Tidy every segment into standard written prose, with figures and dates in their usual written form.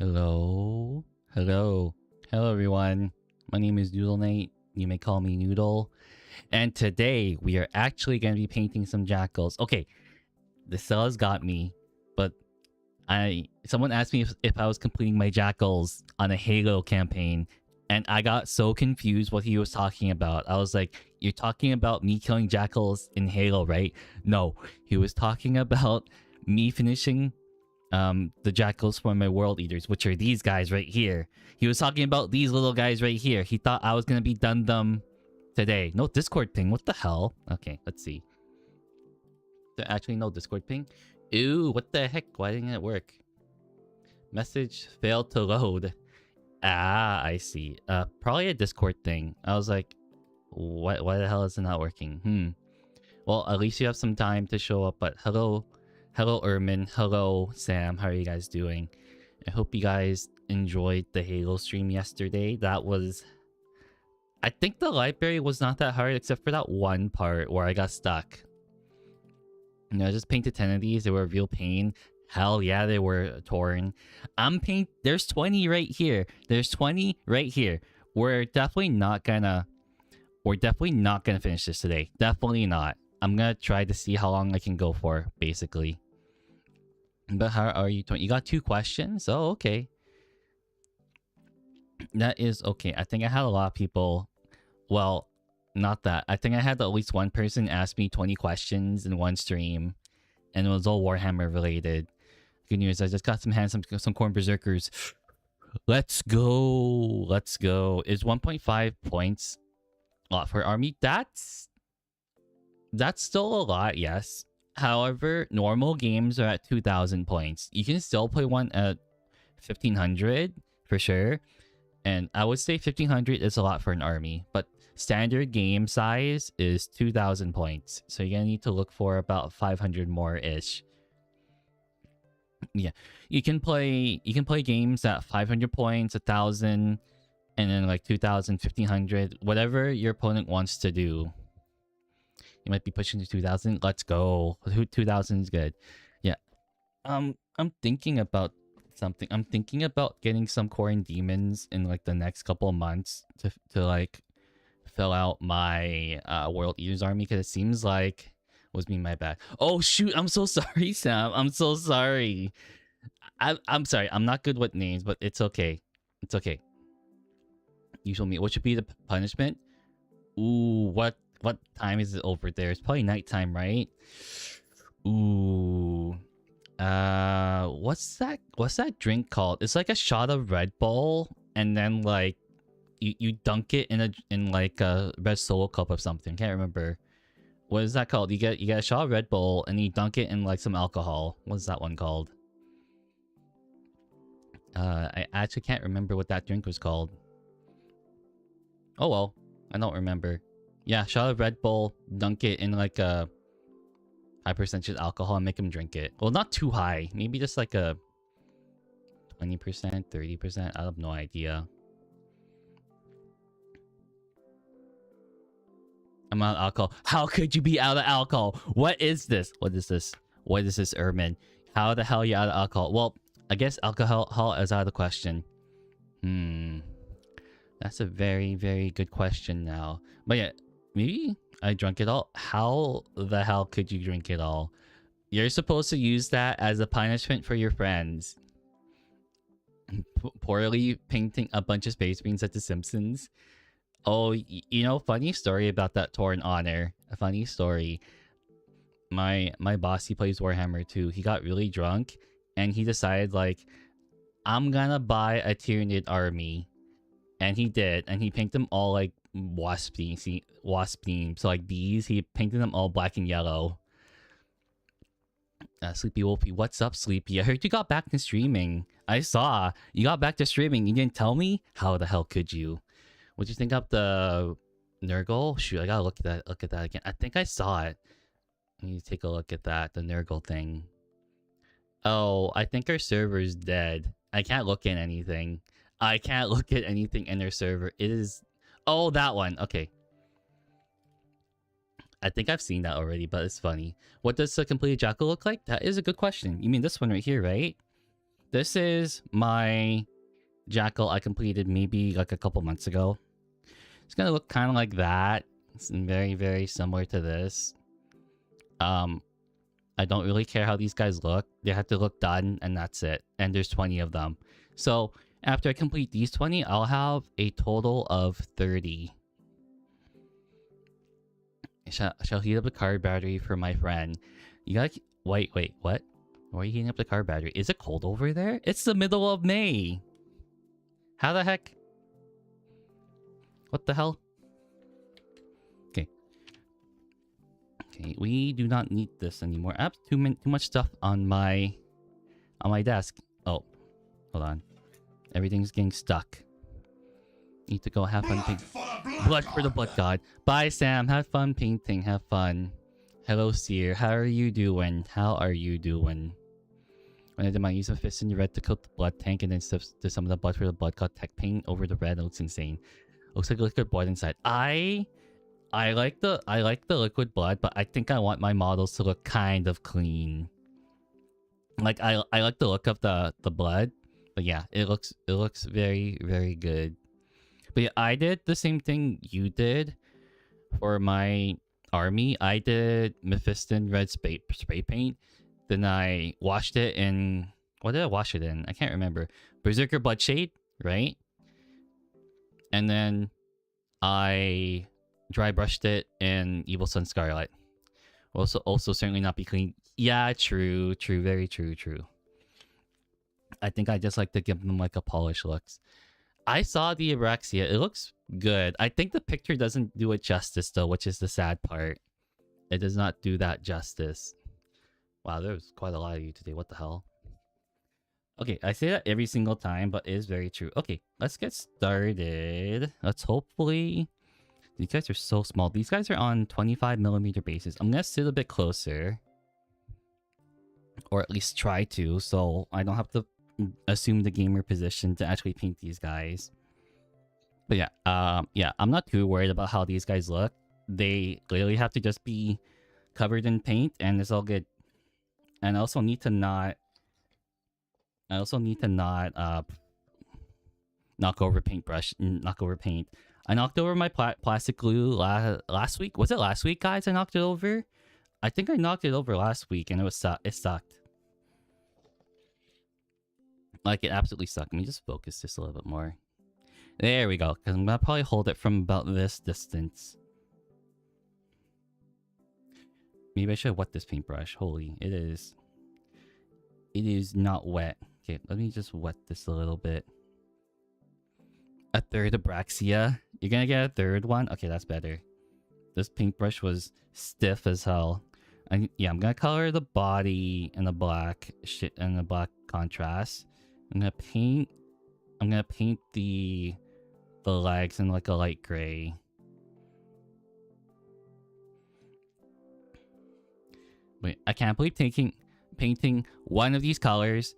Hello? Hello. Hello, everyone. My name is Noodleknite. You may call me Noodle. And today, we are actually going to be painting some jackals. Okay, the sellers got me, but someone asked me if I was completing my jackals on a Halo campaign, and I got so confused what he was talking about. I was like, you're talking about me killing jackals in Halo, right? No, he was talking about me finishing the jackals for my world eaters, which are these guys right here. He was talking about these little guys right here. He thought I was gonna be done them today. No Discord ping. What the hell? Okay, let's see. There actually no Discord ping. Ew, what the heck? Why didn't it work? Message failed to load. Ah, I see. Probably a Discord thing. I was like, why the hell is it not working? Well, at least you have some time to show up. But hello, Ermin. Hello, Sam. How are you guys doing? I hope you guys enjoyed the Halo stream yesterday. That was... I think the library was not that hard except for that one part where I got stuck. You know, I just painted 10 of these. They were a real pain. Hell yeah, they were torn. There's 20 right here. There's 20 right here. We're definitely not gonna finish this today. Definitely not. I'm gonna try to see how long I can go for, basically. But how are you doing? You got 2 questions? Oh, okay. That is okay. I think I had a lot of people... Well, not that. I think I had at least one person ask me 20 questions in one stream. And it was all Warhammer related. Good news, I just got some corn berserkers. Let's go. Let's go. Is 1.5 points a lot for army? That's still a lot, yes. However, normal games are at 2,000 points. You can still play one at 1,500 for sure. And I would say 1,500 is a lot for an army. But standard game size is 2,000 points. So you're going to need to look for about 500 more-ish. Yeah, you can play games at 500 points, 1,000, and then like 2,000, 1,500, whatever your opponent wants to do. You might be pushing to 2,000. Let's go. 2,000 is good. Yeah. I'm thinking about something. I'm thinking about getting some Corn Demons in like the next couple of months to like fill out my World Eaters army, because it seems like... Was me my bad. Oh shoot, I'm so sorry, Sam. I'm so sorry. I'm sorry. I'm not good with names, but it's okay. It's okay. You told me what should be the punishment? Ooh, what time is it over there? It's probably nighttime, right? Ooh. What's that drink called? It's like a shot of Red Bull, and then like you dunk it in like a red Solo cup of something. Can't remember. What is that called? You get a shot of Red Bull and you dunk it in like some alcohol. What's that one called? I actually can't remember what that drink was called. Oh well, I don't remember. Yeah, shot of Red Bull, dunk it in like a high percentage alcohol and make him drink it. Well, not too high. Maybe just like a 20%, 30%. I have no idea. I'm out of alcohol. How could you be out of alcohol? What is this? What is this? What is this, Ermin? How the hell are you out of alcohol? Well, I guess alcohol is out of the question. That's a very, very good question now. But yeah, maybe I drank it all. How the hell could you drink it all? You're supposed to use that as a punishment for your friends. Poorly painting a bunch of space beans at The Simpsons. Oh, you know, funny story about that Torn Honor. A funny story. My boss, he plays Warhammer too. He got really drunk and he decided like, I'm gonna buy a Tyranid army. And he did. And he painted them all like wasp themes. So like bees, he painted them all black and yellow. Sleepy Wolfie, what's up, Sleepy? I heard you got back to streaming. I saw you got back to streaming. You didn't tell me? How the hell could you? What'd you think of the Nurgle? Shoot, I gotta look at that again. I think I saw it. I need to take a look at that, the Nurgle thing. Oh, I think our server's dead. I can't look at anything. I can't look at anything in our server. It is... Oh, that one. Okay. I think I've seen that already, but it's funny. What does a completed jackal look like? That is a good question. You mean this one right here, right? This is my jackal I completed maybe like a couple months ago. It's gonna look kind of like that. It's very, very similar to this. I don't really care how these guys look. They have to look done, and that's it. And there's 20 of them. So after I complete these 20, I'll have a total of 30. Shall heat up the car battery for my friend. You gotta... Wait, what? Why are you heating up the car battery? Is it cold over there? It's the middle of May! How the heck? What the hell? Okay. Okay, we do not need this anymore. I have too much stuff on my desk. Oh, hold on. Everything's getting stuck. Need to go have fun painting. Blood for the blood god. Bye, Sam. Have fun painting. Have fun. Hello, Seer. How are you doing? How are you doing? When I did my use of fist in the red to coat the blood tank and then stuff to some of the blood for the blood god tech paint over the red. It looks insane. Looks like liquid blood inside. I like the liquid blood, but I think I want my models to look kind of clean. Like I like the look of the blood, but yeah, it looks very, very good. But yeah, I did the same thing you did for my army. I did Mephiston red spray paint. Then I washed it in... What did I wash it in? I can't remember. Berserker Bloodshade, right? And then I dry brushed it in Evil Sun Scarlet. Also certainly not be clean. Yeah, true. Very true. I think I just like to give them like a polished looks. I saw the Abraxia. It looks good. I think the picture doesn't do it justice though, which is the sad part. It does not do that justice. Wow, there's quite a lot of you today. What the hell? Okay, I say that every single time, but it is very true. Okay, let's get started. Let's hopefully... These guys are so small. These guys are on 25mm bases. I'm gonna sit a bit closer. Or at least try to, so I don't have to assume the gamer position to actually paint these guys. But yeah, I'm not too worried about how these guys look. They literally have to just be covered in paint, and it's all good. And I also need to not knock over paintbrush, knock over paint. I knocked over my plastic glue last week. Was it last week, guys? I knocked it over. I think I knocked it over last week, and it sucked. Like, it absolutely sucked. Let me just focus this a little bit more. There we go. Because I'm gonna probably hold it from about this distance. Maybe I should wet this paintbrush. Holy, it is not wet. Okay, let me just wet this a little bit. A third Abraxia. You're gonna get a third one? Okay, that's better. This paintbrush was stiff as hell. Yeah, I'm gonna color the body in the black contrast. I'm gonna paint the legs in like a light gray. Wait, I can't believe painting one of these colors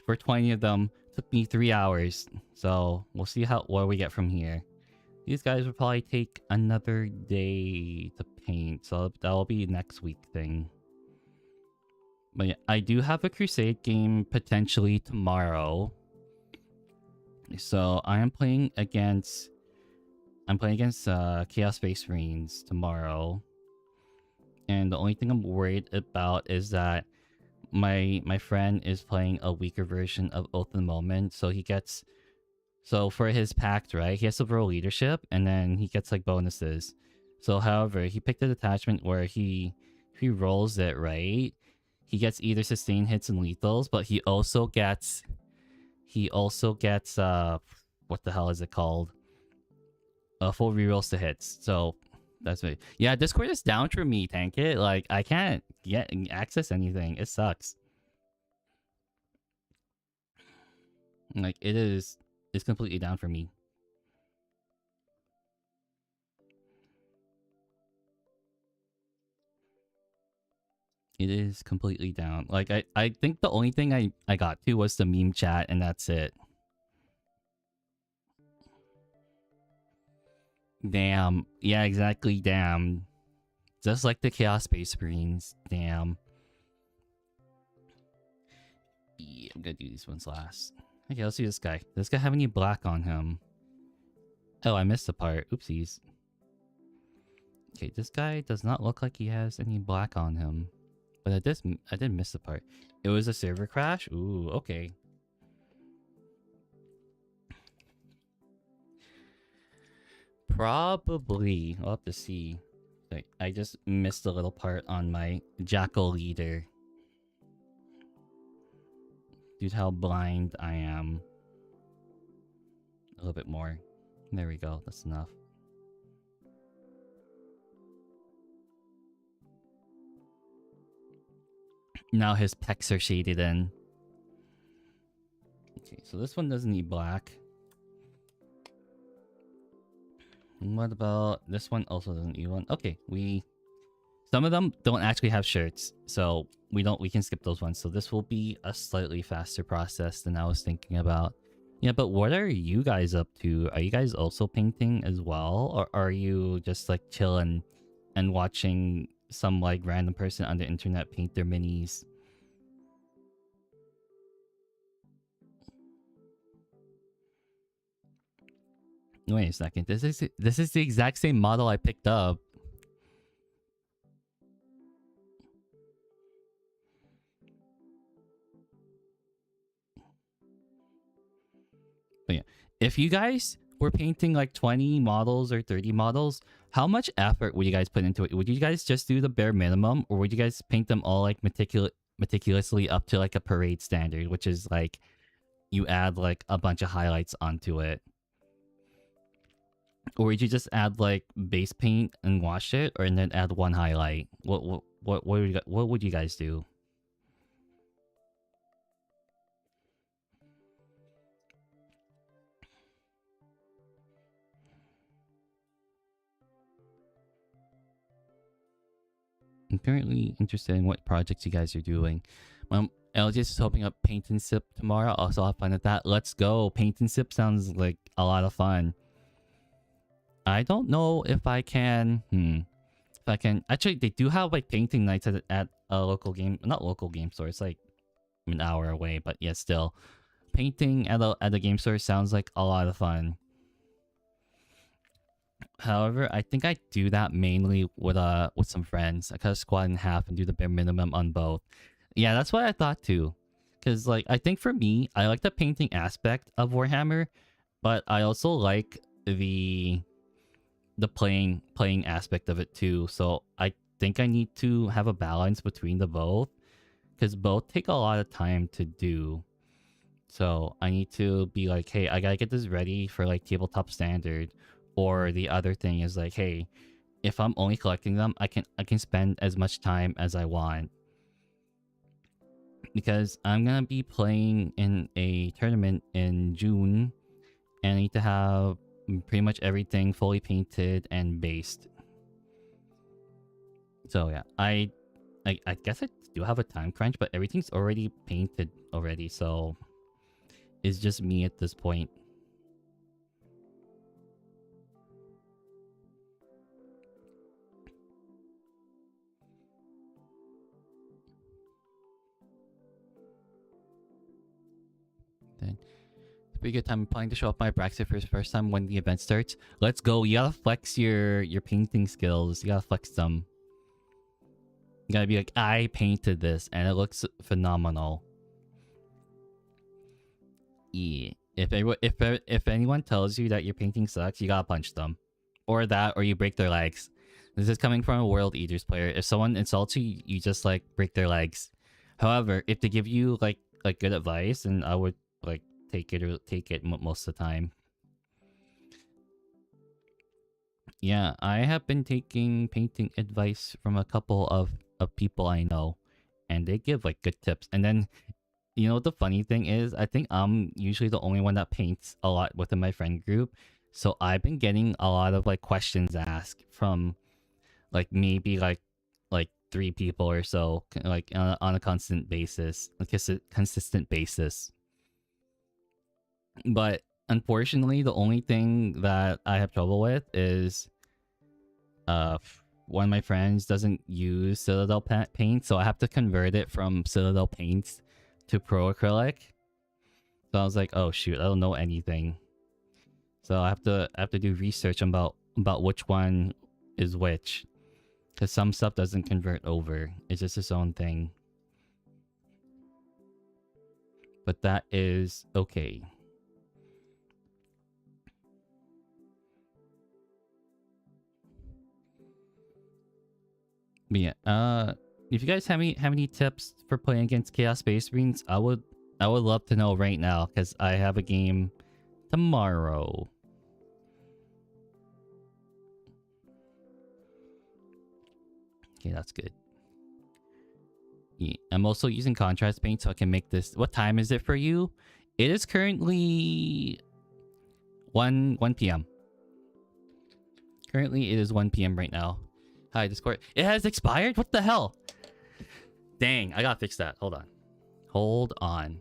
for 20 of them took me 3 hours. So we'll see what we get from here. These guys will probably take another day to paint, so that will be next week thing. But yeah, I do have a Crusade game potentially tomorrow. So I'm playing against Chaos Space Marines tomorrow. And the only thing I'm worried about is that my friend is playing a weaker version of Oath of the Moment, so he gets... So for his pact, right, he has to roll leadership, and then he gets like bonuses. So however, he picked a detachment where if he rolls it, right, he gets either sustained hits and lethals, but he also gets what the hell is it called? Full rerolls to hits. So that's me. Yeah, Discord is down for me, tank it. Like, I can't access anything. It sucks. Like, it's completely down for me. It is completely down. Like, I think the only thing I got to was the meme chat, and that's it. Damn. Yeah, exactly. Damn. Just like the Chaos Space Marines. Damn. Yeah, I'm gonna do these ones last. Okay, let's see this guy. Does this guy have any black on him? Oh, I missed a part. Oopsies. Okay, this guy does not look like he has any black on him. But I did miss the part. It was a server crash? Ooh, okay. Probably. I'll have to see. I just missed a little part on my jackal leader. Dude, how blind I am. A little bit more. There we go. That's enough. Now his pecs are shaded in. Okay, so this one doesn't need black. And what about this one? Also doesn't need one. Okay, some of them don't actually have shirts, so we can skip those ones. So this will be a slightly faster process than I was thinking about. Yeah, but what are you guys up to? Are you guys also painting as well, or are you just like chilling and watching some like random person on the internet paint their minis? Wait a second. This is the exact same model I picked up. But yeah, if you guys were painting like 20 models or 30 models, how much effort would you guys put into it? Would you guys just do the bare minimum, or would you guys paint them all like meticulously up to like a parade standard, which is like you add like a bunch of highlights onto it? Or would you just add like base paint and wash it, or and then add one highlight? What would you guys do? I'm currently interested in what projects you guys are doing. LJ is hoping up paint and sip tomorrow. Also have fun at that. Let's go. Paint and sip sounds like a lot of fun. I don't know if I can. If I can. Actually, they do have like painting nights at a local game, not local game store. It's like an hour away, but yeah, still. Painting at a game store sounds like a lot of fun. However, I think I do that mainly with some friends. I cut a squad in half and do the bare minimum on both. Yeah, that's what I thought too. Cause like I think for me, I like the painting aspect of Warhammer, but I also like the playing aspect of it too. So I think I need to have a balance between the both, because both take a lot of time to do. So I need to be like, hey, I gotta get this ready for like tabletop standard. Or the other thing is like, hey, if I'm only collecting them, I can spend as much time as I want. Because I'm gonna be playing in a tournament in June, and I need to have pretty much everything fully painted and based. So yeah, I guess I do have a time crunch, but everything's already painted already, so it's just me at this point. Then it's a pretty good time. I'm planning to show up my Braxton for the first time when the event starts. Let's go. You gotta flex your painting skills. You gotta flex them. You gotta be like, I painted this and it looks phenomenal. Yeah. If anyone tells you that your painting sucks, you gotta punch them. Or that, or you break their legs. This is coming from a World Eaters player. If someone insults you, you just like break their legs. However, if they give you like good advice, and I would like take it most of the time. Yeah, I have been taking painting advice from a couple of people I know, and they give like good tips. And then, you know what the funny thing is? I think I'm usually the only one that paints a lot within my friend group. So I've been getting a lot of like questions asked from like maybe like 3 people or so, like on a constant basis, like a consistent basis. But unfortunately, the only thing that I have trouble with is one of my friends doesn't use Citadel paint, so I have to convert it from Citadel paints to Pro Acrylic. So I was like, oh shoot, I don't know anything. So I have to do research about which one is which, because some stuff doesn't convert over. It's just its own thing. But that is okay. But yeah, if you guys have any tips for playing against Chaos Space Marines, I would love to know right now, because I have a game tomorrow. Okay, that's good. Yeah, I'm also using contrast paint so I can make this. What time is it for you? It is currently 1 p.m. Currently, it is 1 p.m. right now. Hi, Discord. It has expired? What the hell? Dang, I gotta fix that. Hold on. Hold on.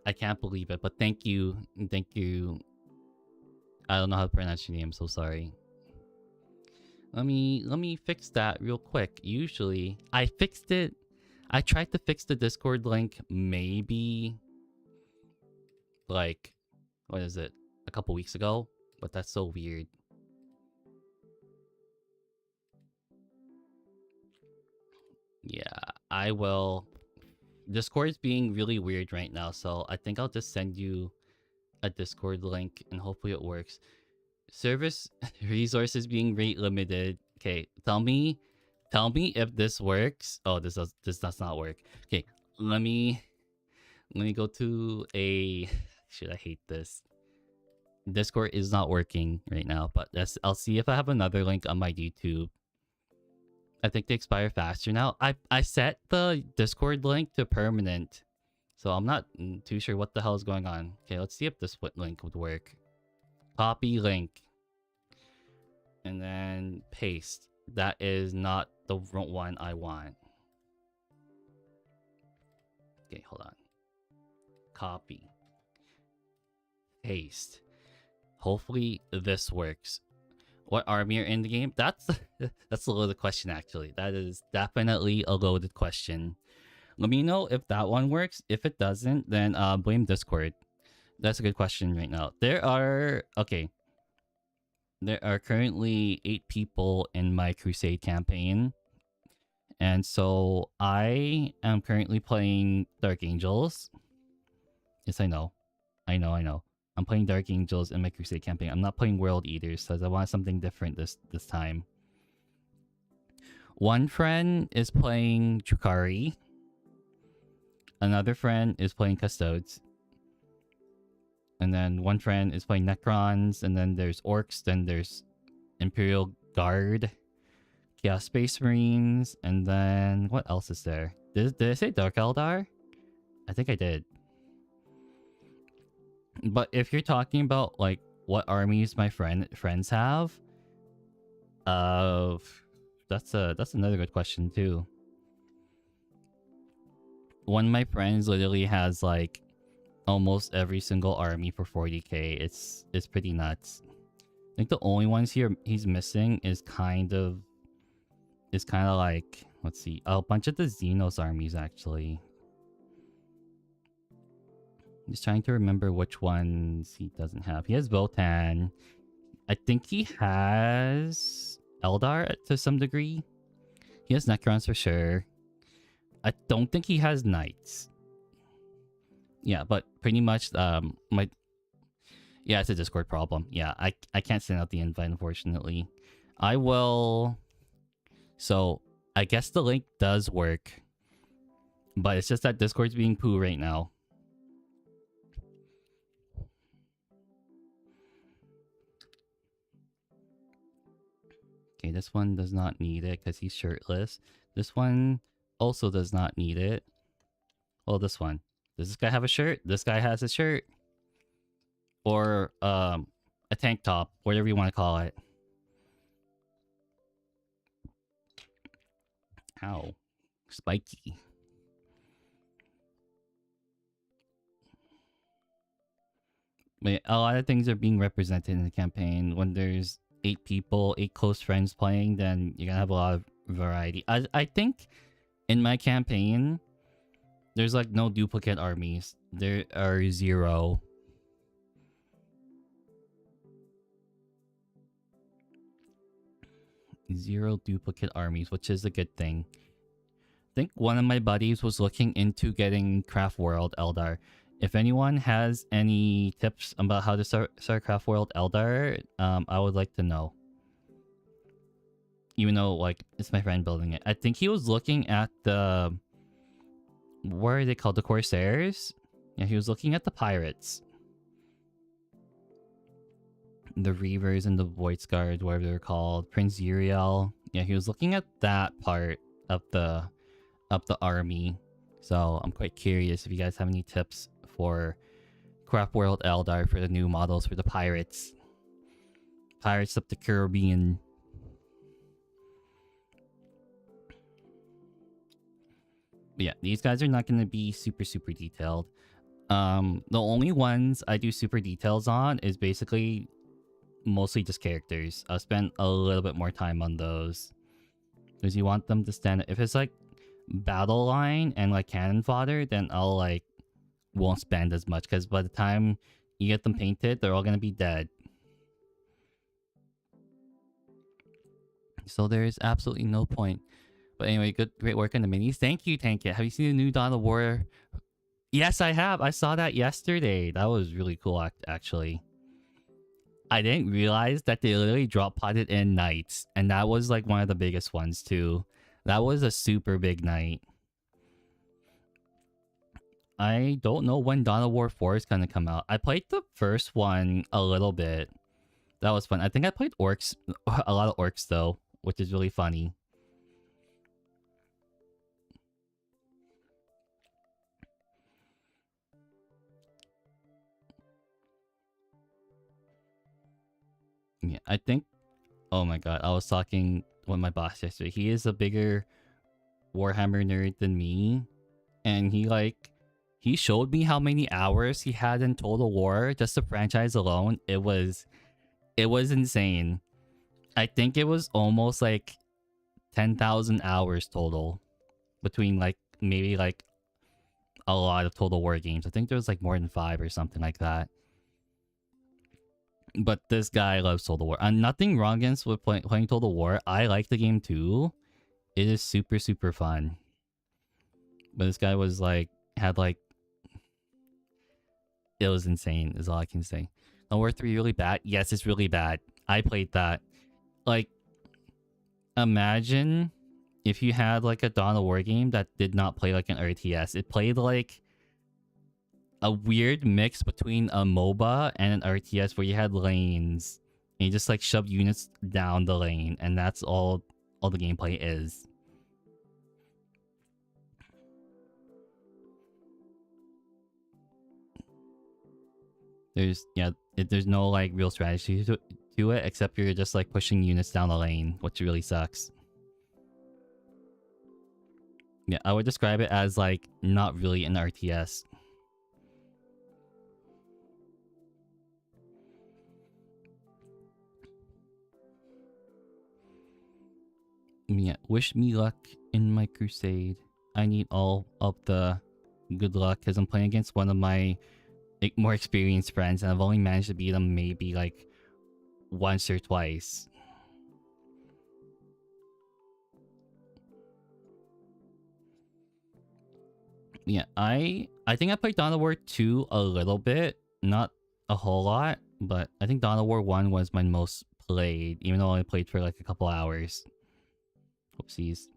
I can't believe it, but thank you. Thank you. I don't know how to pronounce your name, so sorry. Let me fix that real quick. Usually, I fixed it. I tried to fix the Discord link maybe like, what is it? A couple weeks ago, but that's so weird. Yeah, I will. Discord is being really weird right now, so I think I'll just send you a Discord link and hopefully it works. Service resources being rate limited. Okay, tell me if this works. Oh, this does not work. Okay, let me go to a. Should I hate this? Discord is not working right now, but I'll see if I have another link on my YouTube. I think they expire faster now. I set the Discord link to permanent, so I'm not too sure what the hell is going on. Okay, let's see if this link would work. Copy link. And then paste. That is not the one I want. Okay, hold on. Copy. Paste. Hopefully this works. What army are in the game? That's a loaded question actually. That is definitely a loaded question. Let me know if that one works. If it doesn't, then blame Discord. That's a good question right now. There are currently 8 people in my Crusade campaign. And so I am currently playing Dark Angels. Yes, I know. I'm playing Dark Angels in my Crusade campaign. I'm not playing World Eaters because I want something different this time. One friend is playing Chukari. Another friend is playing Custodes. And then one friend is playing Necrons. And then there's Orcs. Then there's Imperial Guard. Chaos Space Marines. And then what else is there? Did I say Dark Eldar? I think I did. But if you're talking about like what armies my friends have, that's another good question too. One of my friends literally has like almost every single army for 40k. It's pretty nuts. I think the only ones he's missing is kind of like, let's see, a bunch of the Xenos armies actually. Just trying to remember which ones he doesn't have. He has Votan. I think he has Eldar to some degree. He has Necrons for sure. I don't think he has Knights. Yeah, but pretty much yeah, it's a Discord problem. Yeah, I can't send out the invite, unfortunately. I will. So I guess the link does work, but it's just that Discord's being poo right now. Okay, this one does not need it because he's shirtless. This one also does not need it. Well, this one. Does this guy have a shirt? This guy has a shirt. Or a tank top, whatever you want to call it. Ow. Spiky. But a lot of things are being represented in the campaign. When there's 8 people, 8 close friends playing, then you're gonna have a lot of variety. I think in my campaign, There's like no duplicate armies. There are 0. Zero duplicate armies, which is a good thing. I think one of my buddies was looking into getting Craft World Eldar. If anyone has any tips about how to start Craft World Eldar, I would like to know. Even though, like, it's my friend building it. I think he was looking at the... What are they called? The Corsairs? Yeah, he was looking at the pirates. The Reavers and the Voice Guard, whatever they're called. Prince Uriel. Yeah, he was looking at that part of the army. So I'm quite curious if you guys have any tips for Craft World Eldar for the new models for the pirates. Pirates of the Caribbean. But yeah, these guys are not going to be super detailed. The only ones I do super details on is basically mostly just characters. I'll spend a little bit more time on those because you want them to stand. If it's like battle line and like cannon fodder, then I'll like won't spend as much because by the time you get them painted, they're all gonna be dead. So there's absolutely no point. But anyway, great work on the minis. Thank you, Tank It. Have you seen the new Dawn of War? Yes, I have. I saw that yesterday. That was really cool, actually. I didn't realize that they literally drop potted in knights, and that was like one of the biggest ones too. That was a super big knight. I don't know when Dawn of War 4 is gonna come out. I played the first one a little bit. That was fun. I think I played orcs, a lot of orcs though, which is really funny. Yeah, I think... Oh my god, I was talking with my boss yesterday. He is a bigger Warhammer nerd than me. And he showed me how many hours he had in Total War, just the franchise alone. It was insane. I think it was almost like 10,000 hours total. Between like, maybe like a lot of Total War games. I think there was like more than 5 or something like that. But this guy loves Total War. And nothing wrong against with playing Total War. I like the game too. It is super fun. But this guy was like, had like... It was insane, is all I can say. Dawn of War 3 really bad? Yes, it's really bad. I played that. Like, imagine if you had like a Dawn of War game that did not play like an RTS. It played like a weird mix between a MOBA and an RTS where you had lanes and you just like shove units down the lane, and that's all the gameplay is. There's no like real strategy to it, except you're just like pushing units down the lane, which really sucks. Yeah, I would describe it as like not really an RTS. Yeah, wish me luck in my crusade. I need all of the good luck because I'm playing against one of my more experienced friends, and I've only managed to beat them maybe like once or twice. Yeah, I think I played Dawn of War 2 a little bit, not a whole lot, but I think Dawn of War 1 was my most played, even though I only played for like a couple hours. Oopsies.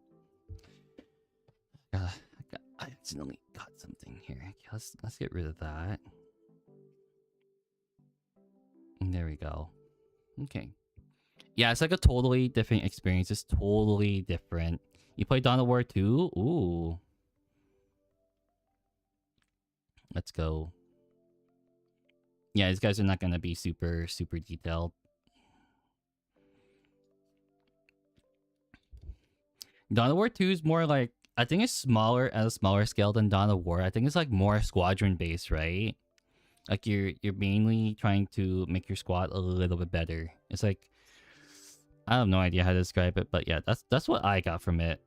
I accidentally got something here. Okay, let's get rid of that. And there we go. Okay. Yeah, it's like a totally different experience. It's totally different. You play Dawn of War 2? Ooh. Let's go. Yeah, these guys are not gonna be super detailed. Dawn of War 2 is more like, I think it's smaller at a smaller scale than Dawn of War. I think it's like more squadron based, right? Like you're mainly trying to make your squad a little bit better. It's like, I have no idea how to describe it, but yeah, that's what I got from it.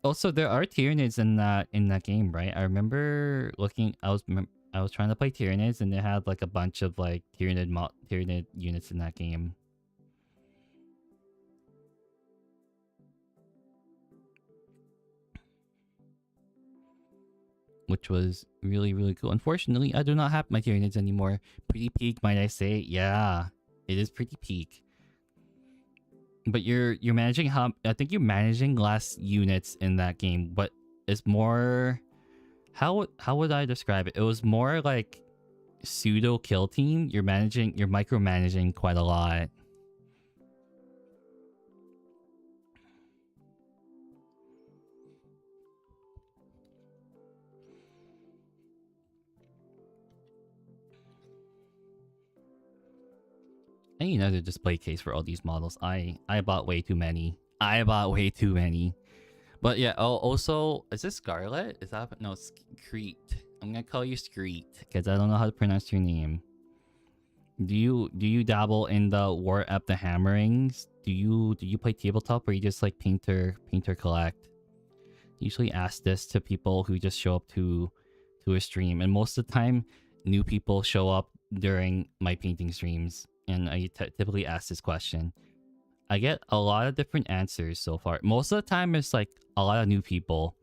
Also, there are Tyranids in that game, right? I remember looking. I was trying to play Tyranids, and they had like a bunch of like Tyranid units in that game. Which was really, really cool. Unfortunately, I do not have my Tyranids anymore. Pretty peak, might I say? Yeah, it is pretty peak. But you're managing how I think you're managing less units in that game, but it's more how would I describe it? It was more like pseudo kill team. You're micromanaging quite a lot. I need another display case for all these models. I bought way too many. I bought way too many. But yeah, oh, also, is this Scarlet? Is that... No, Screet. I'm gonna call you Screet, because I don't know how to pronounce your name. Do you dabble in the War Up the Hammerings? Do you play tabletop, or you just like painter collect? Usually ask this to people who just show up to a stream, and most of the time, new people show up during my painting streams, and I typically ask this question. I get a lot of different answers so far. Most of the time, it's like a lot of new people.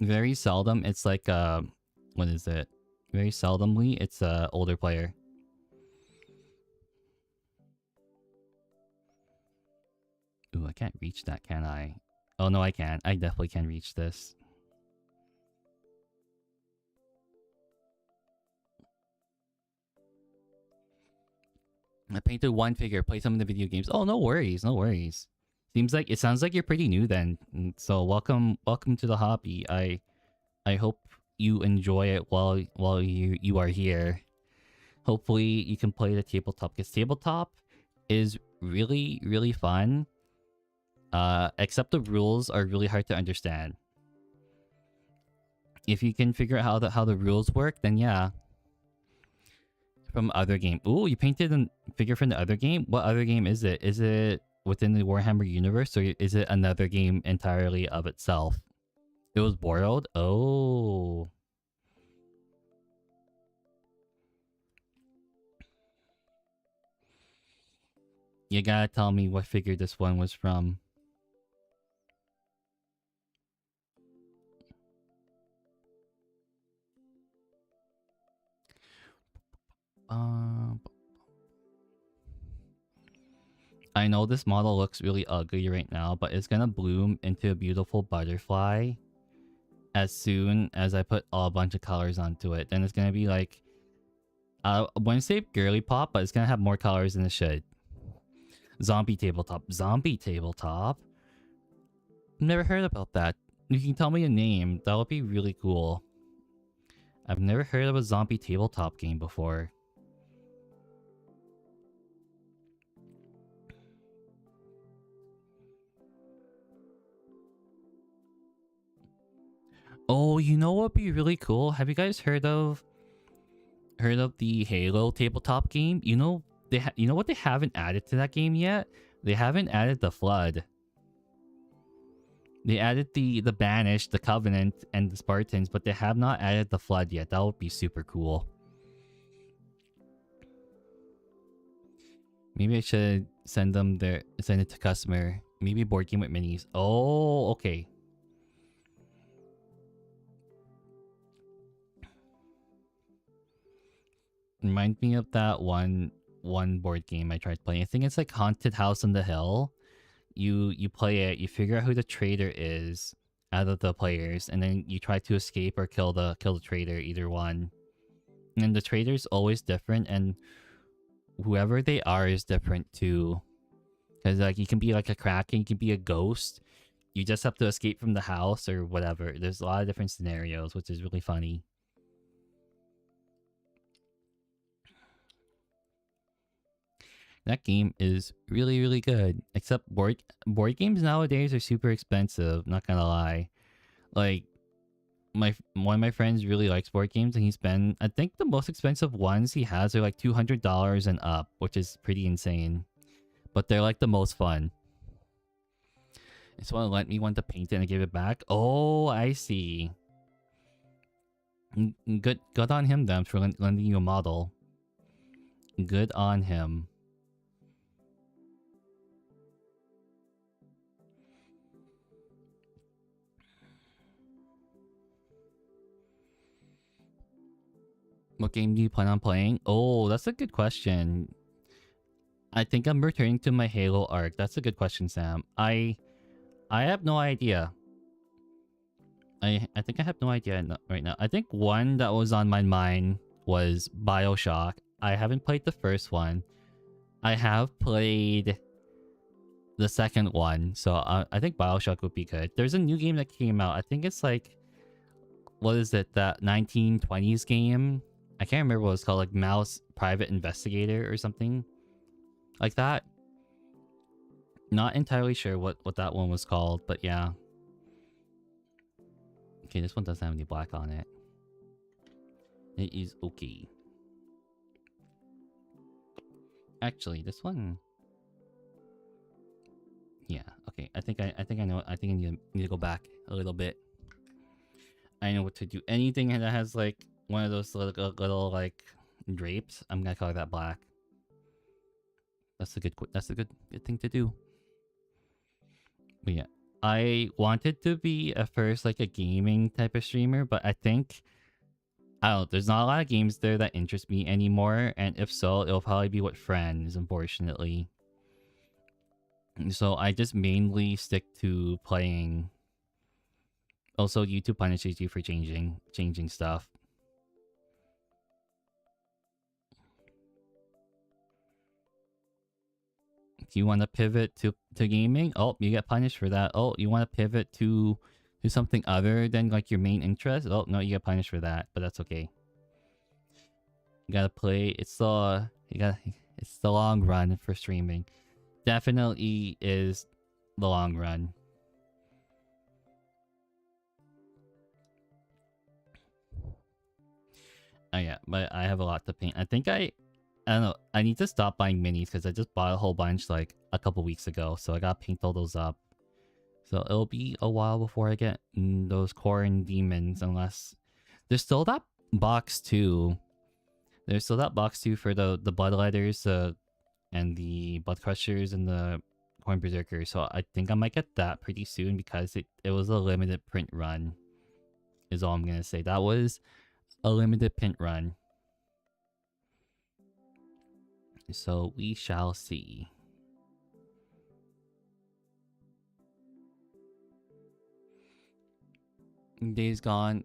Very seldom, it's like what is it? Very seldomly, it's a older player. Ooh, I can't reach that, can I? Oh no, I can. I definitely can reach this. I painted one figure, play some of the video games. Oh, no worries, no worries. It sounds like you're pretty new then. So welcome to the hobby. I hope you enjoy it while you are here. Hopefully you can play the tabletop, because tabletop is really, really fun. Except the rules are really hard to understand. If you can figure out how the rules work, then yeah. From other game. Ooh, you painted a figure from the other game? What other game is it? Is it within the Warhammer universe, or is it another game entirely of itself? It was borrowed? Oh. You gotta tell me what figure this one was from. I know this model looks really ugly right now, but it's gonna bloom into a beautiful butterfly as soon as I put a bunch of colors onto it. Then it's gonna be like, I wouldn't say girly pop, but it's gonna have more colors than it should. Zombie tabletop. Zombie tabletop? Never heard about that. You can tell me a name. That would be really cool. I've never heard of a zombie tabletop game before. Oh, you know what would be really cool? Have you guys heard of the Halo tabletop game? You know you know what they haven't added to that game yet? They haven't added the Flood. They added the Banished, the Covenant, and the Spartans, but they have not added the Flood yet. That would be super cool. Maybe I should send it to customer. Maybe board game with minis. Oh, okay. Remind me of that one board game I tried playing. I think it's like Haunted House on the Hill. You play it, you figure out who the traitor is out of the players, and then you try to escape or kill the traitor, either one. And the traitor's always different, and whoever they are is different too. Because like you can be like a kraken, you can be a ghost. You just have to escape from the house or whatever. There's a lot of different scenarios, which is really funny. That game is really, really good. Except board games nowadays are super expensive, not gonna lie. Like, one of my friends really likes board games, and he's been... I think the most expensive ones he has are like $200 and up, which is pretty insane. But they're like the most fun. This one let me want to paint it and give it back. Oh, I see. Good on him then for lending you a model. Good on him. What game do you plan on playing? Oh, that's a good question. I think I'm returning to my Halo arc. That's a good question, Sam. I have no idea. I think I have no idea right now. I think one that was on my mind was BioShock. I haven't played the first one. I have played the second one, so I think BioShock would be good. There's a new game that came out. I think it's like, what is it? That 1920s game? I can't remember what it's called. Like Mouse Private Investigator or something like that. Not entirely sure what that one was called, but yeah. Okay, this one doesn't have any black on it. It is okay. Actually, this one. Yeah. Okay. I think I know. I think I need to go back a little bit. I know what to do. Anything that has like one of those little like drapes, I'm gonna color that black. That's a good thing to do. But yeah, I wanted to be at first like a gaming type of streamer, but I think I don't know, there's not a lot of games there that interest me anymore, and if so, it'll probably be with friends, unfortunately. So I just mainly stick to playing. Also, YouTube punishes you for changing stuff. Do you want to pivot to gaming? Oh, you get punished for that. Oh, you want to pivot to something other than like your main interest? Oh no, you get punished for that, but that's okay. You gotta play. It's the long run for streaming. Definitely is the long run. Oh yeah, but I have a lot to paint. I think I don't know. I need to stop buying minis because I just bought a whole bunch like a couple weeks ago. So I gotta paint all those up. So it'll be a while before I get those Corn Demons, unless there's still that box too. There's still that box too for the Bloodletters and the Blood Crushers and the Corn Berserkers. So I think I might get that pretty soon because it was a limited print run. Is all I'm gonna say. That was a limited print run. So we shall see. Days Gone.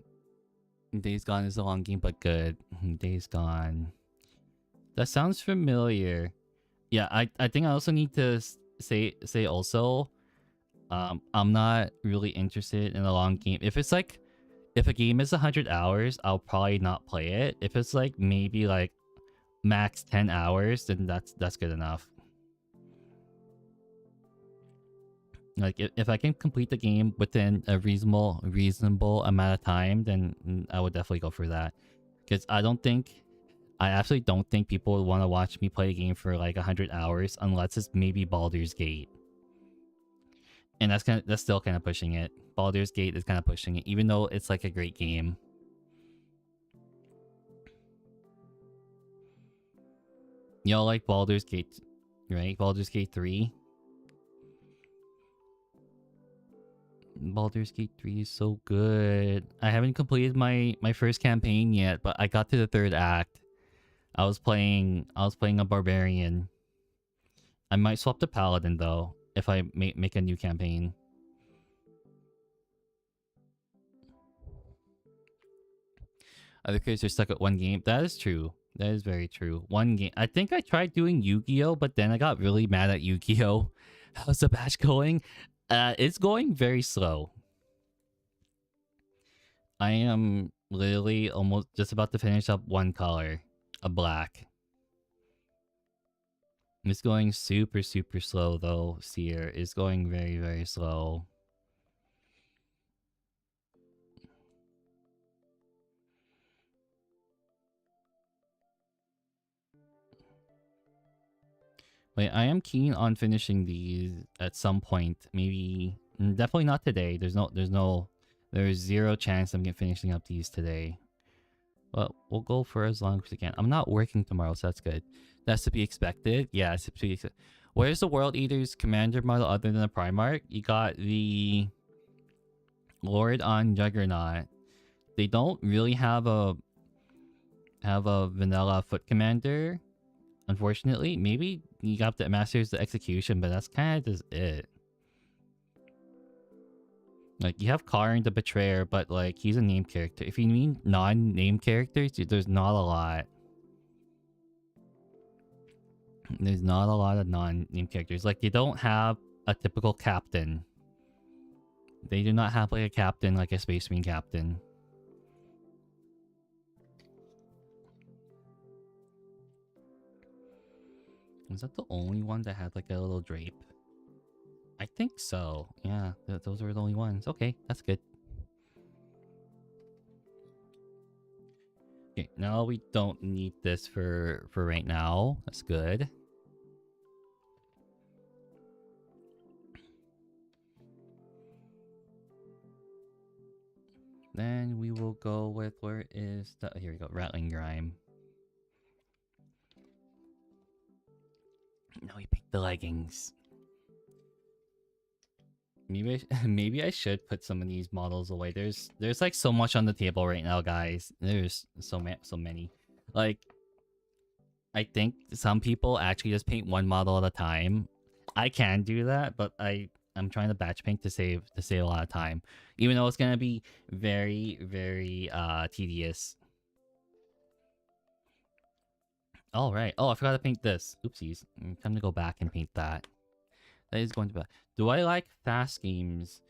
Days Gone is a long game, but good. Days Gone. That sounds familiar. Yeah, I think I also need to say also, I'm not really interested in a long game. If it's like, if a game is 100 hours, I'll probably not play it. If it's like maybe like max 10 hours, then that's good enough. Like if I can complete the game within a reasonable amount of time, then I would definitely go for that. Because I absolutely don't think people would want to watch me play a game for like 100 hours unless it's maybe Baldur's Gate. And that's still kind of pushing it. Baldur's Gate is kind of pushing it, even though it's like a great game. Y'all like Baldur's Gate, right? Baldur's Gate 3. Baldur's Gate 3 is so good. I haven't completed my first campaign yet, but I got to the third act. I was playing a barbarian. I might swap to paladin though if I make a new campaign. Other creators are stuck at one game. That is true. That is very true. One game. I think I tried doing Yu-Gi-Oh, but then I got really mad at Yu-Gi-Oh. How's the batch going? It's going very slow. I am literally almost just about to finish up one color, a black. It's going super slow though. Seer is going very slow. Wait, I am keen on finishing these at some point. Maybe Definitely not today. There's zero chance I'm finishing up these today. But we'll go for as long as we can. I'm not working tomorrow, so that's good. That's to be expected. Yeah, it's to be expected. Where's the World Eater's commander model other than the Primarch? You got the Lord on Juggernaut. They don't really have a vanilla foot commander, unfortunately. Maybe you got the Masters of the Execution, but that's kind of just it. Like, you have Karn the Betrayer, but, like, he's a named character. If you mean non-named characters, there's not a lot. There's not a lot of non-named characters. Like, they don't have a typical captain. They do not have, like, a captain, like a Space Marine captain. Was that the only one that had, like, a little drape? I think so. Yeah, those were the only ones. Okay, that's good. Okay, now we don't need this for right now. That's good. Then we will go with, where is the... Here we go, Rattling Grime. No, we picked the leggings. Maybe I should put some of these models away. There's like so much on the table right now, guys. There's so many. Like, I think some people actually just paint one model at a time. I can do that, but I'm trying to batch paint to save a lot of time, even though it's gonna be very tedious. All right. Oh, I forgot to paint this. Oopsies. Time to go back and paint that. That is going to be... Do I like fast games?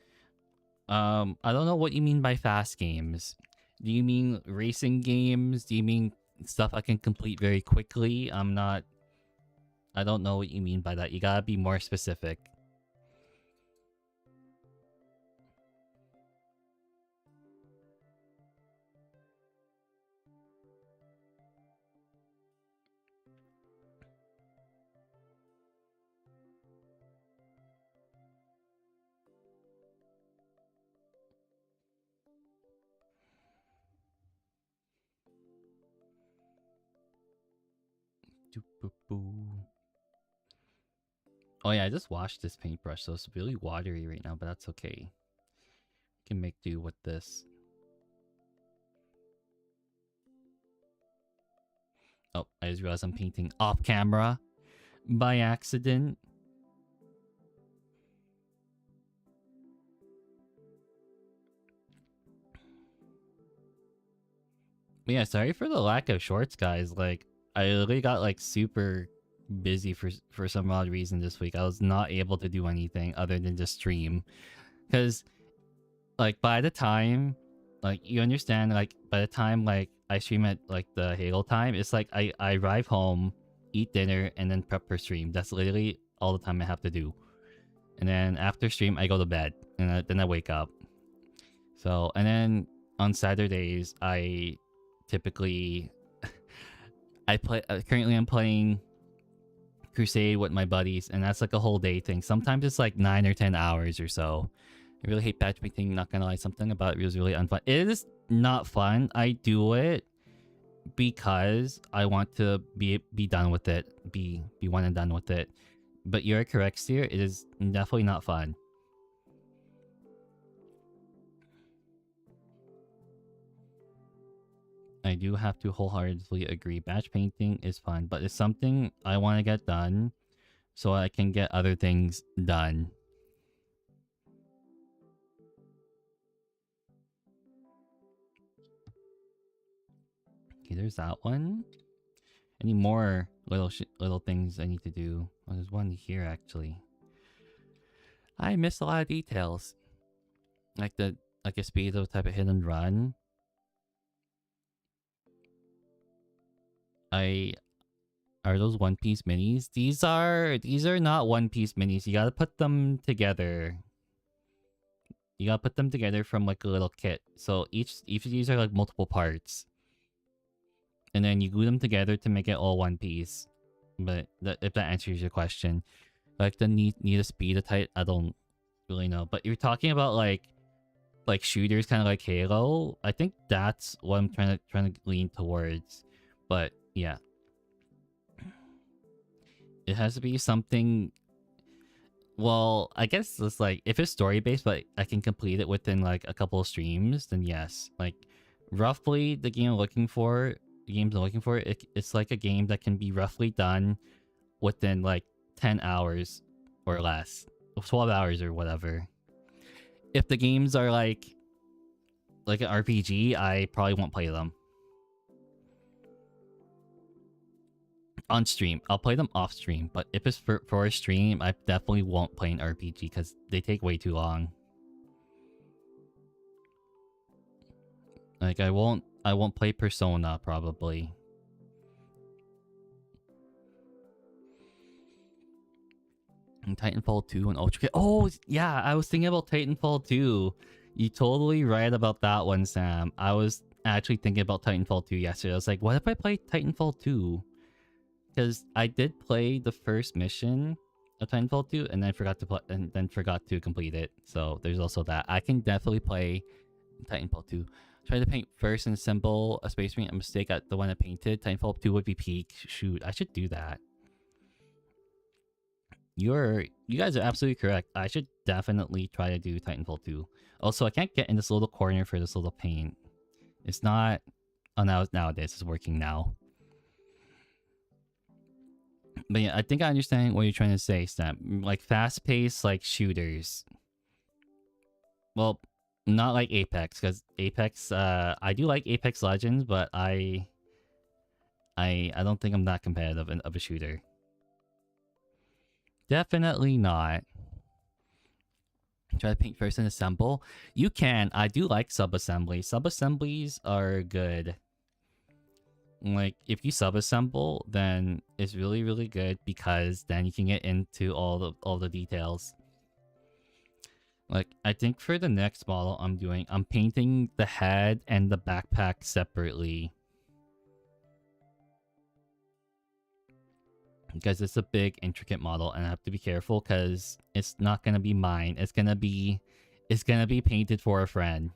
I don't know what you mean by fast games. Do you mean racing games? Do you mean stuff I can complete very quickly? I don't know what you mean by that. You gotta be more specific. Oh yeah, I just washed this paintbrush, so it's really watery right now, but that's okay. Can make do with this. Oh, I just realized I'm painting off camera by accident. But yeah, sorry for the lack of shorts, guys. Like, I literally got like super busy for some odd reason this week. I was not able to do anything other than just stream. Because, like, by the time, like, you understand, like, by the time, like, I stream at, like, the Halo time, it's like I arrive home, eat dinner, and then prep for stream. That's literally all the time I have to do. And then after stream, I go to bed, and then I wake up. So, and then on Saturdays, I typically... currently I'm playing Crusade with my buddies, and that's like a whole day thing. Sometimes it's like 9 or 10 hours or so. I really hate patchmaking, not gonna lie. Something about it was really unfun. It is not fun. I do it because I want to be done with it. Be one and done with it. But you're correct, Steer. It is definitely not fun. I do have to wholeheartedly agree. Batch painting is fun, but it's something I want to get done so I can get other things done. Okay, there's that one. Any more little things I need to do? Oh, there's one here actually. I missed a lot of details. Like a speedo type of hit and run. Are those One Piece minis? These are not One Piece minis. You gotta put them together. You gotta put them together from like a little kit. So each of these are like multiple parts. And then you glue them together to make it all one piece. But if that answers your question. Like the need a speed type, I don't really know. But you're talking about like shooters, kind of like Halo. I think that's what I'm trying to lean towards. But yeah, it has to be something. Well, I guess it's like if it's story based, but I can complete it within like a couple of streams, then yes. Like roughly the game I'm looking for, it's like a game that can be roughly done within like 10 hours or less, 12 hours or whatever. If the games are like an RPG, I probably won't play them on stream. I'll play them off stream, but if it's for a stream, I definitely won't play an RPG because they take way too long. Like I won't play Persona probably. And Titanfall 2 and Ultra. Oh yeah, I was thinking about Titanfall 2. You totally right about that one, Sam. I was actually thinking about Titanfall 2 yesterday. I was like, what if I play Titanfall 2? Because I did play the first mission of Titanfall 2 and then forgot to complete it. So there's also that. I can definitely play Titanfall 2. Try to paint first and assemble a space marine. A mistake at the one I painted. Titanfall 2 would be peak. Shoot, I should do that. You guys are absolutely correct. I should definitely try to do Titanfall 2. Also, I can't get in this little corner for this little paint. It's not... Oh, nowadays it's working now. But yeah, I think I understand what you're trying to say, Sam. Like fast-paced, like shooters. Well, not like Apex, because Apex, I do like Apex Legends, but I don't think I'm that competitive of a shooter. Definitely not. Try to paint first and assemble. You can. I do like sub-assemblies. Sub-assemblies are good. Like, if you sub-assemble, then it's really, really good because then you can get into all the details. Like, I think for the next model I'm painting the head and the backpack separately. Because it's a big, intricate model, and I have to be careful because it's not gonna be mine. It's gonna be painted for a friend.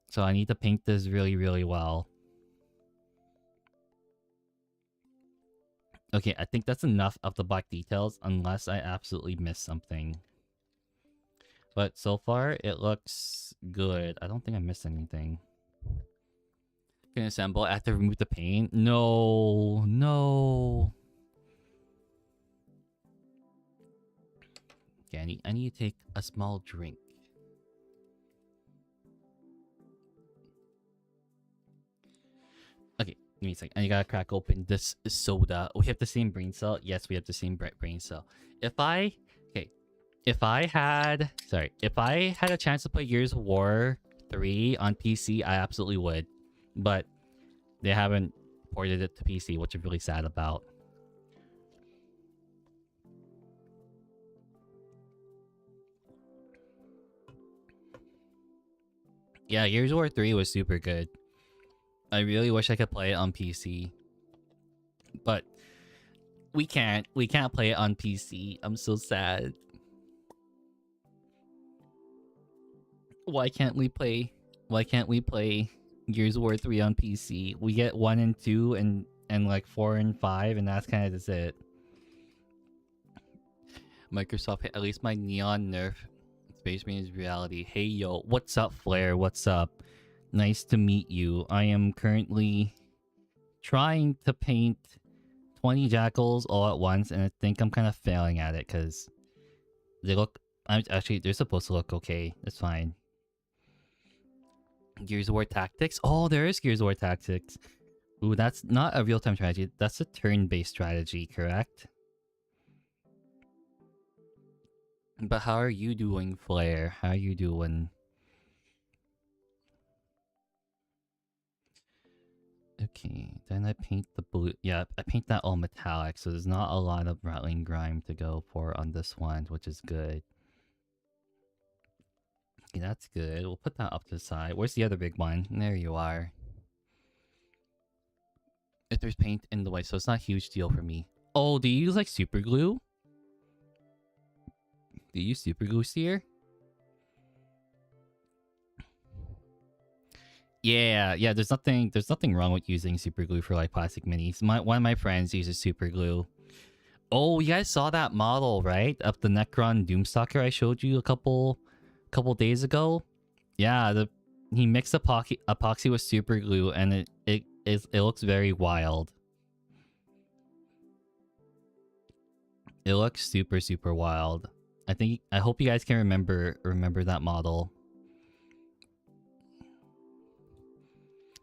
So I need to paint this really, really well. Okay, I think that's enough of the black details, unless I absolutely missed something. But so far, it looks good. I don't think I missed anything. Can assemble. I have to remove the paint. No. Okay, I need to take a small drink. Okay, give me a second. I gotta crack open this soda. We have the same brain cell. Yes, we have the same brain cell. If I had a chance to play Gears of War 3 on PC, I absolutely would. But they haven't ported it to PC, which I'm really sad about. Yeah, Gears of War 3 was super good. I really wish I could play it on PC. But we can't. We can't play it on PC. I'm so sad. Why can't we play Gears of War 3 on PC? We get 1 and 2 and like 4 and 5, and that's kind of just it. Microsoft, at least my neon nerf Space Marine is reality. Hey yo, what's up, Flare? What's up? Nice to meet you. I am currently trying to paint 20 jackals all at once, and I think I'm kind of failing at it because they look... they're supposed to look okay. It's fine. Gears of War Tactics? Oh, there is Gears of War Tactics. Ooh, that's not a real-time strategy. That's a turn-based strategy, correct? But how are you doing, Flare? How are you doing? Okay, then I paint the blue. Yeah, I paint that all metallic, so there's not a lot of rattling grime to go for on this one, which is good. Okay, that's good. We'll put that up to the side. Where's the other big one? There you are. If there's paint in the way, so it's not a huge deal for me. Oh, do you use like super glue? Do You use super glue here? Yeah. There's nothing wrong with using super glue for like plastic minis. One of my friends uses super glue. Oh, you guys saw that model, right? Of the Necron Doomstalker I showed you a couple days ago. Yeah, he mixed epoxy with super glue, and it looks very wild. It looks super wild. I hope you guys can remember that model.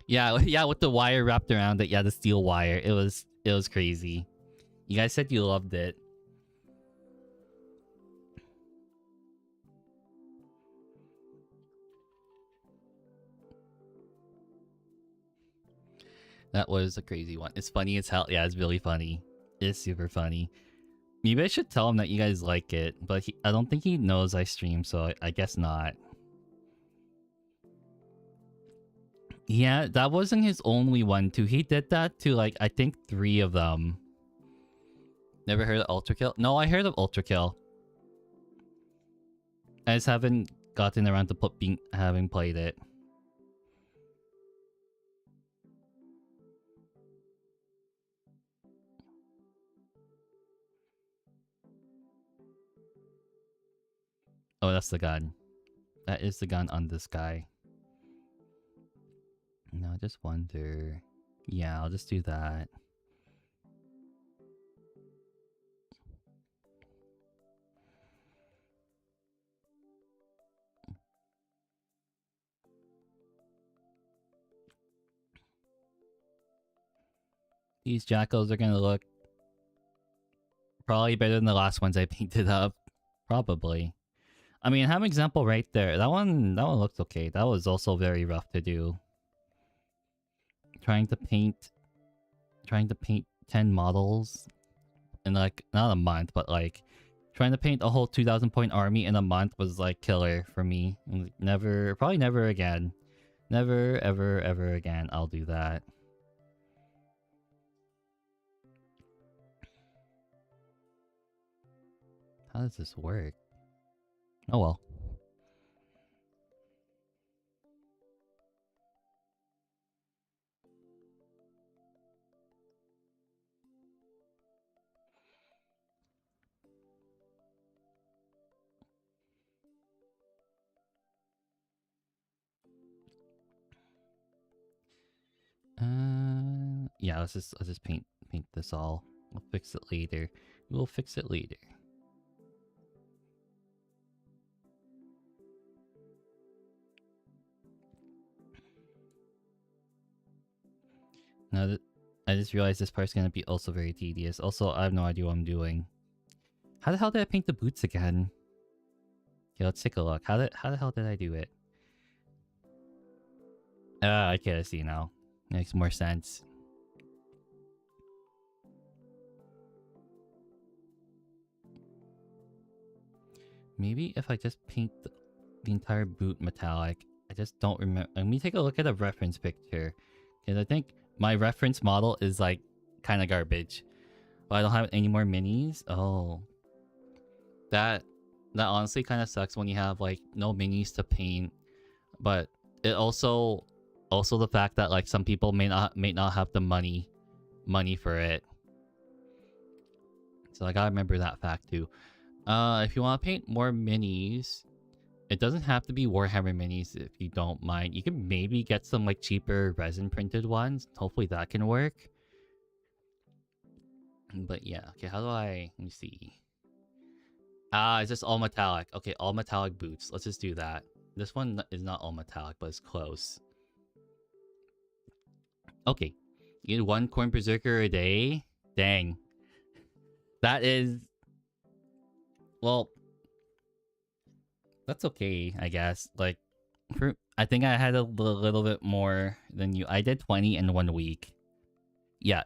Yeah, with the wire wrapped around it. Yeah, the steel wire. It was crazy. You guys said you loved it. That was a crazy one. It's funny as hell. Yeah, it's really funny. It's super funny. Maybe I should tell him that you guys like it, but I don't think he knows I stream, so I guess not. Yeah, that wasn't his only one too. He did that to like, I think 3 of them. Never heard of Ultra Kill? No, I heard of Ultra Kill. I just haven't gotten around to having played it. Oh, that's the gun. That is the gun on this guy. No, I just wonder. Yeah, I'll just do that. These jackals are gonna look probably better than the last ones I painted up. Probably. I mean, I have an example right there. That one looks okay. That was also very rough to do. Trying to paint 10 models in like, not a month, but like trying to paint a whole 2,000 point army in a month was like killer for me. Probably never again. Never, ever again I'll do that. How does this work? Oh well. Yeah, let's just paint this all. We'll fix it later. We'll fix it later. Now that I just realized this part's gonna be also very tedious. Also, I have no idea what I'm doing. How the hell did I paint the boots again? Okay, let's take a look. How the hell did I do it? Okay, I see now. Makes more sense. Maybe if I just paint the entire boot metallic. I just don't remember. Let me take a look at a reference picture. Because I think my reference model is like kind of garbage. But I don't have any more minis. Oh. That honestly kind of sucks when you have like no minis to paint. But it also the fact that like some people may not have the money for it. So I gotta remember that fact too. If you want to paint more minis, it doesn't have to be Warhammer minis if you don't mind. You can maybe get some like cheaper resin printed ones. Hopefully that can work. But yeah, okay, how do let me see. It's just all metallic. Okay, all metallic boots. Let's just do that. This one is not all metallic, but it's close. Okay, you get 1 corn berserker a day? Dang. That is... Well... That's okay, I guess. Like, I think I had a little bit more than you. I did 20 in 1 week. Yeah,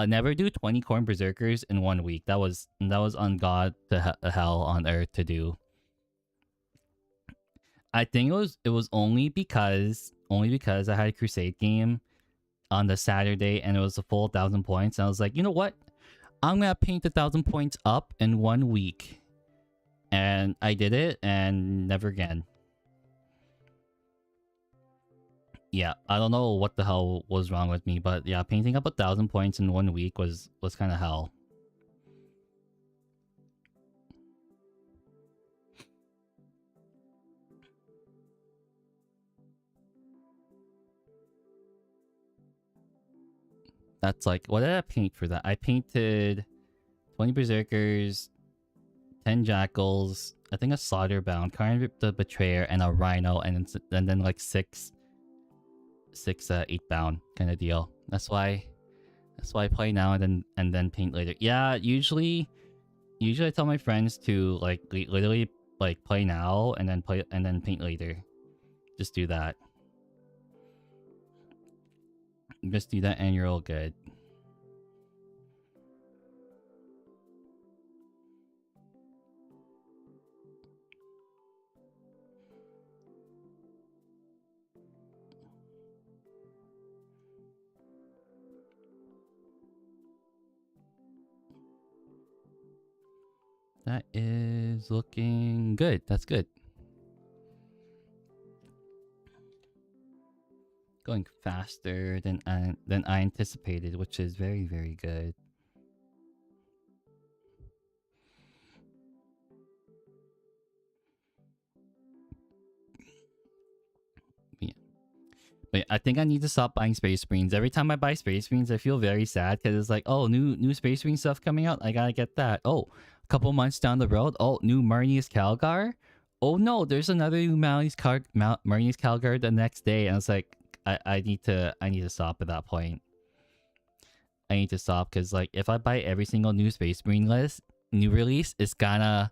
never do 20 corn berserkers in 1 week. That was on God to hell on earth to do. I think it was only because I had a crusade game on the Saturday and it was a full 1,000 points. And I was like, you know what? I'm gonna paint 1,000 points up in 1 week. And I did it and never again. Yeah, I don't know what the hell was wrong with me, but yeah, painting up 1,000 points in 1 week was kind of hell. That's like, what did I paint for that? I painted 20 berserkers, 10 jackals, I think a slaughterbound, Karn the betrayer, and a rhino, and then like six 8-bound kind of deal. That's why I play now and then paint later. Yeah, usually I tell my friends to like literally like play now and then paint later. Just do that. Just do that and you're all good. That is looking good. That's good. Going faster than I anticipated, which is very, very good. Yeah. But I think I need to stop buying Space Marines. Every time I buy Space Marines, I feel very sad because it's like, oh, new Space Marine stuff coming out. I gotta get that. Oh, a couple months down the road, oh, new Marnius Calgar. Oh no, there's another new Marnius Calgar the next day, and it's like, I need to stop at that point. I need to stop because like if I buy every single new Space Marine new release, it's gonna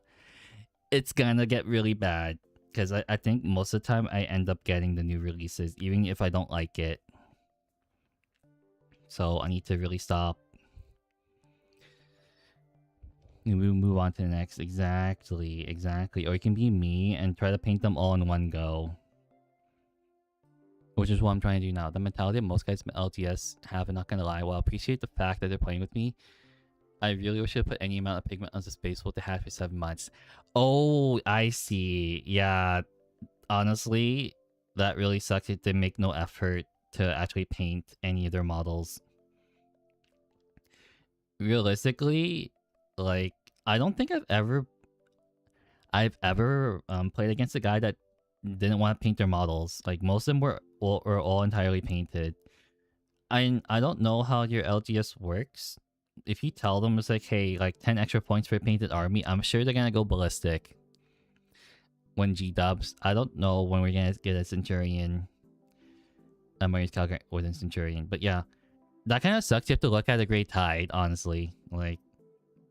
get really bad. Because I think most of the time I end up getting the new releases, even if I don't like it. So I need to really stop. We move on to the next. Exactly. Or it can be me and try to paint them all in one go. Which is what I'm trying to do now. The mentality that most guys in LTS have, and not gonna lie, while I appreciate the fact that they're playing with me, I really wish I put any amount of pigment on the space what they had for 7 months. Oh, I see. Yeah, honestly, that really sucks. It didn't make no effort to actually paint any of their models. Realistically, like, I don't think I've ever played against a guy that didn't want to paint their models. Like, most of them were all entirely painted. I don't know how your LGS works. If you tell them it's like, hey, like 10 extra points for a painted army, I'm sure they're gonna go ballistic. When G-dubs, I don't know when we're gonna get a Centurion, a Marines Calgar with a Centurion, but yeah, that kind of sucks. You have to look at a Great Tide, honestly. Like,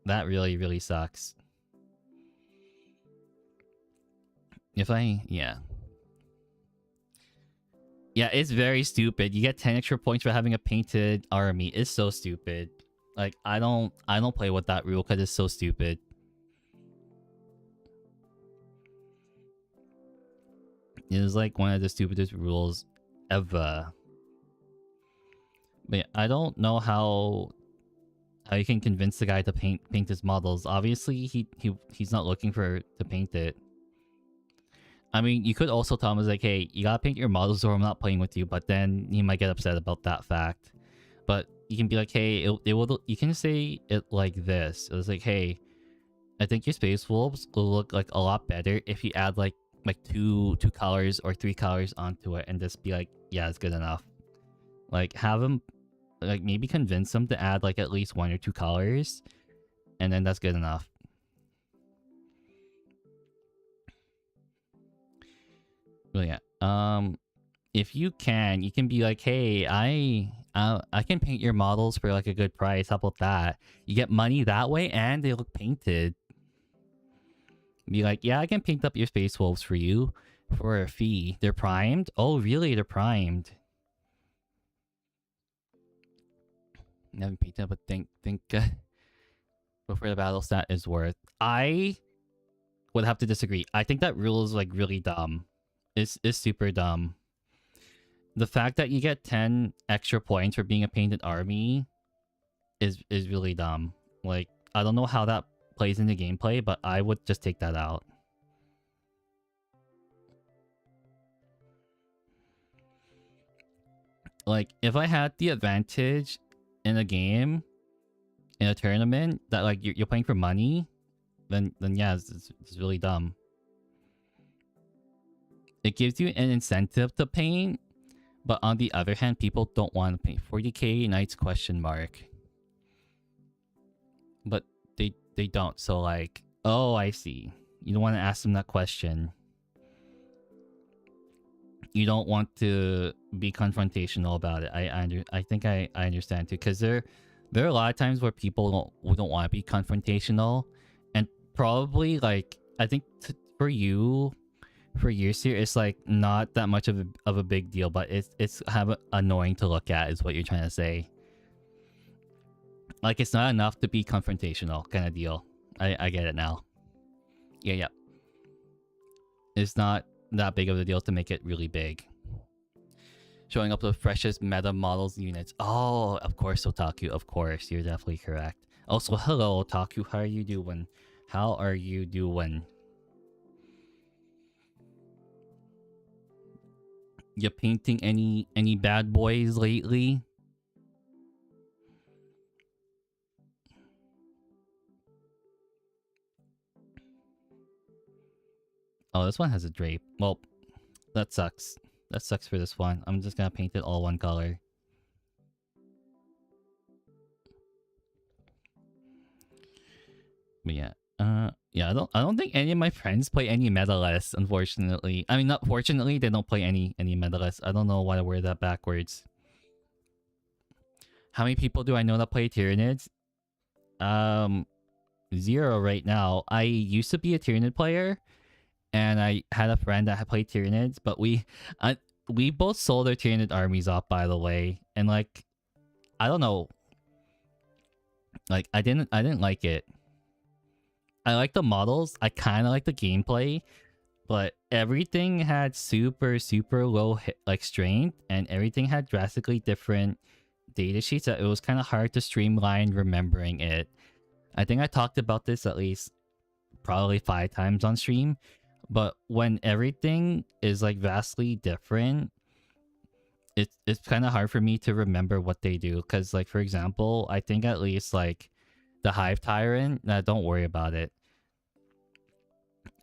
that really, really sucks. Yeah, it's very stupid. You get 10 extra points for having a painted army. It's so stupid. Like, I don't play with that rule because it's so stupid. It is like one of the stupidest rules ever. But yeah, I don't know how you can convince the guy to paint his models. Obviously, he's not looking to paint it. I mean, you could also tell him, like, hey, you gotta paint your models or I'm not playing with you, but then he might get upset about that fact. But you can be like, hey, you can say it like this. It was like, hey, I think your Space Wolves will look like a lot better if you add like two colors or 3 colors onto it, and just be like, yeah, it's good enough. Like, have him, like, maybe convince him to add like at least 1 or 2 colors, and then that's good enough. But yeah, if you can be like, hey, I can paint your models for like a good price. How about that? You get money that way, and they look painted. Be like, yeah, I can paint up your Space Wolves for you for a fee. They're primed? Oh, really? They're primed. I haven't painted up, but think before the battle stat is worth. I would have to disagree. I think that rule is like really dumb. It's super dumb. The fact that you get 10 extra points for being a painted army is really dumb. Like, I don't know how that plays into gameplay, but I would just take that out. Like, if I had the advantage in a game, in a tournament, that like you're playing for money, then yeah, it's really dumb. It gives you an incentive to paint, but on the other hand, people don't want to paint 40k knights question mark. But they don't, so like, oh, I see. You don't want to ask them that question. You don't want to be confrontational about it. I think I understand too, because there are a lot of times where people don't want to be confrontational, and probably like I think for you, for years here, it's like not that much of a big deal, but it's kind of annoying to look at, is what you're trying to say. Like, it's not enough to be confrontational, kind of deal. I get it now. Yeah. It's not that big of a deal to make it really big. Showing up the freshest meta models units. Oh, of course, Otaku. Of course, you're definitely correct. Also, hello, Otaku. How are you doing? How are you doing? You painting any bad boys lately? Oh, this one has a drape. Well, that sucks. That sucks for this one. I'm just gonna paint it all one color. But yeah. Yeah, I don't think any of my friends play any medalists, unfortunately. I mean, not fortunately, they don't play any medalists. I don't know why I word that backwards. How many people do I know that play Tyranids? 0 right now. I used to be a Tyranid player, and I had a friend that had played Tyranids, but we both sold our Tyranid armies off, by the way. And like, I don't know. Like, I didn't like it. I like the models. I kind of like the gameplay, but everything had super low like strength, and everything had drastically different data sheets that it was kind of hard to streamline remembering it. I think I talked about this at least probably 5 times on stream, but when everything is like vastly different, it's kind of hard for me to remember what they do. Because like, for example, I think at least like the Hive Tyrant, don't worry about it.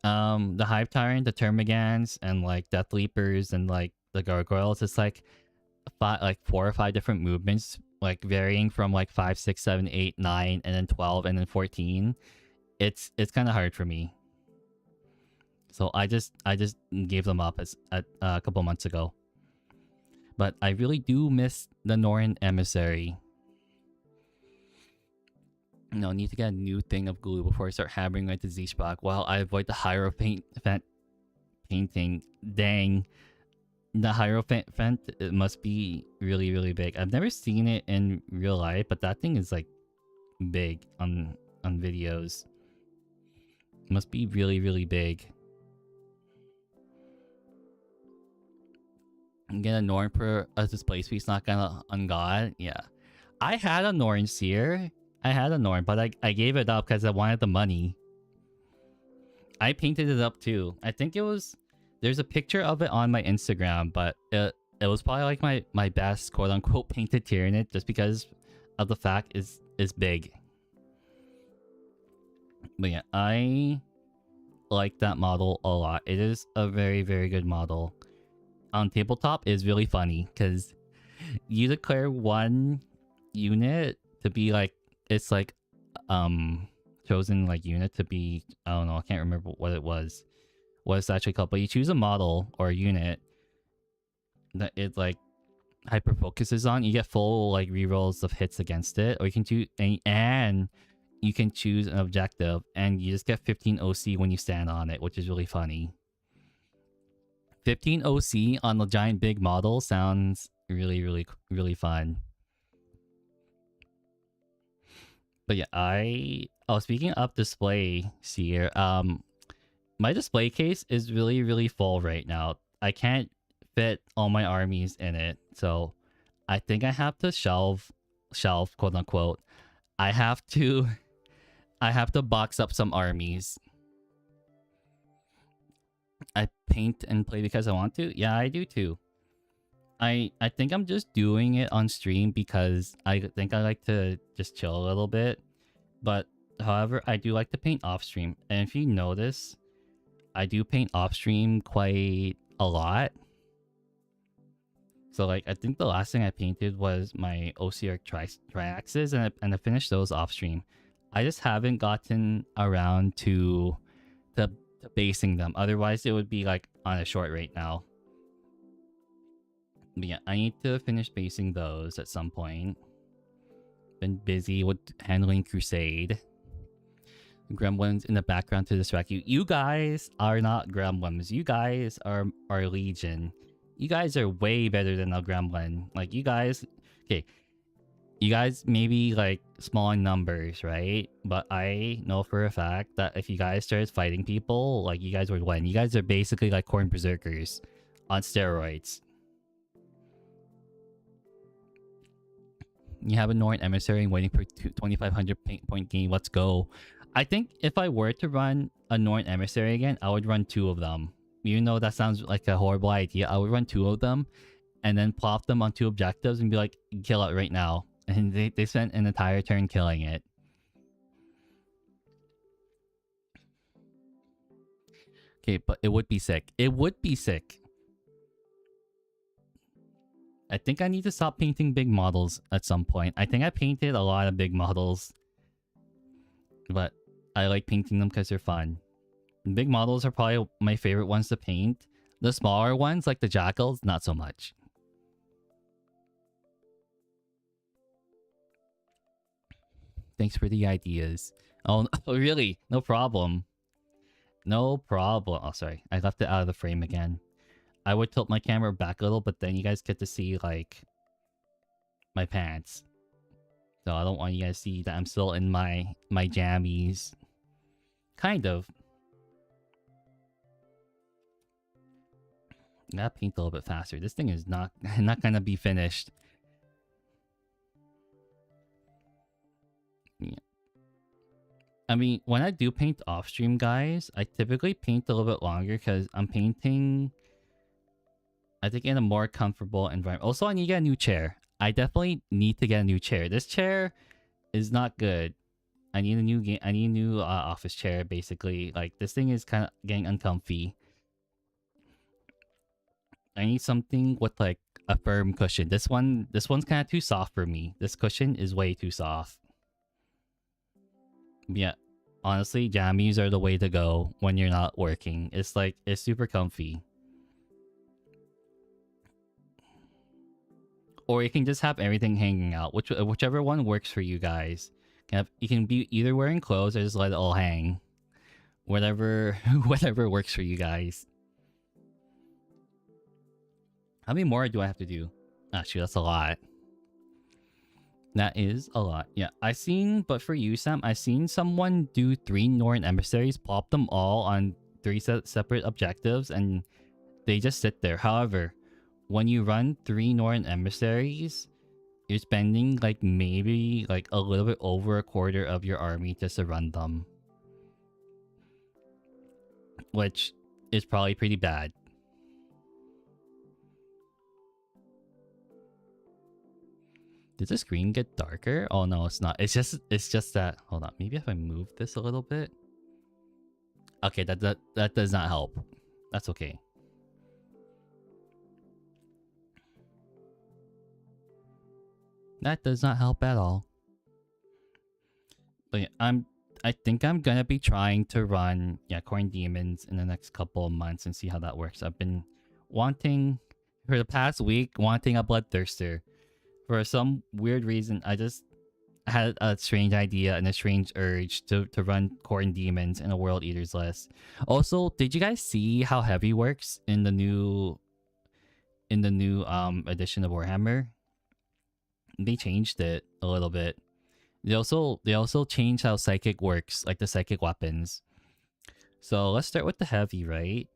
The Hive Tyrant, the Termagants, and like Death Leapers, and like the Gargoyles, it's like 4 or 5 different movements, like varying from like 5, 6, 7, 8, 9, and then 12, and then 14. It's kind of hard for me. So I just gave them up a couple months ago. But I really do miss the Norn Emissary. No, need to get a new thing of glue before I start hammering with the Z-Spock while I avoid the Hierophant painting. Dang. The Hierophant, it must be really big. I've never seen it in real life, but that thing is like big on videos. It must be really big. And get a Norn per as display piece, not gonna ungod. Yeah. I had a Norn Seer. I had a Norn, but I gave it up because I wanted the money. I painted it up too. I think it was... There's a picture of it on my Instagram, but it was probably like my best quote-unquote painted Tyranid, just because of the fact is big. But yeah, I like that model a lot. It is a very good model. On tabletop is really funny because you declare one unit to be like, it's like chosen like unit to be, I don't know, I can't remember what it was, what it's actually called, but you choose a model or a unit that it like hyper focuses on. You get full like rerolls of hits against it, or you can choose and you can choose an objective, and you just get 15 OC when you stand on it, which is really funny. 15 OC on the giant big model sounds really fun. But yeah, speaking of display here, my display case is really full right now. I can't fit all my armies in it, so I think I have to shelve quote unquote. I have to I have to box up some armies. I paint and play because I want to. Yeah, I do too. I think I'm just doing it on stream because I think I like to just chill a little bit. But however, I do like to paint off stream. And if you notice, I do paint off stream quite a lot. So like I think the last thing I painted was my OCR triaxes, and I finished those off stream. I just haven't gotten around to basing them. Otherwise, it would be like on a short rate now. But yeah, I need to finish basing those at some point. Been busy with handling Crusade. Gremlins in the background to distract you. You guys are not gremlins. You guys are Legion. You guys are way better than a gremlin. Like, you guys... Okay. You guys may be, like, small in numbers, right? But I know for a fact that if you guys started fighting people, like, you guys would win. You guys are basically like corn berserkers on steroids. You have a Norn Emissary waiting for 2,500 point gain. Let's go. I think if I were to run a Norn Emissary again, I would run 2 of them. Even though that sounds like a horrible idea, I would run 2 of them and then plop them on 2 objectives and be like, kill it right now. And they spent an entire turn killing it. Okay, but it would be sick. It would be sick. I think I need to stop painting big models at some point. I think I painted a lot of big models. But I like painting them because they're fun. Big models are probably my favorite ones to paint. The smaller ones, like the jackals, not so much. Thanks for the ideas. Oh, really? No problem. No problem. Oh, sorry. I left it out of the frame again. I would tilt my camera back a little, but then you guys get to see, like, my pants. So I don't want you guys to see that I'm still in my jammies. Kind of. I gotta paint a little bit faster. This thing is not gonna be finished. Yeah. I mean, when I do paint off stream, guys, I typically paint a little bit longer because I'm painting, I think, in a more comfortable environment. Also, I need to get a new chair. I definitely need to get a new chair. This chair is not good. I need a new office chair, basically. Like, this thing is kind of getting uncomfy. I need something with, like, a firm cushion. This one's kind of too soft for me. This cushion is way too soft. Yeah, honestly, jammies are the way to go when you're not working. It's like, it's super comfy. Or you can just have everything hanging out, whichever one works for you guys. You can be either wearing clothes or just let it all hang. Whatever works for you guys. How many more do I have to do? Actually, that's a lot. That is a lot. Yeah, but for you, Sam, I've seen someone do 3 Norn Emissaries, plop them all on 3 separate objectives, and they just sit there. However, when you run 3 Norn Emissaries, you're spending like maybe like a little bit over a quarter of your army just to run them. Which is probably pretty bad. Did the screen get darker? Oh no, it's not. It's just that. Hold on. Maybe if I move this a little bit. Okay, that does not help. That's okay. That does not help at all. But yeah, I think I'm gonna be trying to run Corn Demons in the next couple of months and see how that works. I've been wanting for the past week a Bloodthirster. For some weird reason, I just had a strange idea and a strange urge to run Corn Demons in a World Eaters list. Also, did you guys see how heavy works in the new edition of Warhammer? They changed it a little bit. They also changed how psychic works, like the psychic weapons. So let's start with the heavy, right?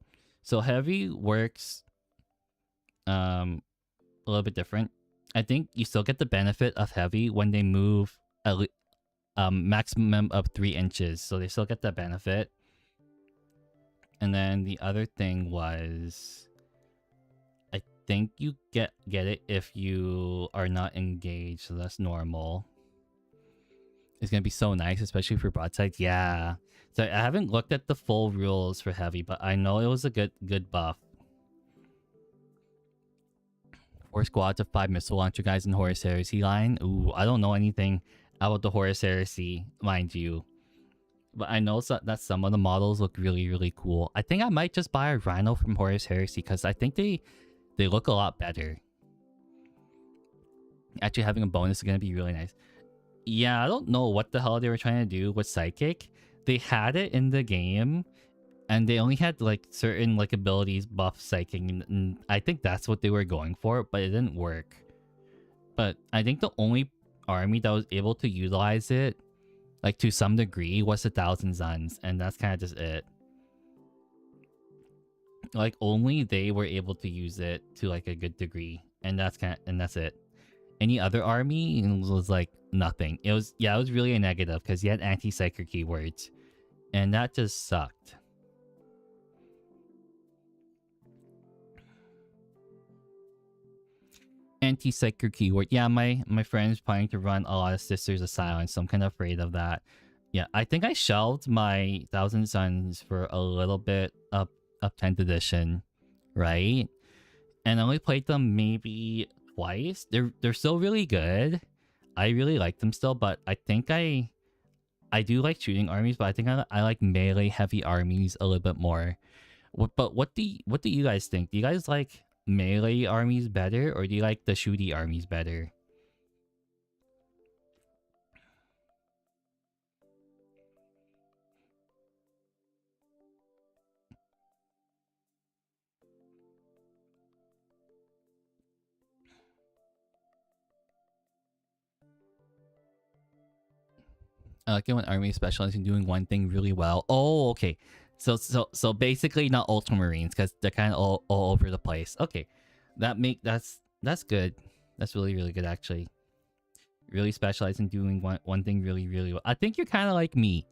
So heavy works a little bit different. I think you still get the benefit of heavy when they move maximum of 3 inches, so they still get that benefit. And then the other thing was, I think you get it if you are not engaged, so that's normal. It's gonna be so nice, especially for broadside. Yeah. So I haven't looked at the full rules for heavy, but I know it was a good buff. 4 squads of 5 missile launcher guys in Horus Heresy line. Ooh, I don't know anything about the Horus Heresy, mind you. But I know that some of the models look really cool. I think I might just buy a Rhino from Horus Heresy because I think they look a lot better. Actually, having a bonus is going to be really nice. Yeah, I don't know what the hell they were trying to do with Psychic. They had it in the game, and they only had like certain like abilities buff Psychic, and I think that's what they were going for, but it didn't work. But I think the only army that was able to utilize it, like to some degree, was 1,000 Suns, and that's kind of just it. Like only they were able to use it to like a good degree, and that's it. Any other army was like nothing. It was really a negative because you had anti-psyker keywords, and that just sucked. Anti-psyker keyword. Yeah, my friend's planning to run a lot of Sisters of Silence, so I'm kind of afraid of that. Yeah, I think I shelved my 1,000 Suns for a little bit up 10th edition, right? And I only played them maybe twice. They're still really good. I really like them still, but I think I do like shooting armies, but I think I like melee heavy armies a little bit more. But what do you guys think? Do you guys like melee armies better, or do you like the shooty armies better? I like it when armies specialize in doing one thing really well. Oh, okay. So basically not Ultramarines, because they're kind of all over the place. Okay, that's good. That's really good actually. Really specialize in doing one thing really well. I think you're kind of like me.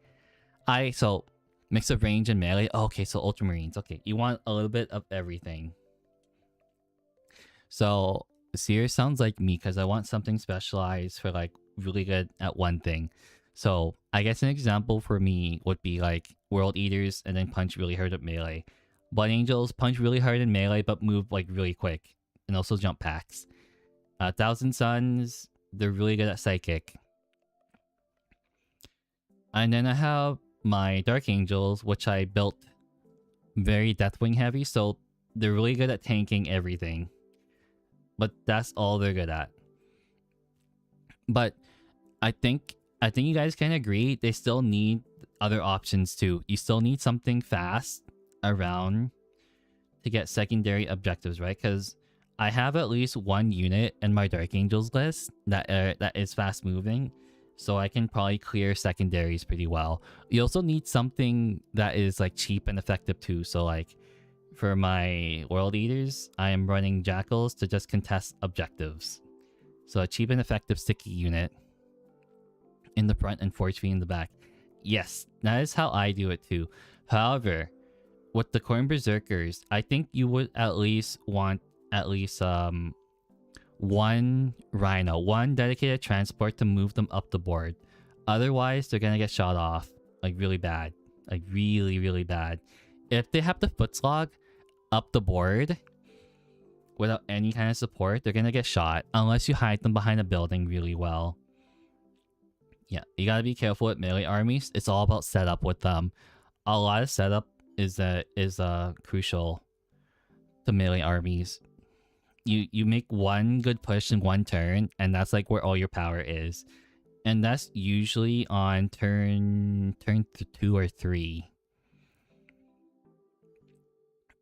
So mix of range and melee. Oh, okay, so Ultramarines. Okay, you want a little bit of everything. So Seer sounds like me because I want something specialized for like really good at one thing. So I guess an example for me would be like World Eaters and then punch really hard at melee. Blood Angels punch really hard in melee but move like really quick, and also jump packs. 1,000 Suns, they're really good at Psychic. And then I have my Dark Angels, which I built very Deathwing heavy, so they're really good at tanking everything. But that's all they're good at. But I think you guys can agree they still need other options too. You still need something fast around to get secondary objectives, right? Because I have at least one unit in my Dark Angels list that is fast moving, so I can probably clear secondaries pretty well. You also need something that is like cheap and effective too. So like for my World Eaters, I am running Jackals to just contest objectives. So a cheap and effective sticky unit in the front and Forge Fiend in the back. Yes, that is how I do it too. However, with the Corn Berserkers, I think you would at least want one Rhino, one dedicated transport to move them up the board. Otherwise, they're gonna get shot off like really bad, like really bad. If they have the foot slog up the board without any kind of support, they're gonna get shot unless you hide them behind a building really well. Yeah, you gotta be careful with melee armies. It's all about setup with them. A lot of setup is crucial to melee armies. You make one good push in one turn, and that's like where all your power is. And that's usually on turn 2 or 3.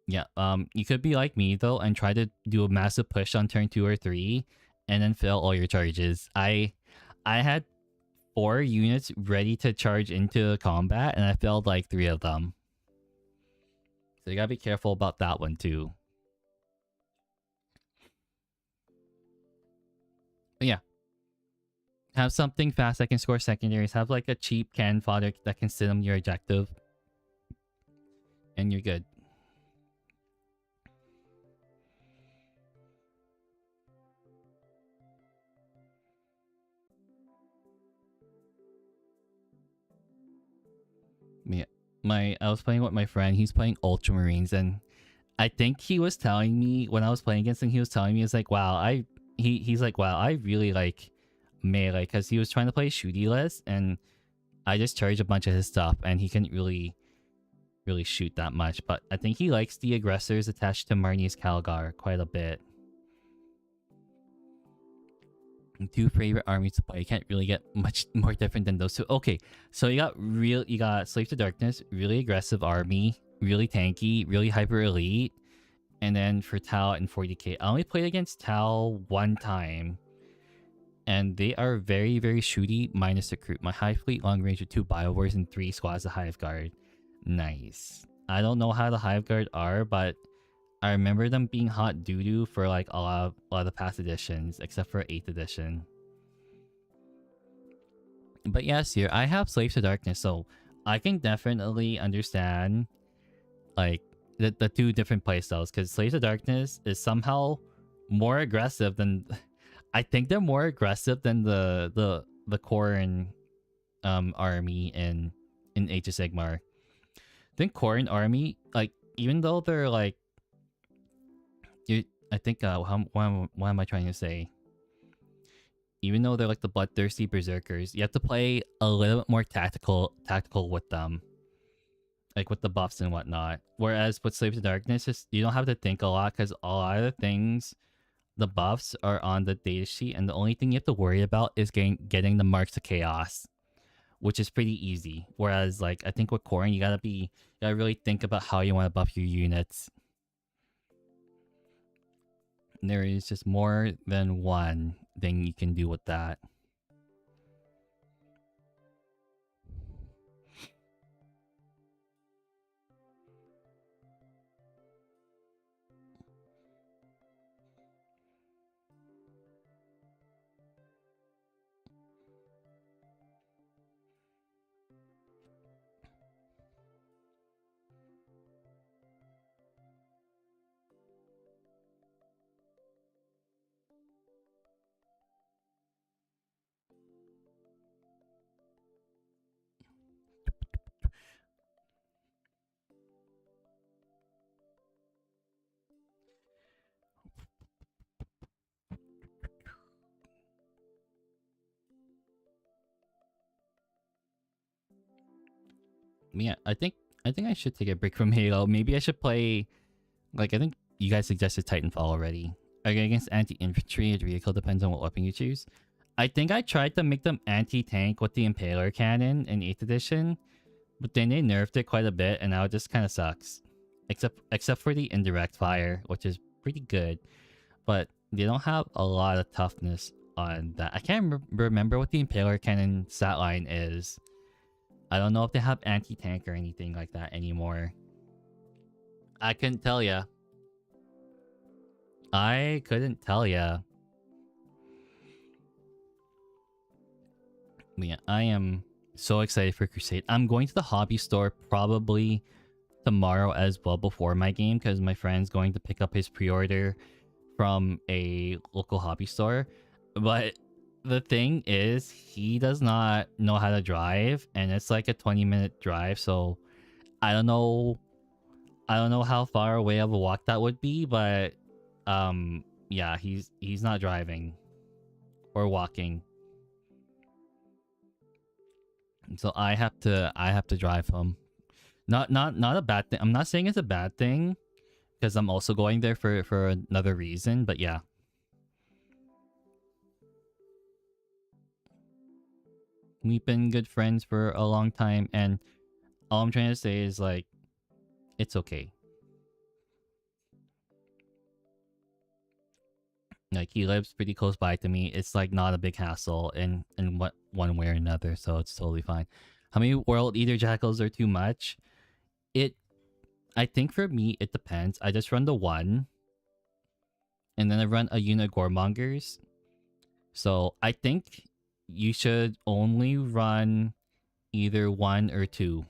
Yeah, you could be like me though and try to do a massive push on turn 2 or 3 and then fail all your charges. I had 4 units ready to charge into combat and I failed like 3 of them. So you gotta be careful about that one too. But yeah. Have something fast that can score secondaries. Have like a cheap cannon fodder that can sit on your objective. And you're good. Yeah. I was playing with my friend. He's playing Ultramarines, and I think he was telling me when I was playing against him, he was telling me, it's like, wow, he's like, wow, I really like melee, because he was trying to play shooty list, and I just charged a bunch of his stuff, and he couldn't really shoot that much. But I think he likes the aggressors attached to Marnie's Calgar quite a bit. Two favorite armies to play. You can't really get much more different than those two. Okay, so you got Slave to Darkness, really aggressive army, really tanky, really hyper elite, and then for Tau and 40k, I only played against Tau one time, and they are very shooty minus the crew. My high fleet long range with 2 Biowars and 3 squads of Hive Guard. Nice. I don't know how the Hive Guard are, but I remember them being hot doo-doo for like a lot of the past editions, except for 8th edition. But yes, here I have Slaves to Darkness, so I can definitely understand like the two different playstyles, because Slaves to Darkness is somehow more aggressive than I think they're more aggressive than the Corrin army in Age of Sigmar. I think Corrin army, like, even though they're like I think what am I trying to say? Even though they're like the bloodthirsty berserkers, you have to play a little bit more tactical with them, like with the buffs and whatnot. Whereas with Slave to Darkness, you don't have to think a lot, because a lot of the things, the buffs are on the datasheet, and the only thing you have to worry about is getting the marks of chaos, which is pretty easy. Whereas like I think with Corrin, you gotta really think about how you want to buff your units. There is just more than one thing you can do with that. Yeah, I think I should take a break from Halo. Maybe I should play, like, I think you guys suggested Titanfall already. Against anti-infantry, it vehicle depends on what weapon you choose. I think I tried to make them anti-tank with the Impaler cannon in 8th edition, but then they nerfed it quite a bit, and now it just kind of sucks. Except for the indirect fire, which is pretty good, but they don't have a lot of toughness on that. I can't remember what the Impaler cannon stat line is. I don't know if they have anti-tank or anything like that anymore. I couldn't tell ya. I couldn't tell ya. Yeah, I am so excited for Crusade. I'm going to the hobby store probably tomorrow as well before my game, because my friend's going to pick up his pre-order from a local hobby store. But the thing is, he does not know how to drive, and it's like a 20-minute drive, so I don't know how far away of a walk that would be, but yeah, he's not driving or walking. So I have to drive home. Not a bad thing. I'm not saying it's a bad thing, because I'm also going there for another reason, but yeah. We've been good friends for a long time, and all I'm trying to say is, like, it's okay. Like, he lives pretty close by to me. It's like not a big hassle in what one way or another, so it's totally fine. How many World Eater Jackals are too much? I think for me it depends. I just run the one, and then I run a unit of Goremongers. So I think you should only run either 1 or 2.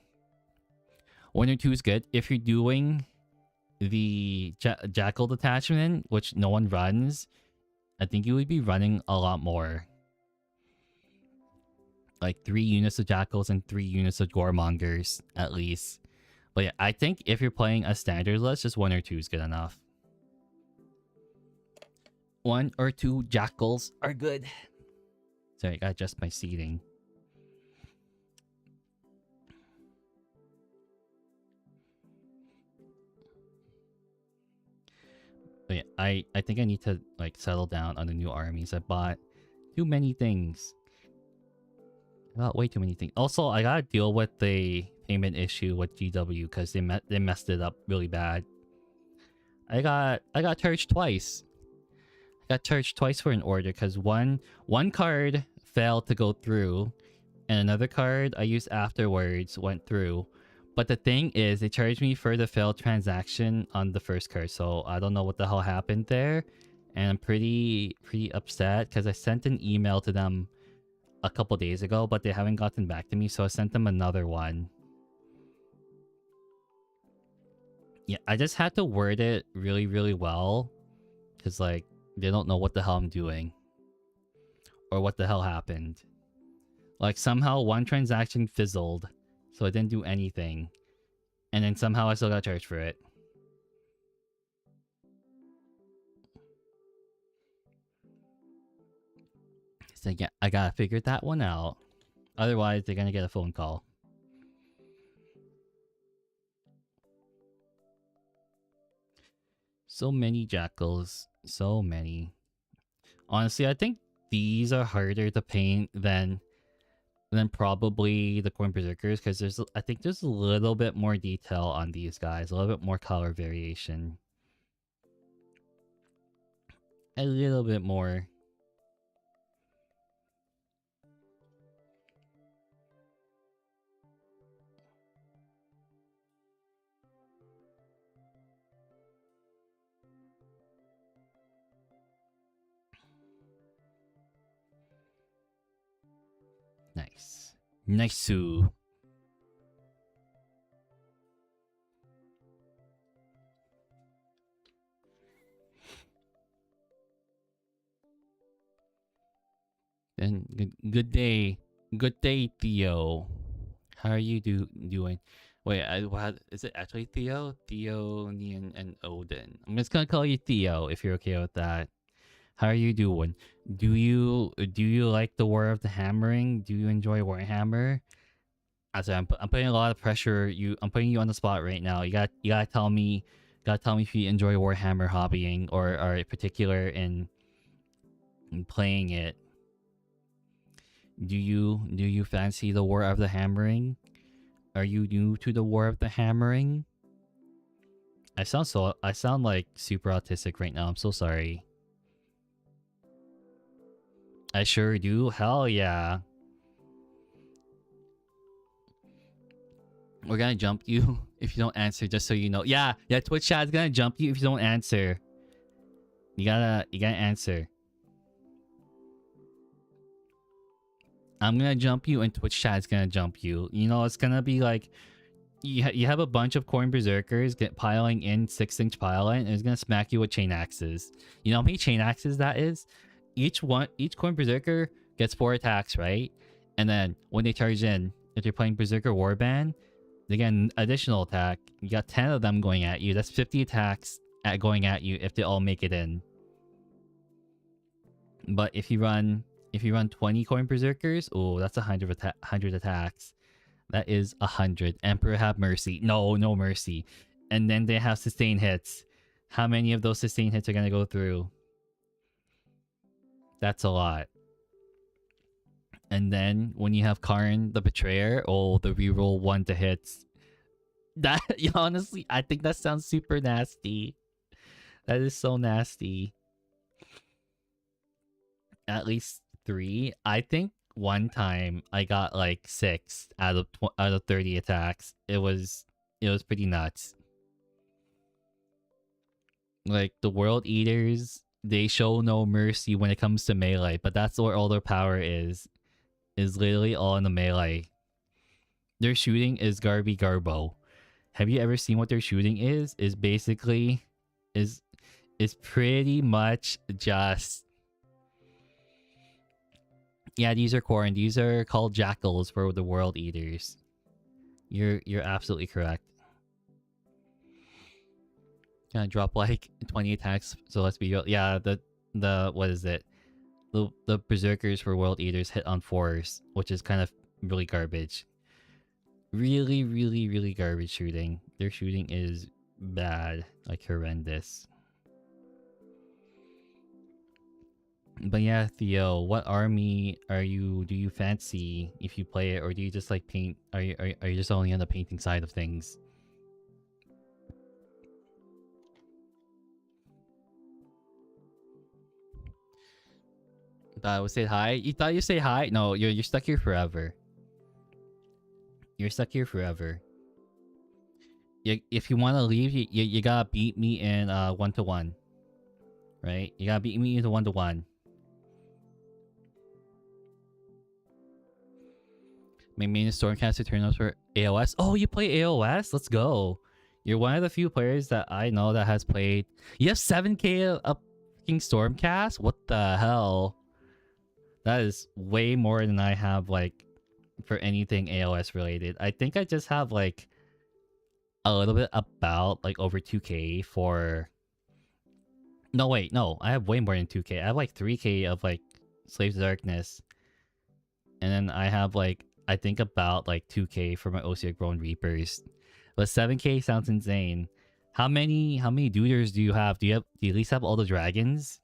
1 or 2 is good. If you're doing the Jackal detachment, which no one runs, I think you would be running a lot more. Like 3 units of Jackals and 3 units of Goremongers, at least. But yeah, I think if you're playing a standard list, just 1 or 2 is good enough. 1 or 2 Jackals are good. Sorry, I gotta adjust my seating. But yeah, I think I need to like settle down on the new armies. I bought too many things. I bought way too many things. Also, I gotta deal with the payment issue with GW because they messed it up really bad. I got charged twice. I got charged twice for an order because one card failed to go through, and another card I used afterwards went through. But the thing is, they charged me for the failed transaction on the first card, so I don't know what the hell happened there, and I'm pretty upset because I sent an email to them a couple days ago, but they haven't gotten back to me, so I sent them another one. Yeah, I just had to word it really well, because like they don't know what the hell I'm doing or what the hell happened. Like somehow one transaction fizzled, so I didn't do anything. And then somehow I still got charged for it. So yeah, I gotta figure that one out. Otherwise, they're gonna get a phone call. So many Jackals. So many. Honestly, I think these are harder to paint than probably the Corn Berserkers, because I think there's a little bit more detail on these guys, a little bit more color variation, a little bit more. Nice. Nice-oo. And good day. Good day, Theo. How are you doing? Wait, is it actually Theo? Theo, Nian, and Odin. I'm just gonna call you Theo if you're okay with that. How are you doing? Do you like the War of the Hammering? Do you enjoy Warhammer? I'm putting a lot of pressure. I'm putting you on the spot right now. You gotta tell me. Gotta tell me if you enjoy Warhammer hobbying or are particular in playing it. Do you fancy the War of the Hammering? Are you new to the War of the Hammering? I sound like super autistic right now. I'm so sorry. I sure do. Hell yeah. We're gonna jump you if you don't answer, just so you know. Yeah, Twitch chat's gonna jump you if you don't answer. You gotta answer. I'm gonna jump you and Twitch chat's gonna jump you. You know, it's gonna be like you have a bunch of Corn Berserkers piling in 6-inch pile in, and it's gonna smack you with chain axes. You know how many chain axes that is? Each Corn Berserker gets 4 attacks, right? And then when they charge in, if you're playing Berserker Warband, they get an additional attack. You got 10 of them going at you. That's 50 attacks going at you if they all make it in. But if you run 20 Corn Berserkers, oh, that's 100 attacks. That is 100. Emperor have mercy. No mercy. And then they have sustained hits. How many of those sustained hits are gonna go through? That's a lot. And then when you have Karn the Betrayer, oh, the reroll 1 to hits. That honestly, I think that sounds super nasty. That is so nasty. At least 3. I think one time I got like 6 out of 30 attacks. It was pretty nuts. Like the World Eaters, they show no mercy when it comes to melee, but that's where all their power is. is literally all in the melee. Their shooting is Garby Garbo. Have you ever seen what their shooting is? Is basically is pretty much just, yeah, these are corn. These are called jackals for the world eaters. You're absolutely correct. Gonna drop like 20 attacks, so let's be real. Yeah, the what is it? The berserkers for world eaters hit on 4s, which is kind of really garbage. Really, really, really garbage shooting. Their shooting is bad, like horrendous. But yeah, Theo, what army do you fancy if you play it, or do you just like paint? Are you just only on the painting side of things? Thought I would say hi. You thought you say hi? No, you're stuck here forever. You're stuck here forever. If you want to leave, you gotta beat me in 1-to-1. Right? You gotta beat me into 1-to-1. My main is Stormcast Eternals for AOS. Oh, you play AOS? Let's go. You're one of the few players that I know that has played. You have 7k up fucking Stormcast? What the hell? That is way more than I have, like, for anything AOS related. I think I just have, like, a little bit about, like, over 2k for... No, wait, no. I have way more than 2k. I have, like, 3k of, like, Slaves of Darkness. And then I have, like, I think about, like, 2k for my Osea Grown Reapers. But 7k sounds insane. How many duders do you have? Do you at least have all the dragons?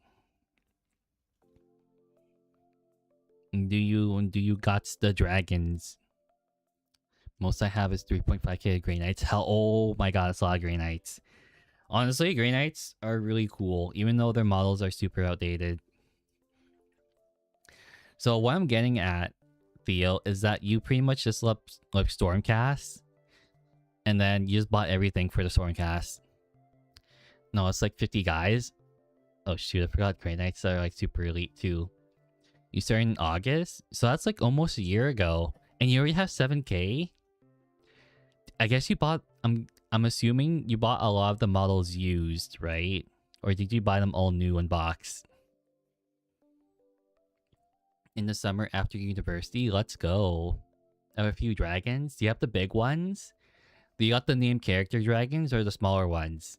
Do you got the dragons? Most I have is 3.5k Grey Knights. Hell, oh my god, it's a lot of Grey Knights. Honestly, Grey Knights are really cool, even though their models are super outdated. So what I'm getting at, Theo, is that you pretty much just like Stormcast, and then you just bought everything for the Stormcast. No, it's like 50 guys. Oh shoot, I forgot Grey Knights are like super elite too. You started in August, so that's like almost a year ago, and you already have 7k. I guess you bought. I'm assuming you bought a lot of the models used, right? Or did you buy them all new in box? In the summer after university, let's go. I have a few dragons. Do you have the big ones? Do you got the named character dragons or the smaller ones?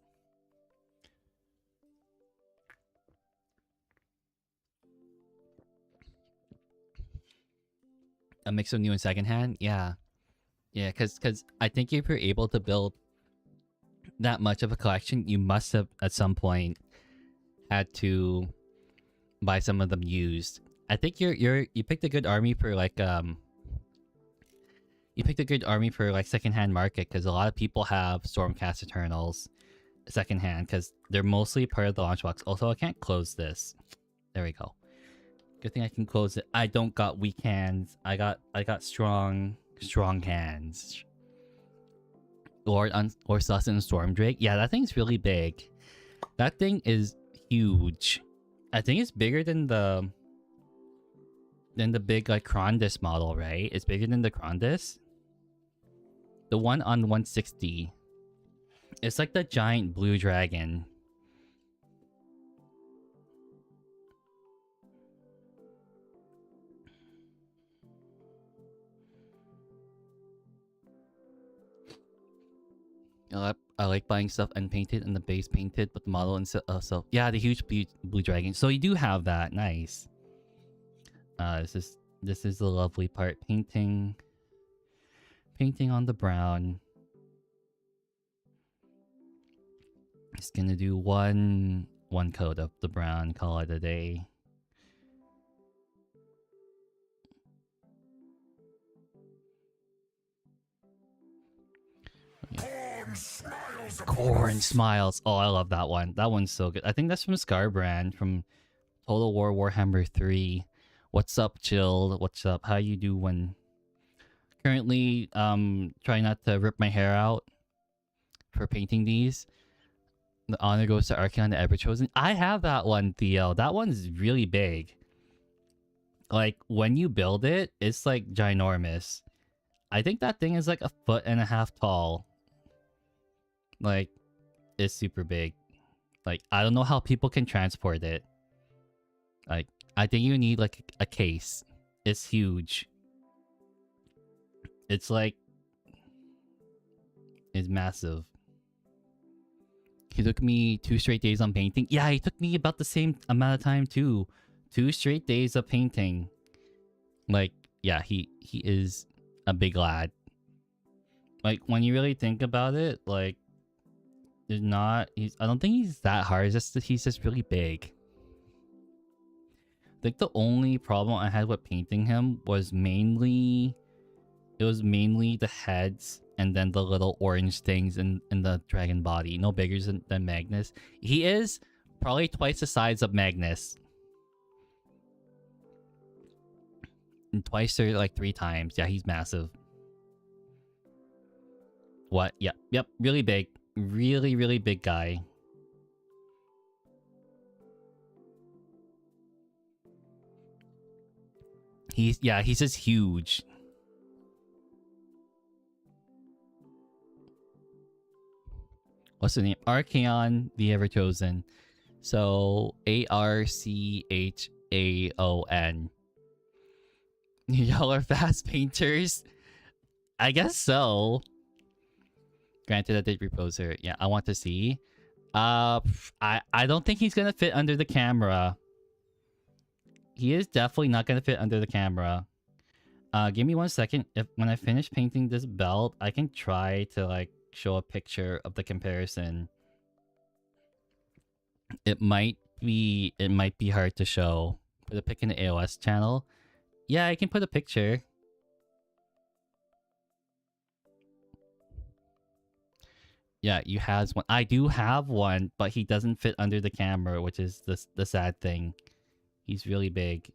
A mix of new and secondhand? Yeah. Yeah, because I think if you're able to build that much of a collection, you must have at some point had to buy some of them used. I think you picked a good army for like you picked a good army for like secondhand market, because a lot of people have Stormcast Eternals secondhand because they're mostly part of the launch box. Also, I can't close this. There we go. Good thing I can close it. I don't got weak hands. I got strong hands. Lord Sussen Stormdrake. Yeah, that thing's really big. That thing is huge. I think it's bigger than the big like Krondis model, right? It's bigger than the Krondis. The one on 160. It's like the giant blue dragon. I like buying stuff unpainted and the base painted, but the model and so yeah, the huge blue dragon. So you do have that. Nice. This is the lovely part. Painting on the brown. Just gonna do one coat of the brown. Call it a day. Corn Smiles. Oh, I love that one. That one's so good. I think that's from Scarbrand from Total War Warhammer 3. What's up, Chill? What's up? How you doing? Currently, trying not to rip my hair out for painting these. The honor goes to Archeon the Ever Chosen. I have that one, Theo. That one's really big. Like when you build it, it's like ginormous. I think that thing is like 1.5 feet tall. Like, it's super big. Like, I don't know how people can transport it. Like, I think you need like a case. It's huge. It's like, it's massive. He took me 2 straight days on painting. Yeah, he took me about the same amount of time too. 2 straight days of painting. Like, yeah, he is a big lad. Like, when you really think about it, like, there's not... I don't think he's that hard. It's just that he's just really big. I think the only problem I had with painting him was mainly... It was mainly the heads and then the little orange things in the dragon body. No bigger than Magnus. He is probably twice the size of Magnus. And twice or like 3 times. Yeah, he's massive. What? Yep. Really big. Really, really big guy. He's just huge. What's the name? Archaon the Everchosen. So Archaon. Y'all are fast painters? I guess so. Granted, I did repose her. Yeah, I want to see. I don't think he's gonna fit under the camera. He is definitely not gonna fit under the camera. Give me 1 second. When I finish painting this belt, I can try to like show a picture of the comparison. It might be hard to show. Put a pic in the AOS channel. Yeah, I can put a picture. Yeah, you has one. I do have one, but he doesn't fit under the camera, which is the sad thing. He's really big.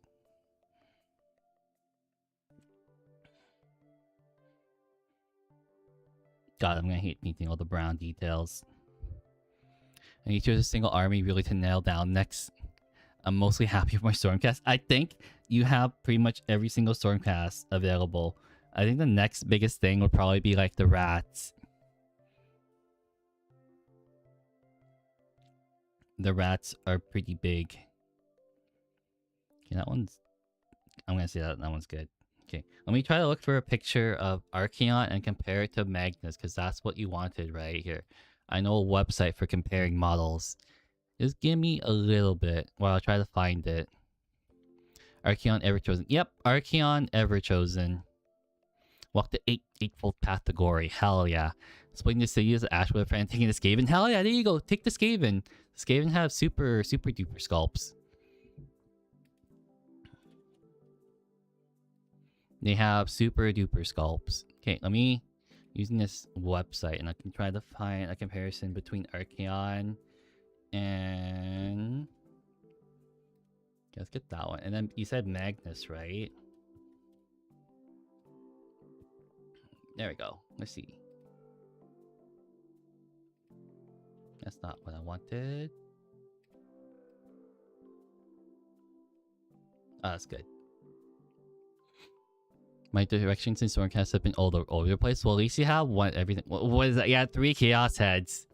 God, I'm gonna hate painting all the brown details. And you chose a single army really to nail down next. I'm mostly happy with my Stormcast. I think you have pretty much every single Stormcast available. I think the next biggest thing would probably be like the rats. The rats are pretty big. Okay, that one's... I'm gonna say that one's good. Okay, let me try to look for a picture of Archaon and compare it to Magnus, because that's what you wanted right here. I know a website for comparing models. Just give me a little bit while I try to find it. Archaon Everchosen. Yep, Archaon Everchosen. Walk the eightfold path to glory. Hell yeah. Splitting the city as Ash with a friend, taking the Skaven. Hell yeah, there you go. Take the Skaven. Skaven have super duper sculpts. They have super duper sculpts. Okay, let me... Using this website, and I can try to find a comparison between Archaon and... Okay, let's get that one. And then you said Magnus, right? There we go. Let's see. That's not what I wanted. Oh, that's good. My directions in Stormcast have been all over the place. Well, at least you have one everything. What is that? Yeah, 3 chaos heads.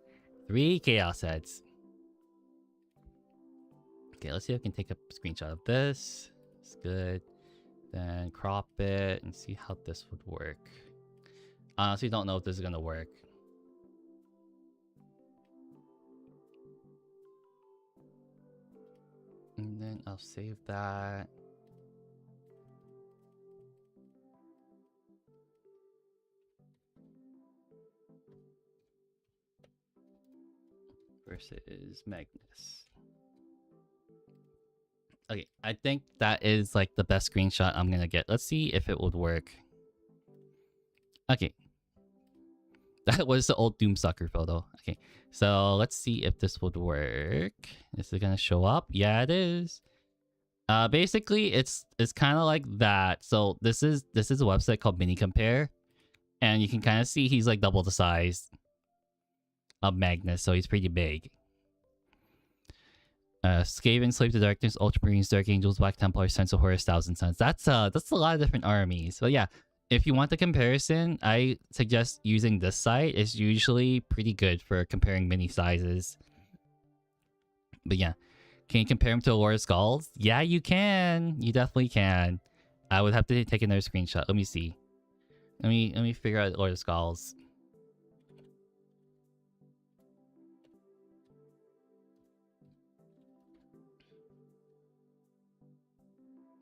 3 chaos heads. Okay, let's see if I can take a screenshot of this. It's good. Then crop it and see how this would work. Honestly, don't know if this is gonna work. And then I'll save that. Versus Magnus. Okay, I think that is like the best screenshot I'm gonna get. Let's see if it would work. Okay. That was the old Doomsucker photo. Okay, so let's see if this would work. Is it gonna show up? Yeah, it is. Basically, it's kind of like that. So this is a website called Mini Compare, and you can kind of see he's like double the size of Magnus, so he's pretty big. Skaven, Slave to Darkness, Ultramarines, Dark Angels, Black Templars, Sons of Horus, Thousand Sons. That's a lot of different armies. But yeah, if you want the comparison, I suggest using this site. It's usually pretty good for comparing mini sizes. But yeah, can you compare them to Lord of Skulls? Yeah, you can. You definitely can. I would have to take another screenshot. Let me see. Let me figure out Lord of Skulls.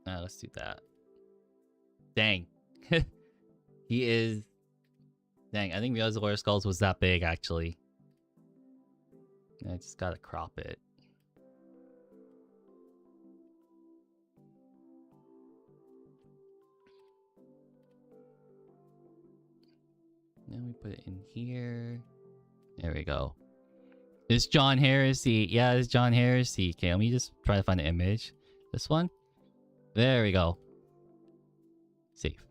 Let's do that. Dang. He is... Dang, I didn't realize the Lord of Skulls was that big, actually. I just gotta crop it. Then we put it in here. There we go. It's John Heresy. Yeah, it's John Heresy. Okay, let me just try to find the image. This one? There we go. Save.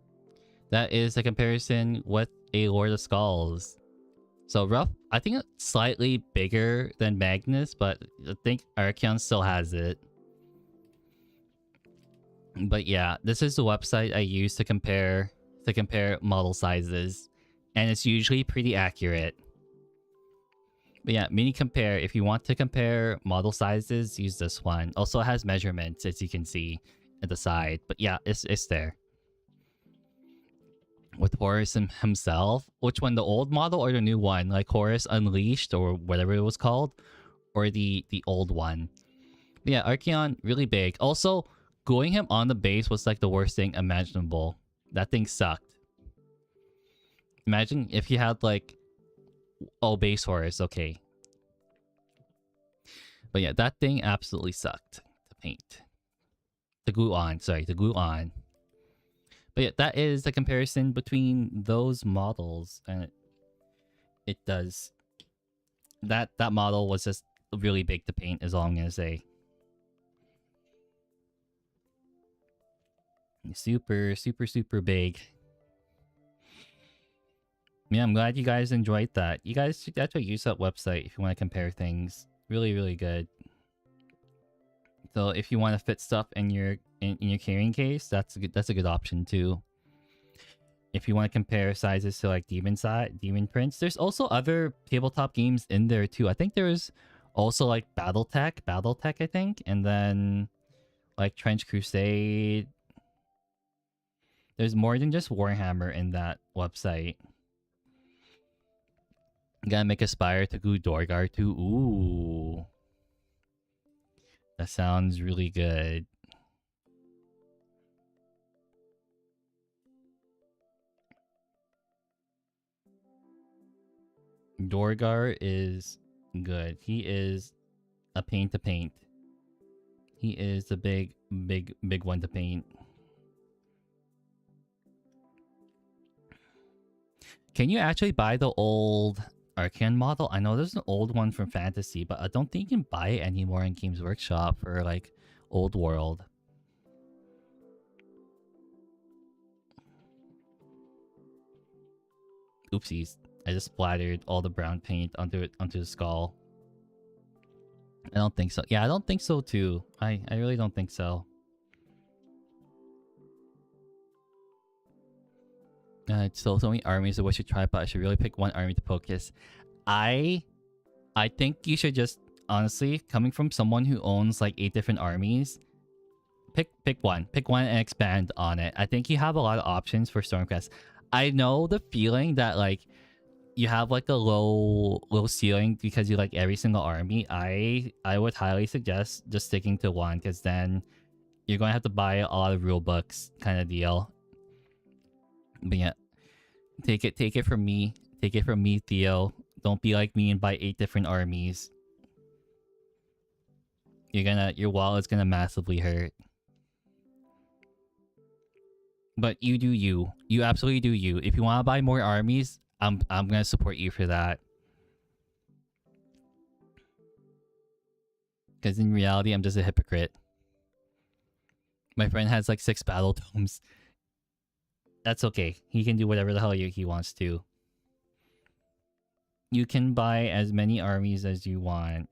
That is a comparison with a Lord of Skulls. So rough. I think it's slightly bigger than Magnus, but I think Archeon still has it. But yeah, this is the website I use to compare model sizes, and it's usually pretty accurate. But yeah, mini compare. If you want to compare model sizes, use this one. Also it has measurements, as you can see at the side. But yeah, it's there. With Horus himself, which one, the old model or the new one, like Horus Unleashed or whatever it was called, or the old one? But yeah, Archeon really big. Also, gluing him on the base was like the worst thing imaginable. That thing sucked. Imagine if you had like, oh, base Horus, okay. But yeah, that thing absolutely sucked to paint. To glue on, sorry, to glue on. But yeah, that is the comparison between those models, and it does. That model was just really big to paint, is all I'm gonna say. Super, super, super big. Yeah, I'm glad you guys enjoyed that. You guys should actually use that website if you want to compare things. Really, really good. So if you want to fit stuff in your carrying case, that's a good option too. If you want to compare sizes to like demon prints, there's also other tabletop games in there too. I think there's also like BattleTech, I think, and then like Trench Crusade. There's more than just Warhammer in that website. Gotta make Aspire to glue Dorgar too. Ooh. That sounds really good. Dorgar is good. He is a pain to paint. He is the big one to paint. Can you actually buy the old Archeon model? I know there's an old one from Fantasy, but I don't think you can buy it anymore in Games Workshop for like Old World. Oopsies. I just splattered all the brown paint onto the skull. I don't think so. Yeah, I don't think so too. I really don't think so. So many armies of what you try, but I should really pick one army to focus. I think you should just, honestly, coming from someone who owns like 8 different armies, pick one and expand on it. I think you have a lot of options for Stormcast. I know the feeling that like you have like a low ceiling because you like every single army. I would highly suggest just sticking to one, because then you're going to have to buy a lot of rule books kind of deal. But yeah, take it from me. Take it from me, Theo. Don't be like me and buy 8 different armies. Your wallet's gonna massively hurt. But you do you. You absolutely do you. If you want to buy more armies, I'm gonna support you for that. Because in reality, I'm just a hypocrite. My friend has like 6 battle tomes. That's okay. He can do whatever the hell he wants to. You can buy as many armies as you want.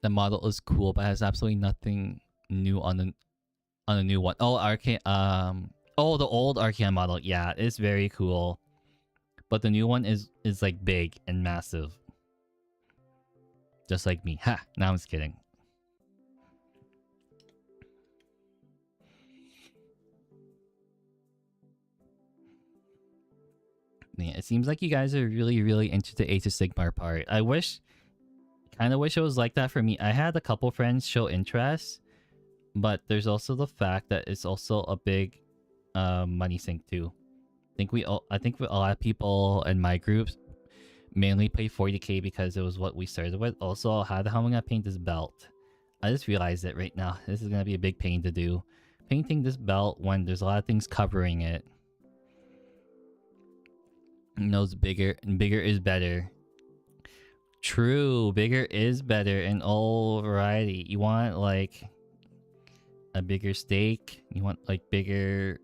The model is cool, but has absolutely nothing new on the new one. Oh, Arcane. Oh, the old Arcane model. Yeah, it's very cool, but the new one is like big and massive, just like me. Ha! Now I'm just kidding. Yeah, it seems like you guys are really into the Age of Sigmar part. Kind of wish it was like that for me. I had a couple friends show interest, but there's also the fact that it's also a big money sink too. I think a lot of people in my groups mainly play 40k because it was what we started with. Also, how the hell am I gonna paint this belt? I just realized it right now. This is gonna be a big pain to do. Painting this belt when there's a lot of things covering it. Knows bigger and bigger is better. True, bigger is better in all variety. You want like a bigger steak. You want like bigger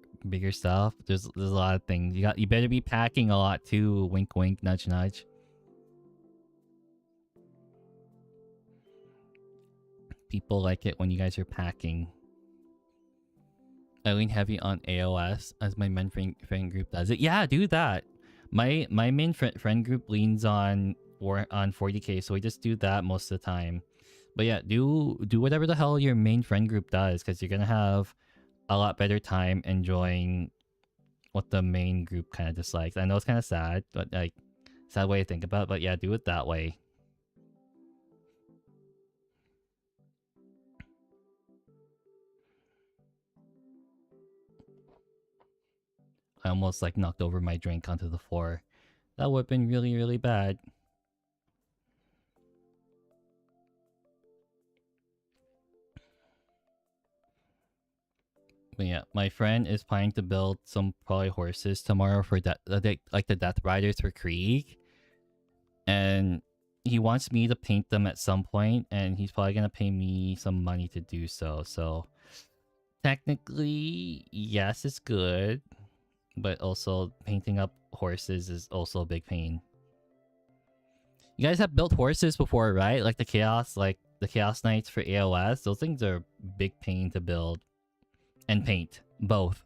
stuff. There's a lot of things. You better be packing a lot too. Wink wink, nudge nudge. People like it when you guys are packing. I lean heavy on AOS as my main friend group does it. Yeah, do that. My main friend group leans on 40k, so we just do that most of the time. But yeah, do whatever the hell your main friend group does, because you're gonna have a lot better time enjoying what the main group kind of dislikes. I know it's kind of sad, but like sad way to think about it, but yeah, do it that way. I almost like knocked over my drink onto the floor. That would have been really bad. But yeah, my friend is planning to build some probably horses tomorrow for that, like the Death Riders for Krieg, and he wants me to paint them at some point, and he's probably gonna pay me some money to do so. So technically, yes, it's good, but also painting up horses is also a big pain. You guys have built horses before, right? Like the Chaos Knights for AOS. Those things are a big pain to build and paint both.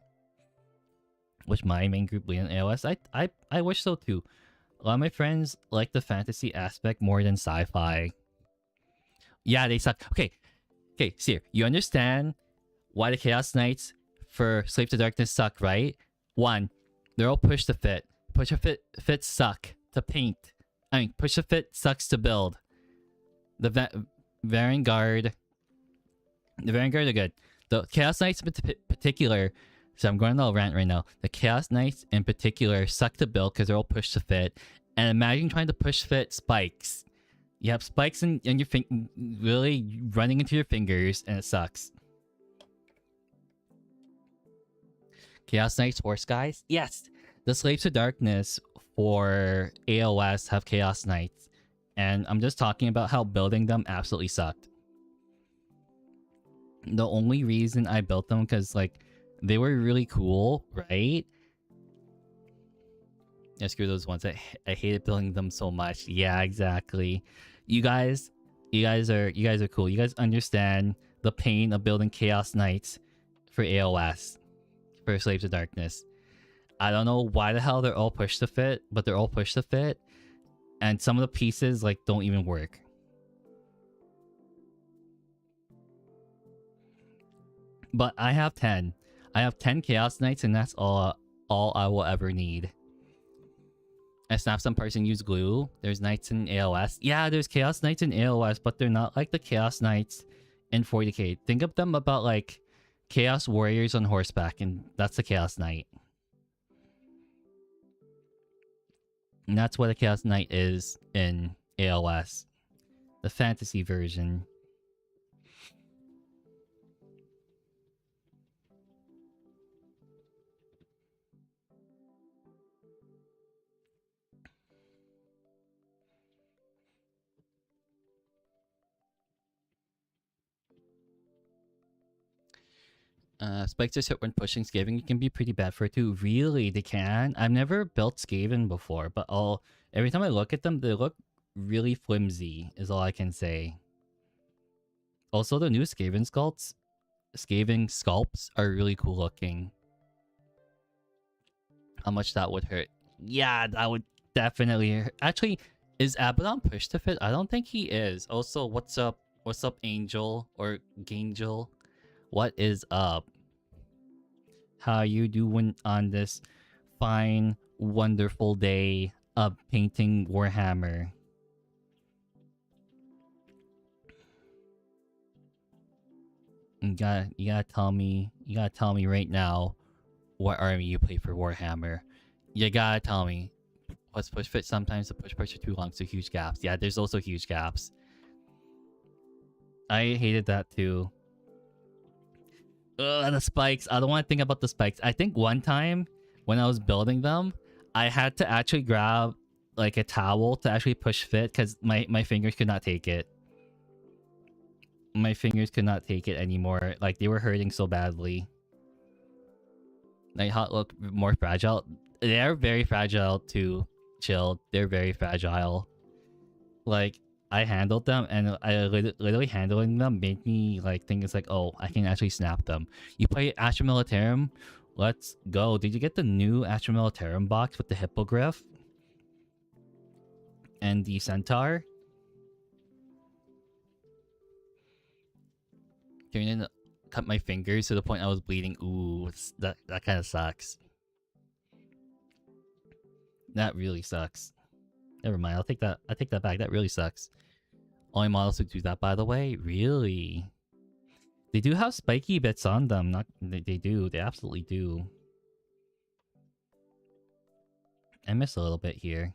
Which my main group lead in AOS. I wish so too. A lot of my friends like the fantasy aspect more than sci-fi. Yeah, they suck. Okay, Seer, you understand why the Chaos Knights for Slave to Darkness suck, right? One, they're all push to fit. Push to fit suck to paint. I mean, push to fit sucks to build. The Vanguard are good. The Chaos Knights in particular, so I'm going on a rant right now. The Chaos Knights in particular suck to build because they're all push to fit. And imagine trying to push fit spikes. You have spikes in your really running into your fingers, and it sucks. Chaos Knights Horse guys? Yes! The Slaves to Darkness for AOS have Chaos Knights. And I'm just talking about how building them absolutely sucked. The only reason I built them because like they were really cool, right? Yeah, screw those ones. I hated building them so much. Yeah, exactly. You guys are cool. You guys understand the pain of building Chaos Knights for AOS, for Slaves of Darkness. I don't know why the hell they're all pushed to fit, but they're all pushed to fit, and some of the pieces like don't even work. But I have 10. I have 10 Chaos Knights, and that's all I will ever need. I snapped some person use glue. There's Knights in AOS. Yeah, there's Chaos Knights in AOS, but they're not like the Chaos Knights in 40k. Think of them about like Chaos Warriors on horseback, and that's the Chaos Knight. And that's what a Chaos Knight is in AOS. The fantasy version. Spikes are hit when pushing Skaven. It can be pretty bad for it too. Really, they can? I've never built Skaven before, but every time I look at them, they look really flimsy, is all I can say. Also, the new Skaven sculpts are really cool looking. How much that would hurt? Yeah, that would definitely hurt. Actually, is Abaddon pushed to fit? I don't think he is. Also, what's up? What's up, Angel or Gangel? What is up? How you doing on this fine, wonderful day of painting Warhammer? You gotta tell me. You gotta tell me right now what army you play for Warhammer. You gotta tell me. What's push fit? Sometimes the push parts are too long, so huge gaps. Yeah, there's also huge gaps. I hated that too. Ugh, the spikes. I don't want to think about the spikes. I think one time when I was building them, I had to actually grab like a towel to actually push fit because my fingers could not take it. My fingers could not take it anymore. Like they were hurting so badly. Like how look more fragile. They're very fragile too. Chill. They're very fragile. Like I handled them, and I literally handling them made me like think it's like, oh, I can actually snap them. You play Astra Militarum? Let's go. Did you get the new Astra Militarum box with the hippogriff and the centaur? Turn in, cut my fingers to the point I was bleeding. Ooh, that kind of sucks. That really sucks. Never mind. I take that back. That really sucks. Only models who do that, by the way. Really? They do have spiky bits on them. Not they do. They absolutely do. I missed a little bit here.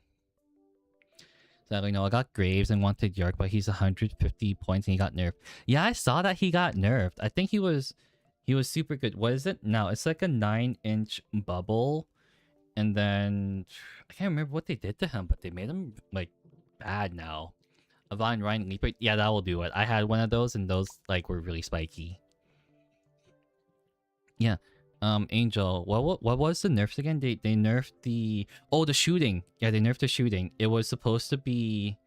Sadly, no, I got Graves and wanted Yark, but he's 150 points and he got nerfed. Yeah, I saw that he got nerfed. I think he was super good. What is it now? It's like a 9-inch bubble. And then I can't remember what they did to him, but they made him like bad now. Avon Ryan Leaper. Yeah, that will do it. I had one of those and those like were really spiky. Yeah. Angel, what was the nerfs again? They nerfed the the shooting. Yeah, they nerfed the shooting. It was supposed to be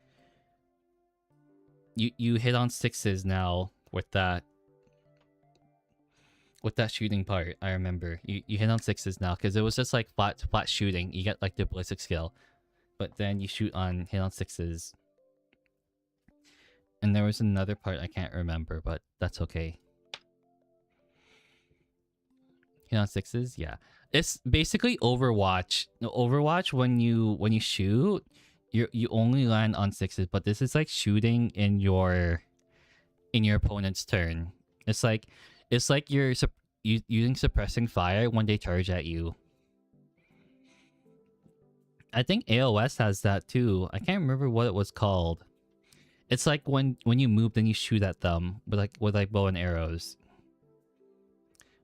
you hit on 6s now with that shooting part. I remember you hit on 6s now because it was just like flat shooting. You get like the ballistic skill, but then you shoot on hit on 6s. And there was another part I can't remember, but that's okay. Hit on 6s, yeah. It's basically Overwatch. No, Overwatch when you shoot, you only land on 6s, but this is like shooting in your opponent's turn. It's like you're using suppressing fire when they charge at you. I think AOS has that too. I can't remember what it was called. It's like when you move, then you shoot at them with like bow and arrows.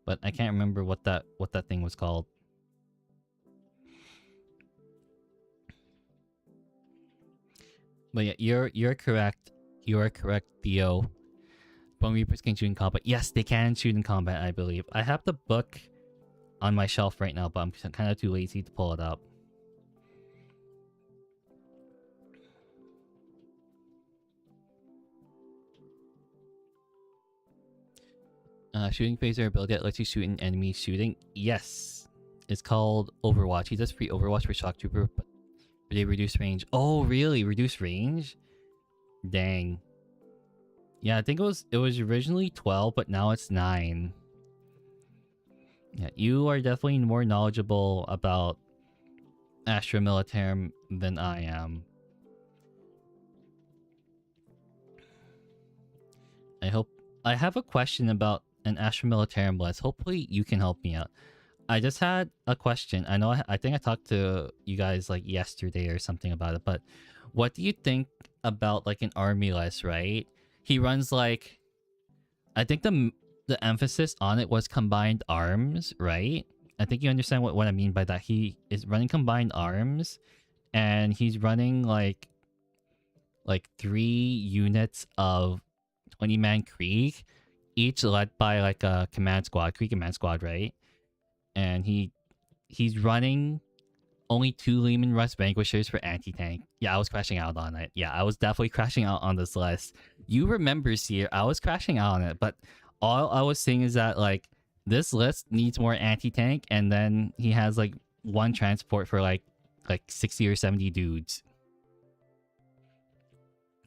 But I can't remember what that thing was called. But yeah, you're correct. You are correct, Theo. Bone Reapers can shoot in combat. Yes, they can shoot in combat, I believe. I have the book on my shelf right now, but I'm kind of too lazy to pull it up. Shooting phaser ability that lets you shoot an enemy shooting. Yes. It's called Overwatch. He does free Overwatch for Shock Trooper, but they reduce range. Oh, really? Reduce range? Dang. Yeah, I think it was originally 12, but now it's 9. Yeah, you are definitely more knowledgeable about Astra Militarum than I am. I have a question about an Astra Militarum list. Hopefully you can help me out. I just had a question. I know I think I talked to you guys like yesterday or something about it, but what do you think about like an army list, right? He runs like, I think the emphasis on it was combined arms, right? I think you understand what I mean by that. He is running combined arms and he's running like 3 units of 20-man Krieg, each led by like a command squad, Krieg command squad, right? And he's running only 2 Lehman Russ Vanquishers for anti-tank. Yeah, I was crashing out on it. Yeah, I was definitely crashing out on this list. You remember, Seer, I was crashing out on it, but all I was saying is that, like, this list needs more anti-tank, and then he has, like, 1 transport for, like 60 or 70 dudes.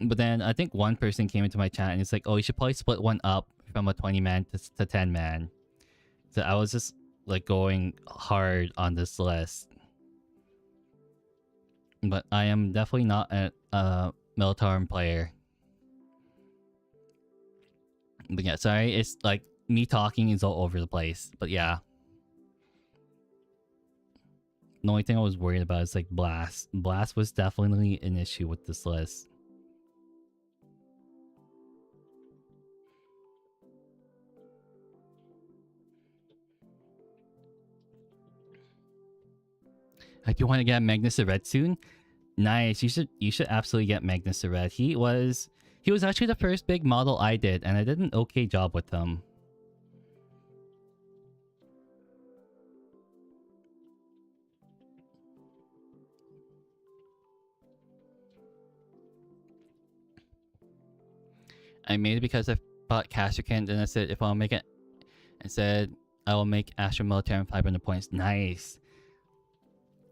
But then I think one person came into my chat and it's like, oh, you should probably split one up from a 20-man to 10-man. So I was just, like, going hard on this list. But I am definitely not a Militarum player. But yeah, sorry, it's like me talking is all over the place. But yeah. The only thing I was worried about is like Blast. Blast was definitely an issue with this list. If you want to get Magnus the Red soon, nice. You should absolutely get Magnus the Red. He was actually the first big model I did, and I did an okay job with him. I made it because I bought Castercan, and I said if I'll make it, I said I will make Astro Militarum 500 points. Nice.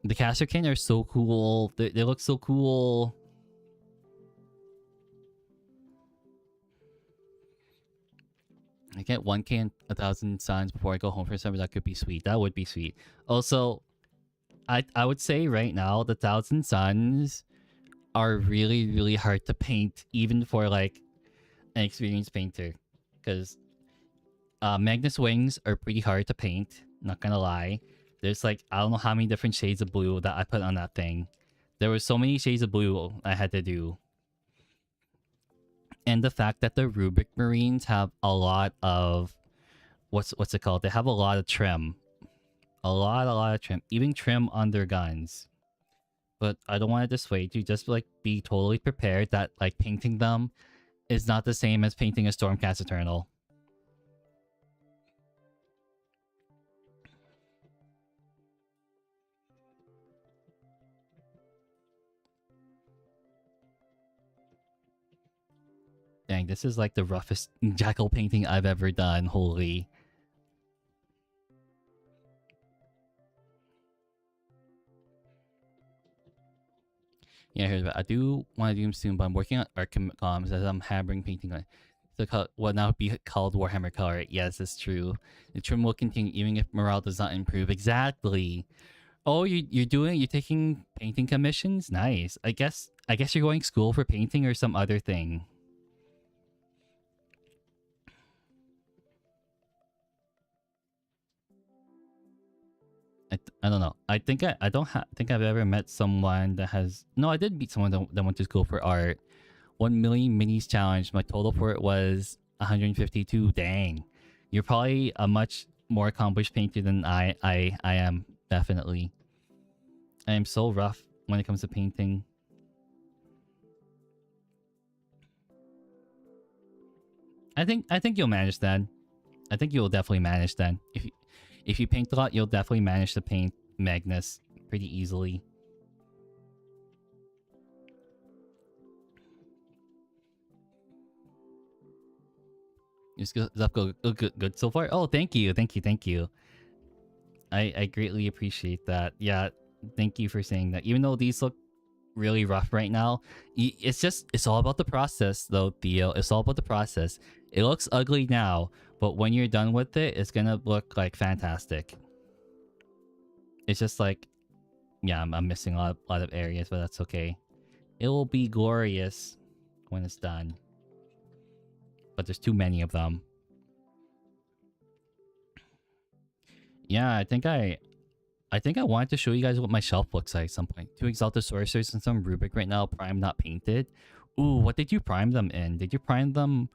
The Castercan are so cool. They look so cool. I get 1k and 1,000 suns before I go home for summer. That could be sweet. That would be sweet. Also, I would say right now the 1,000 suns are really hard to paint, even for like an experienced painter, because Magnus wings are pretty hard to paint. Not gonna lie. There's like, I don't know how many different shades of blue that I put on that thing. There were so many shades of blue I had to do. And the fact that the Rubik Marines have a lot of what's it called? They have a lot of trim. A lot of trim. Even trim on their guns. But I don't want to dissuade you. Just like be totally prepared that like painting them is not the same as painting a Stormcast Eternal. Dang, this is like the roughest Jackal painting I've ever done. Holy. Yeah, I do want to do them soon, but I'm working on art comms as I'm hammering painting on what now be called Warhammer color. Yes, it's true. The trim will continue even if morale does not improve. Exactly. Oh, you're taking painting commissions? Nice. I guess you're going to school for painting or some other thing. I don't know. I think I don't think I've ever met someone that has. No, I did meet someone that went to school for art. 1 million minis challenge. My total for it was 152. Dang, you're probably a much more accomplished painter than I am. Definitely. I am so rough when it comes to painting. I think you'll manage then. I think you'll definitely manage then. If you paint a lot, you'll definitely manage to paint Magnus pretty easily. Just go good so far. Oh, thank you. I greatly appreciate that. Yeah, thank you for saying that. Even though these look really rough right now, it's all about the process though, Theo. It's all about the process. It looks ugly now, but when you're done with it, it's gonna look like fantastic. It's just like, yeah, I'm missing a lot of areas, but that's okay. It will be glorious when it's done. But there's too many of them. Yeah, I think I wanted to show you guys what my shelf looks like at some point. 2 Exalted Sorcerers and some Rubik right now, prime not painted. Ooh, what did you prime them in? Did you prime them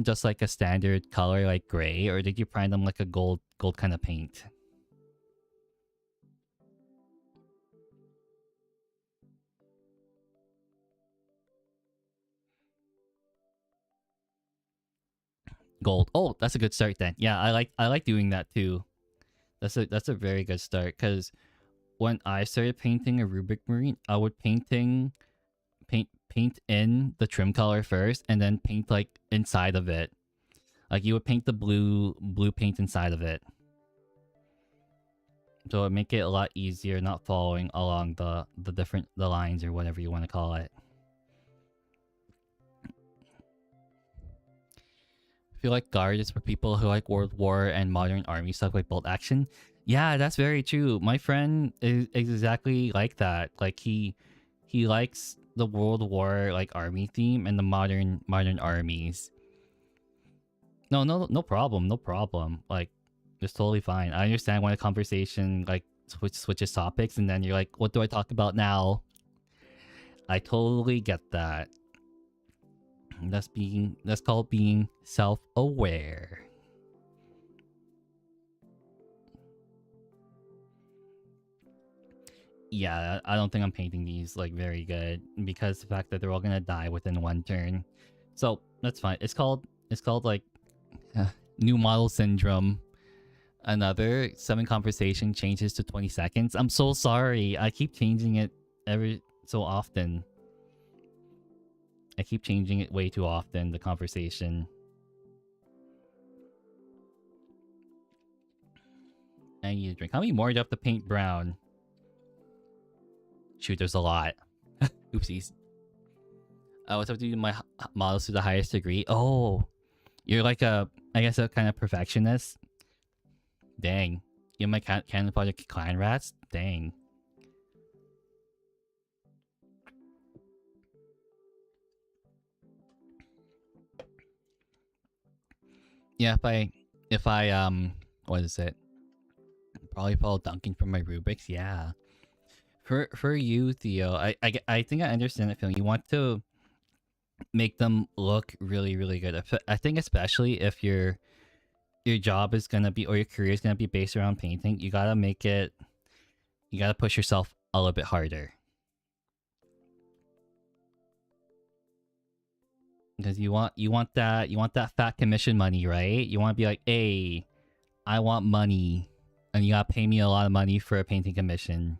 just like a standard color like gray, or did you prime them like a gold kind of paint? Gold. Oh, that's a good start then. Yeah, I like doing that too. That's a very good start, because when I started painting a Rubik Marine, I would paint in the trim color first, and then paint like inside of it. Like you would paint the blue paint inside of it. So it make it a lot easier not following along the lines or whatever you want to call it. I feel like Guard is for people who like World War and modern army stuff like bolt action. Yeah, that's very true. My friend is exactly like that. Like he likes the World War like army theme and the modern armies. No problem, no problem. Like it's totally fine. I understand when a conversation like switches topics and then you're like, what do I talk about now? I totally get that. That's called being self-aware. Yeah, I don't think I'm painting these like very good because the fact that they're all gonna die within one turn. So that's fine. It's called like new model syndrome. Another 7 conversation changes to 20 seconds. I'm so sorry. I keep changing it every so often. I keep changing it way too often, the conversation. I need a drink. How many more do you have to paint brown? Shoot, there's a lot. Oopsies. I always have to do my models to the highest degree. Oh, you're like I guess a kind of perfectionist. Dang. You're my Canon Project Clan Rats? Dang. Yeah, if I what is it? Probably follow Duncan for my Rubiks. Yeah. For you, Theo, I think I understand the feeling. You want to make them look really, really good. I think especially if your job is gonna be, or your career is gonna be based around painting, you gotta make it. You gotta push yourself a little bit harder. Because you want that fat commission money, right? You want to be like, hey, I want money, and you gotta pay me a lot of money for a painting commission.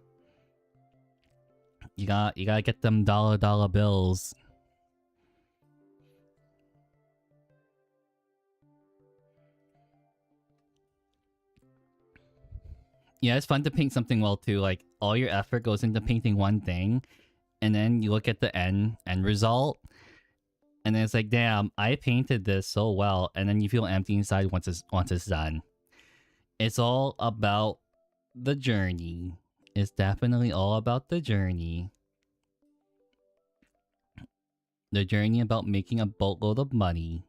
You gotta get them dollar bills. Yeah, it's fun to paint something well too. Like all your effort goes into painting one thing, and then you look at the end result, and then it's like, damn, I painted this so well, and then you feel empty inside once it's done. It's all about the journey. It's definitely all about the journey. The journey about making a boatload of money.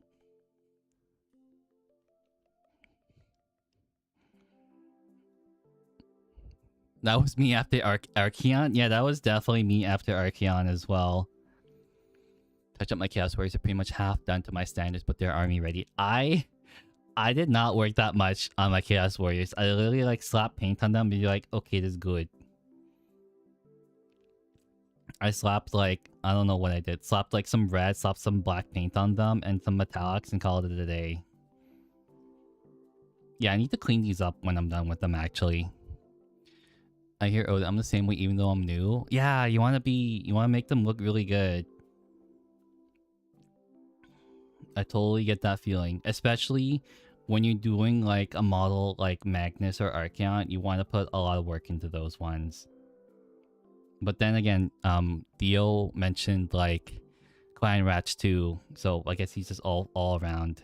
That was me after Archeon. Yeah, that was definitely me after Archeon as well. Touch up my Chaos Warriors are pretty much half done to my standards, but they're army ready. I did not work that much on my Chaos Warriors. I literally like slap paint on them and be like, okay, this is good. I slapped like, I don't know what I did. Slapped like some red, slapped some black paint on them and some metallics and called it a day. Yeah, I need to clean these up when I'm done with them actually. I hear, oh, I'm the same way even though I'm new. Yeah, you want to make them look really good. I totally get that feeling, especially when you're doing like a model like Magnus or Archeon. You want to put a lot of work into those ones. But then again, Theo mentioned like Clan Rats too, so I guess he's just all around.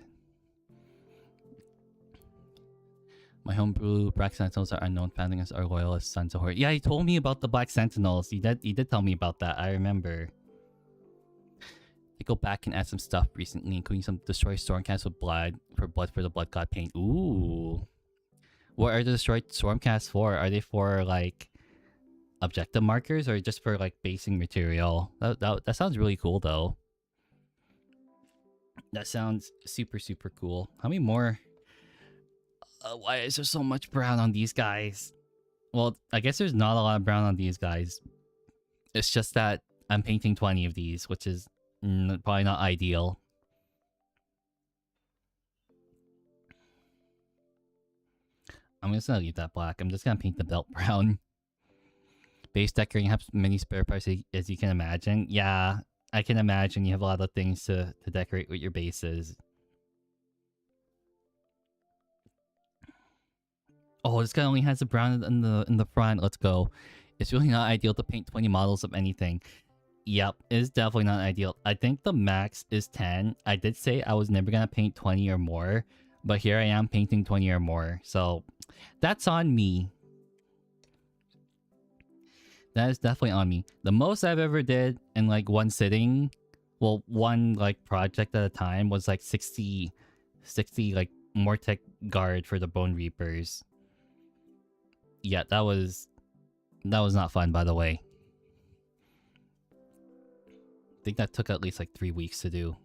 My homebrew Black Sentinels are unknown, founding us are loyalist sons of Horde. Yeah, he told me about the Black Sentinels. He did tell me about that. I remember. They go back and add some stuff recently, including some destroy Stormcast with blood for the Blood God paint. Ooh. What are the destroyed Stormcasts for? Are they for like objective markers or just for like basing material? That sounds really cool though. That sounds super cool. How many more? Why is there so much brown on these guys? Well, I guess there's not a lot of brown on these guys. It's just that I'm painting 20 of these, which is probably not ideal. I'm just gonna leave that black. I'm just gonna paint the belt brown. base decorating has many spare parts as you can imagine. Yeah, I can imagine you have a lot of things to decorate with your bases. Oh, this guy only has a brown in the front. Let's go. It's really not ideal to paint 20 models of anything. Yep, it's definitely not ideal. I think the max is 10. I did say I was never gonna paint 20 or more, but here I am painting 20 or more. So that's on me. That is definitely on me. The most I've ever did in like one sitting, well, one like project at a time, was like 60 like Mortec guard for the Bone Reapers. Yeah, that was not fun, by the way. I think that took at least like 3 weeks to do.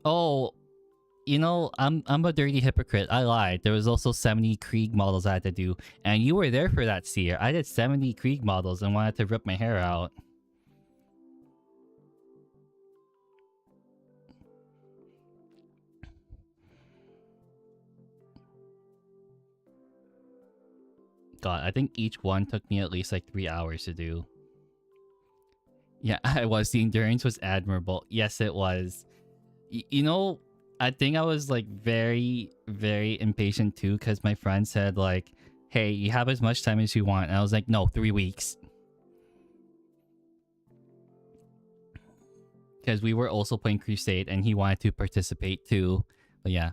Oh, you know, I'm a dirty hypocrite. I lied. There was also 70 Krieg models I had to do, and you were there for that, Seer. I did 70 Krieg models and wanted to rip my hair out. God, I think each one took me at least like 3 hours to do. Yeah, I was. The endurance was admirable. Yes, it was. You know, I think I was like very, very impatient too, because my friend said like, hey, you have as much time as you want. And I was like, no, 3 weeks. Because we were also playing Crusade and he wanted to participate too. But yeah.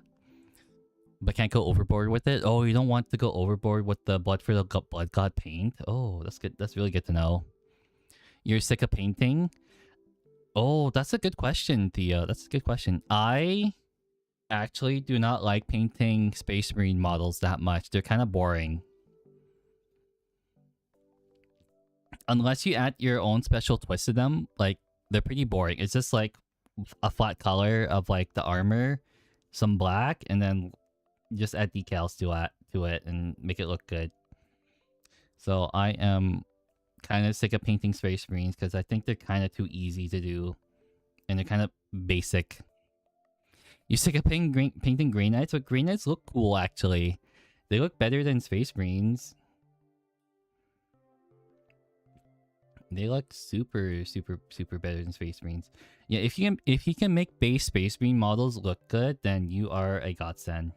But can't go overboard with it? Oh, you don't want to go overboard with the Blood for the Blood God paint? Oh, that's good. That's really good to know. You're sick of painting? Oh, that's a good question, Thea. That's a good question. I actually do not like painting Space Marine models that much. They're kind of boring. Unless you add your own special twist to them, like, they're pretty boring. It's just like a flat color of like the armor, some black, and then just add decals to it and make it look good. So I am kind of sick of painting Space Marines because I think they're kind of too easy to do, and they're kind of basic. You're sick of painting Grey Knights, but Grey Knights look cool actually. They look better than Space Marines. They look super better than Space Marines. Yeah, if you can make base Space Marine models look good, then you are a godsend.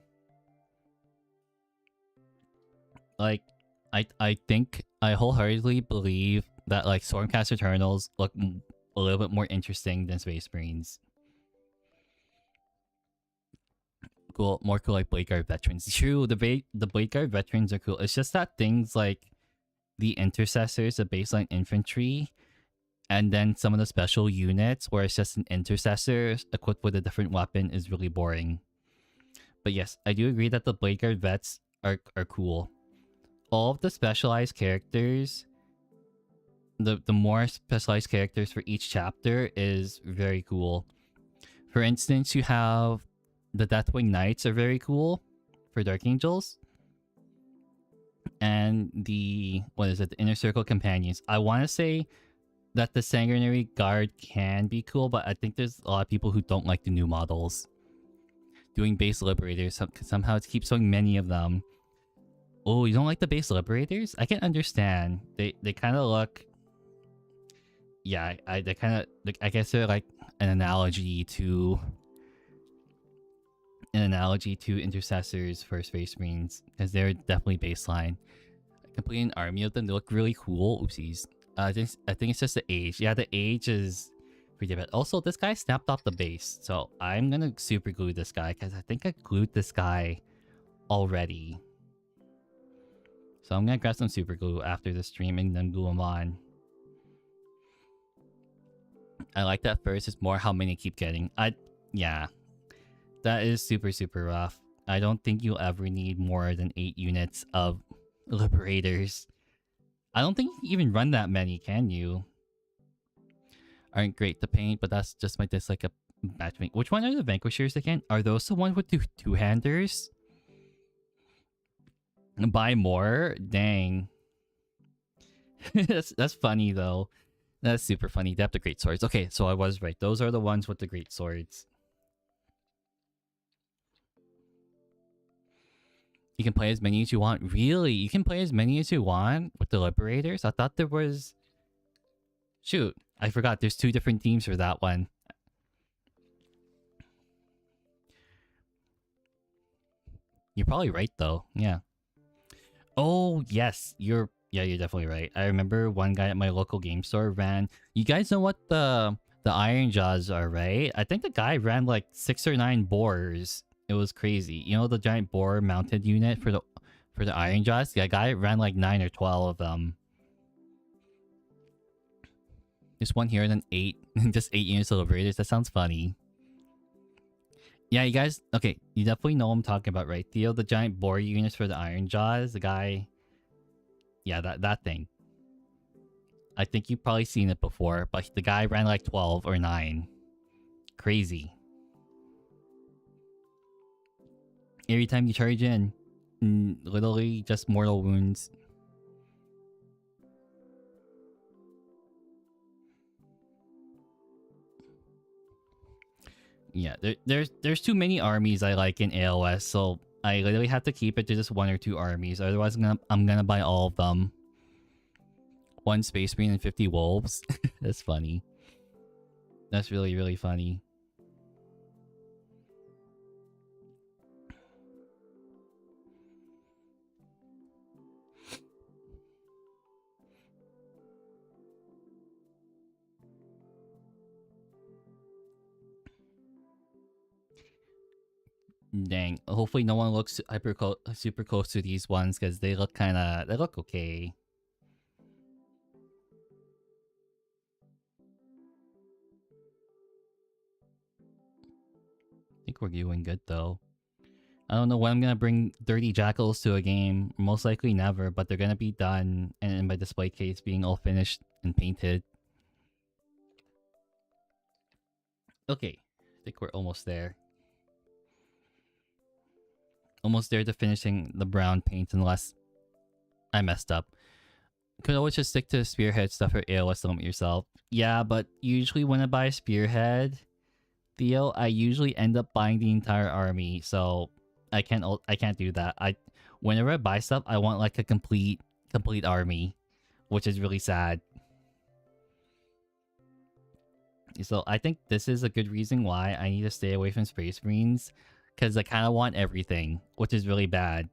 Like, I think I wholeheartedly believe that like Stormcast Eternals look a little bit more interesting than Space Marines. Cool, more cool like Blade Guard Veterans. True, the Blade Guard Veterans are cool. It's just that things like the Intercessors, the baseline infantry, and then some of the special units where it's just an Intercessor equipped with a different weapon is really boring. But yes, I do agree that the Blade Guard Vets are cool. All of the specialized characters, the more specialized characters for each chapter is very cool. For instance, you have the Deathwing Knights are very cool for Dark Angels. And the, what is it, the Inner Circle Companions. I want to say that the Sanguinary Guard can be cool, but I think there's a lot of people who don't like the new models. Doing base Liberators, somehow it keeps showing many of them. Oh, you don't like the base Liberators? I can understand. They kind of look... Yeah, they kind of... Like, I guess they're like an analogy to Intercessors for Space Marines, because they're definitely baseline. Completely an army of them. They look really cool. Oopsies. I think it's just the age. Yeah, the age is pretty bad. Also, this guy snapped off the base, so I'm gonna super glue this guy because I think I glued this guy already. So I'm gonna grab some super glue after the stream and then glue them on. I like that first. It's more how many keep getting. Yeah. That is super rough. I don't think you'll ever need more than 8 units of Liberators. I don't think you can even run that many, can you? Aren't great to paint, but that's just my dislike of matchmaking. Which one are the Vanquishers again? Are those the ones with two-handers? Buy more? Dang. That's funny though. That's super funny. They have the great swords. Okay, so I was right. Those are the ones with the great swords. You can play as many as you want. Really? You can play as many as you want with the Liberators? I thought there was... Shoot, I forgot. There's 2 different teams for that one. You're probably right, though. Yeah. Oh, yes. You're definitely right. I remember one guy at my local game store ran... You guys know what the Iron Jaws are, right? I think the guy ran like 6 or 9 boars. It was crazy. You know the giant boar mounted unit for the Iron Jaws? Yeah, guy ran like 9 or 12 of them. Just one here and then 8. Just 8 units of Liberators. That sounds funny. Yeah, you guys... Okay, you definitely know what I'm talking about, right? Theo, the giant boar units for the Iron Jaws. The guy... Yeah, that thing. I think you've probably seen it before, but the guy ran like 12 or 9. Crazy. Every time you charge in, literally just mortal wounds. Yeah, there's too many armies I like in AOS, so I literally have to keep it to just 1 or 2 armies. Otherwise, I'm gonna buy all of them. 1 Space Marine and 50 Wolves. That's funny. That's really, really funny. Dang. Hopefully no one looks super close to these ones because they look okay. I think we're doing good though. I don't know when I'm gonna bring dirty jackals to a game. Most likely never, but they're gonna be done and in my display case being all finished and painted. Okay. I think we're almost there. Almost there to finishing the brown paint unless I messed up. Could always just stick to Spearhead stuff for AOS limit yourself. Yeah, but usually when I buy a Spearhead, Theo, I usually end up buying the entire army, so I can't do that. Whenever I buy stuff, I want like a complete army, which is really sad. So I think this is a good reason why I need to stay away from Space Marines, because I kind of want everything, which is really bad.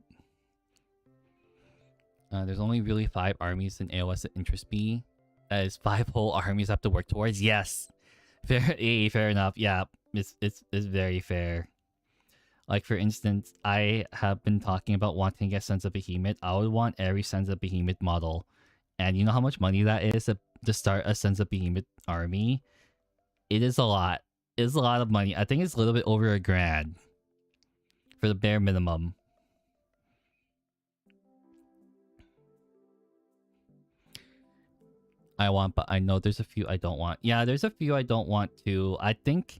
There's only really 5 armies in AOS that interest me. That is 5 whole armies I have to work towards. Yes, fair enough. Yeah, it's very fair. Like for instance, I have been talking about wanting to get Sons of Behemoth. I would want every Sons of Behemoth model, and you know how much money that is to start a Sons of Behemoth army. It is a lot. It's a lot of money. I think it's a little bit over $1,000 for the bare minimum. I want, but I know there's a few I don't want. Yeah, there's a few I don't want too. I think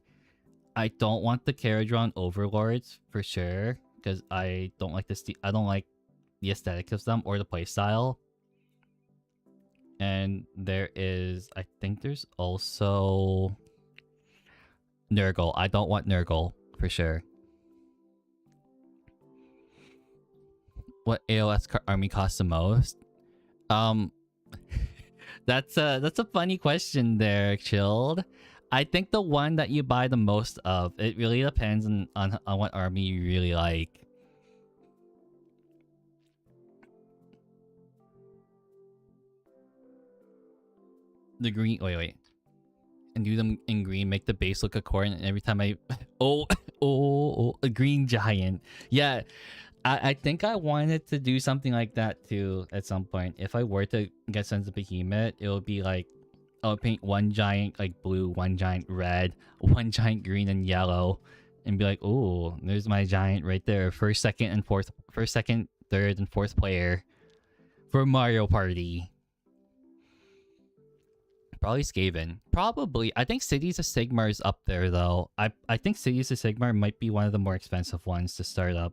I don't want the Caradron Overlords for sure because I don't like I don't like the aesthetic of them or the playstyle. And there is, I think there's also Nurgle. I don't want Nurgle for sure. What AOS army costs the most? That's a funny question there, Chilled. I think the one that you buy the most of, it really depends on what army you really like. The green, wait. And do them in green, make the base look a corn, and every time I... oh, a green giant. Yeah, I think I wanted to do something like that too at some point. If I were to get Sons of Behemoth, it would be like, I'll paint 1 giant like blue, 1 giant red, 1 giant green and yellow, and be like, oh, there's my giant right there. First, second, third, and fourth player for Mario Party. Probably Skaven. Probably. I think Cities of Sigmar is up there though. I think Cities of Sigmar might be one of the more expensive ones to start up.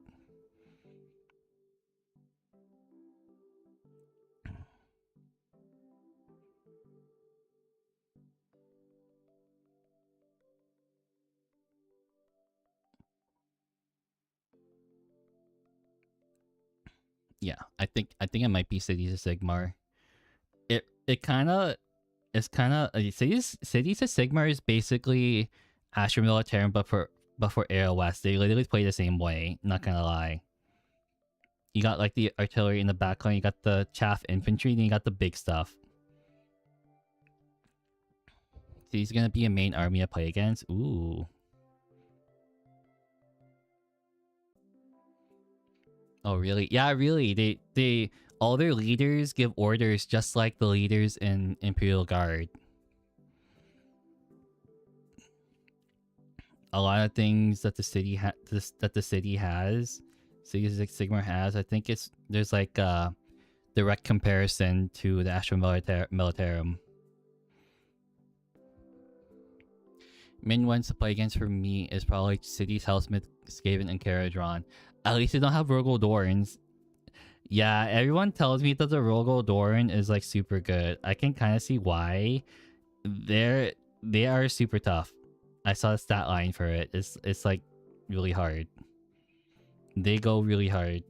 Yeah, I think it might be Cities of Sigmar. It kind of it's kind of Cities of Sigmar is basically Astra Militarum, but for AOS. They literally play the same way. Not gonna lie. You got like the artillery in the backline. You got the chaff infantry. Then you got the big stuff. So he's gonna be a main army to play against. Ooh. Oh really? Yeah, really. They all their leaders give orders just like the leaders in Imperial Guard. A lot of things that the city has, Cities of Sigmar has. I think there's like a direct comparison to the Astra Militarum. Main ones to play against for me is probably Cities, Hellsmith, Skaven, and Caradron. At least they don't have Rogal Dorns. Yeah, everyone tells me that the Rogal Dorn is like super good. I can kind of see why. They are super tough. I saw the stat line for it. It's like really hard. They go really hard.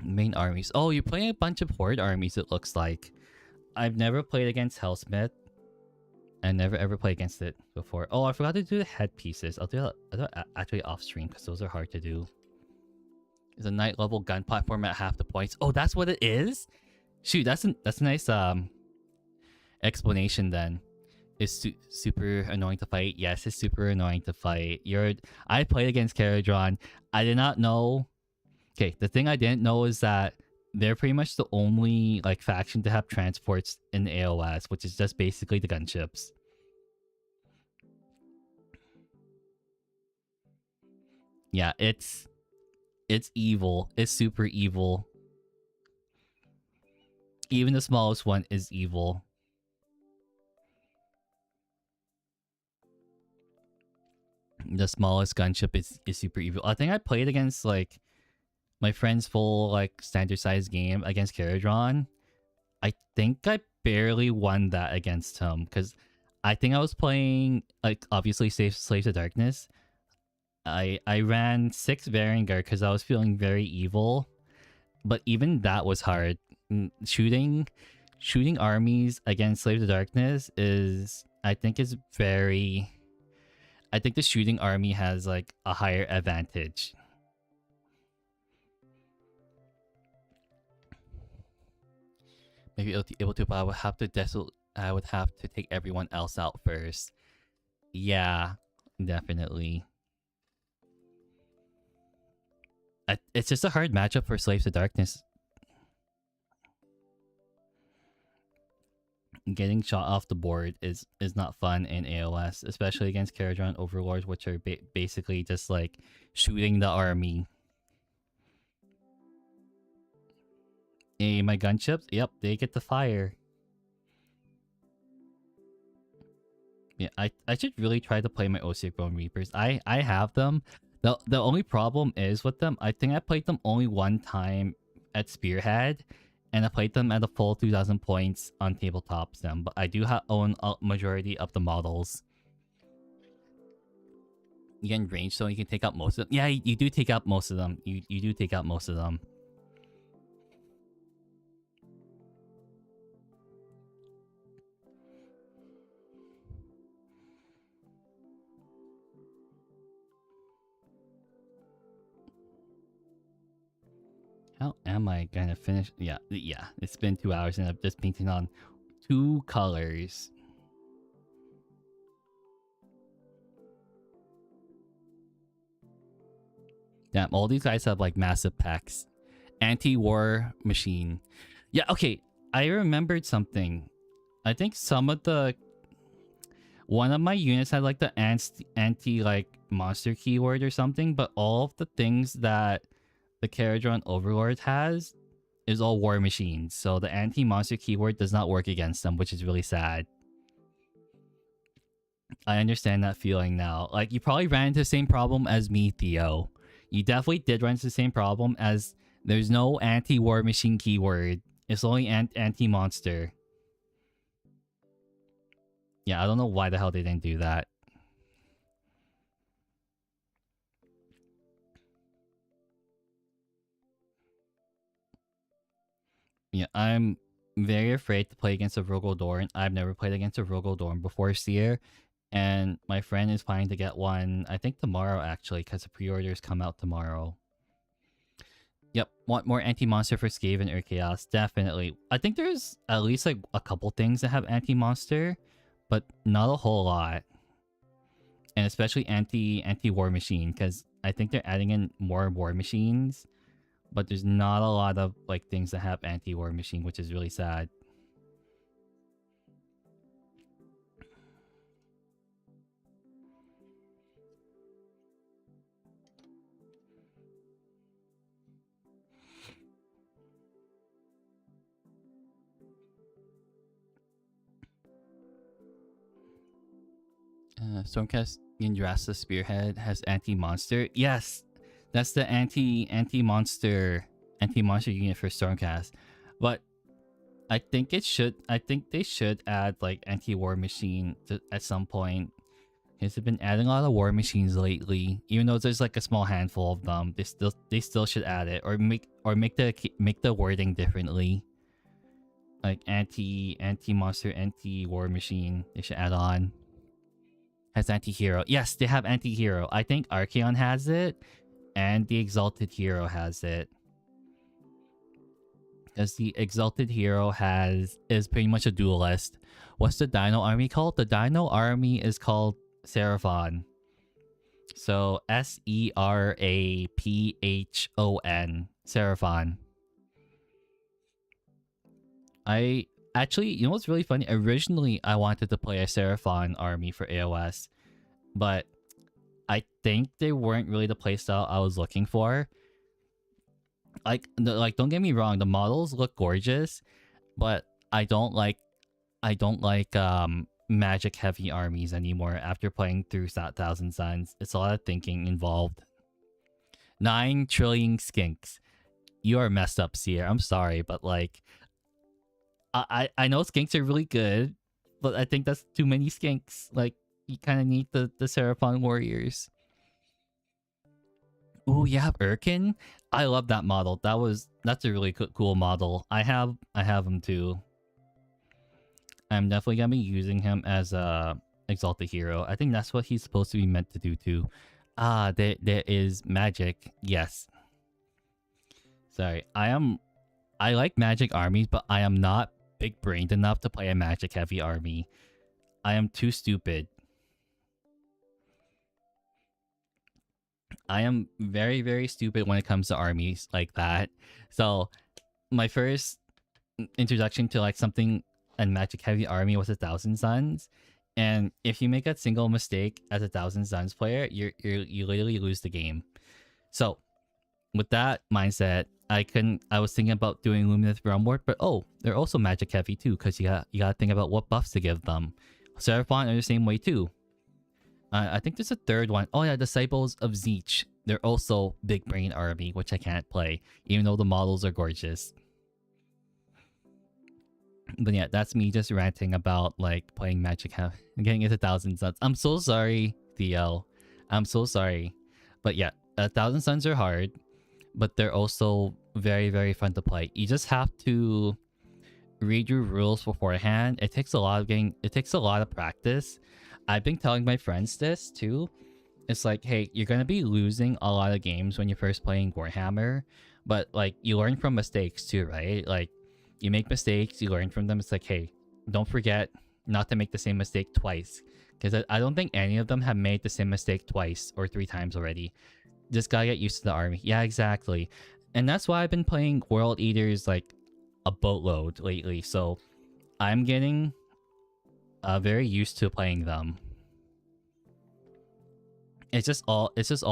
Main armies. Oh, you're playing a bunch of horde armies, it looks like. I've never played against Hellsmith. I never ever played against it before. Oh, I forgot to do the headpieces. I'll do it actually off stream because those are hard to do. It's a night level gun platform at half the points. Oh, that's what it is? Shoot, that's a nice explanation then. It's super annoying to fight. Yes, it's super annoying to fight. I played against Caradron. I did not know. Okay, the thing I didn't know is that they're pretty much the only like faction to have transports in AOS, which is just basically the gunships. Yeah, it's evil. It's super evil. Even the smallest one is evil. The smallest gunship is super evil. I think I played against like my friend's full like standard size game against Caradron. I think I barely won that against him because I think I was playing like obviously Slaves of Darkness. I ran 6 Varangar because I was feeling very evil, but even that was hard. Shooting armies against Slaves of Darkness I think the shooting army has like a higher advantage. Maybe able to, but I would have to take everyone else out first. Yeah, definitely. It's just a hard matchup for Slaves of Darkness. Getting shot off the board is not fun in AOS, especially against Caradron Overlords, which are basically just like shooting the army. Hey, my gunships? Yep, they get to fire. Yeah, I should really try to play my Ossic Bone Reapers. I have them. The only problem is with them, I think I played them only one time at Spearhead, and I played them at a full 2,000 points on tabletop sim, but I do own a majority of the models. You get in range, so you can take out most of them. Yeah, you do take out most of them. You do take out most of them. How am I gonna finish? Yeah, it's been 2 hours and I've just painted on 2 colors. Damn, all these guys have like massive packs. Anti-war machine. Yeah, okay. I remembered something. I think one of my units had like the anti like monster keyword or something, but all of the things that the Caradron Overlord has is all war machines. So the anti-monster keyword does not work against them, which is really sad. I understand that feeling now. Like, you probably ran into the same problem as me, Theo. You definitely did run into the same problem as there's no anti-war machine keyword. It's only anti-monster. Yeah, I don't know why the hell they didn't do that. Yeah, I'm very afraid to play against a Rogodorn. I've never played against a Rogodorn before Seer, and my friend is planning to get one, I think tomorrow actually, because the pre-orders come out tomorrow. Yep, want more anti-monster for Skaven or Chaos? Definitely. I think there's at least like a couple things that have anti-monster, but not a whole lot. And especially anti-war machine, because I think they're adding in more war machines, but there's not a lot of like things that have anti-war machine, which is really sad. Stormcast Yndrasta Spearhead has anti-monster. Yes, that's the anti-monster unit for Stormcast. But I think they should add like anti-war machine at some point. Because they've been adding a lot of war machines lately. Even though there's like a small handful of them, they still should add it or make the wording differently. Like anti-monster, anti-war machine. They should add on. Has anti-hero. Yes, they have anti-hero. I think Archeon has it, and the Exalted Hero has it. Because the Exalted Hero is pretty much a duelist. What's the Dino Army called? The Dino Army is called Seraphon. So Seraphon. Seraphon. I actually, you know what's really funny? Originally, I wanted to play a Seraphon army for AOS, but I think they weren't really the playstyle I was looking for. Like, don't get me wrong, the models look gorgeous, but I don't like magic heavy armies anymore after playing through Thousand Suns. It's a lot of thinking involved. 9 trillion skinks. You are messed up, Seer. I'm sorry, but like I know skinks are really good, but I think that's too many skinks. Like, you kind of need the Seraphon warriors. Ooh, you have Urkin? I love that model. That's a really cool model. I have him too. I'm definitely gonna be using him as a Exalted Hero. I think that's what he's supposed to be meant to do too. Ah, there is magic. Yes. Sorry, I like magic armies, but I am not big-brained enough to play a magic-heavy army. I am too stupid. I am very, very stupid when it comes to armies like that. So, my first introduction to like something a magic-heavy army was 1,000 Suns. And if you make a single mistake as a 1,000 Suns player, you literally lose the game. So, with that mindset, I was thinking about doing Luminous Realmward, but oh, they're also magic heavy too, because you gotta think about what buffs to give them. Seraphon are the same way too. I think there's a third one. Oh yeah, Disciples of Zeech. They're also big brain army, which I can't play, even though the models are gorgeous. But yeah, that's me just ranting about like playing magic heavy and getting into 1,000 Suns. I'm so sorry, DL. I'm so sorry. But yeah, 1,000 Suns are hard, but they're also very, very fun to play. You just have to read your rules beforehand. It takes a lot of practice. I've been telling my friends this too. It's like, hey, you're gonna be losing a lot of games when you're first playing Warhammer, but like you learn from mistakes too, right? Like you make mistakes, you learn from them. It's like, hey, don't forget not to make the same mistake twice, because I don't think any of them have made the same mistake twice or 3 times already. Just gotta get used to the army. Yeah, exactly. And that's why I've been playing World Eaters like a boatload lately. So I'm getting very used to playing them. It's just all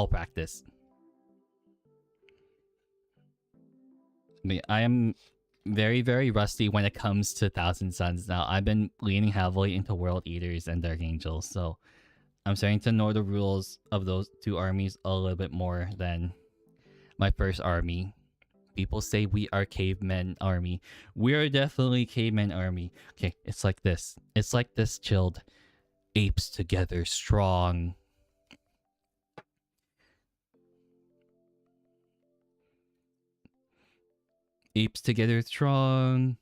practice. I am very, very rusty when it comes to 1,000 Suns now. I've been leaning heavily into World Eaters and Dark Angels, so I'm starting to know the rules of those 2 armies a little bit more than my first army. People say we are cavemen army. We are definitely cavemen army. Okay, it's like this. It's like this, chilled. Apes together strong. Apes together strong.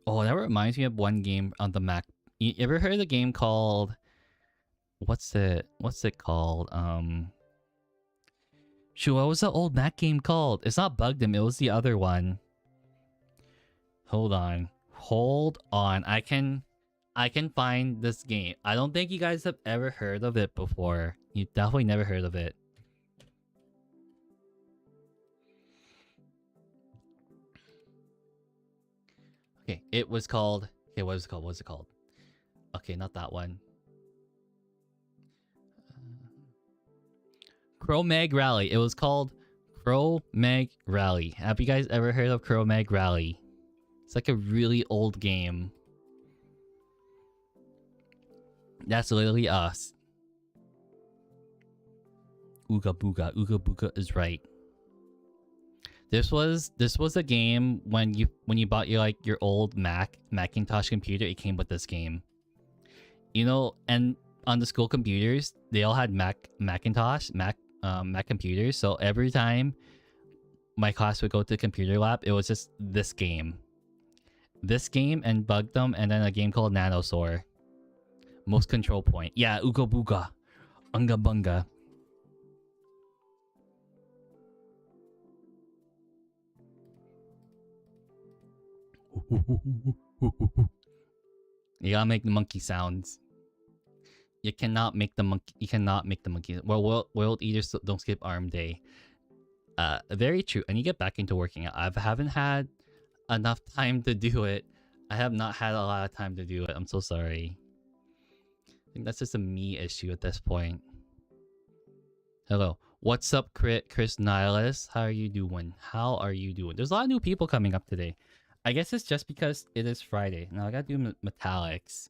Oh, that reminds me of one game on the Mac. You ever heard of the game called what's it called? Shoot, what was the old Mac game called? It's not Bugdom, it was the other one. Hold on. I can find this game. I don't think you guys have ever heard of it before. You definitely never heard of it. Okay, it was called. Okay, what was it called? Okay, not that one. Crow Mag Rally. It was called Crow Mag Rally. Have you guys ever heard of Crow Mag Rally? It's like a really old game. That's literally us. Ooga booga. Ooga booga is right. This was a game when you bought your old Macintosh computer. It came with this game. You know, and on the school computers, they all had Mac computers. So every time my class would go to the computer lab, it was just this game and Bugdom, and then a game called Nanosaur. Most control point. Yeah, Ooga Booga. Unga Bunga. You gotta make the monkey sounds. You cannot make the monkey. Well, world eaters don't skip arm day. Very true. And you get back into working out. I haven't had enough time to do it. I have not had a lot of time to do it. I'm so sorry. I think that's just a me issue at this point. Hello. What's up, Chris Nihilus? How are you doing? There's a lot of new people coming up today. I guess it's just because it is Friday. Now I gotta do metallics.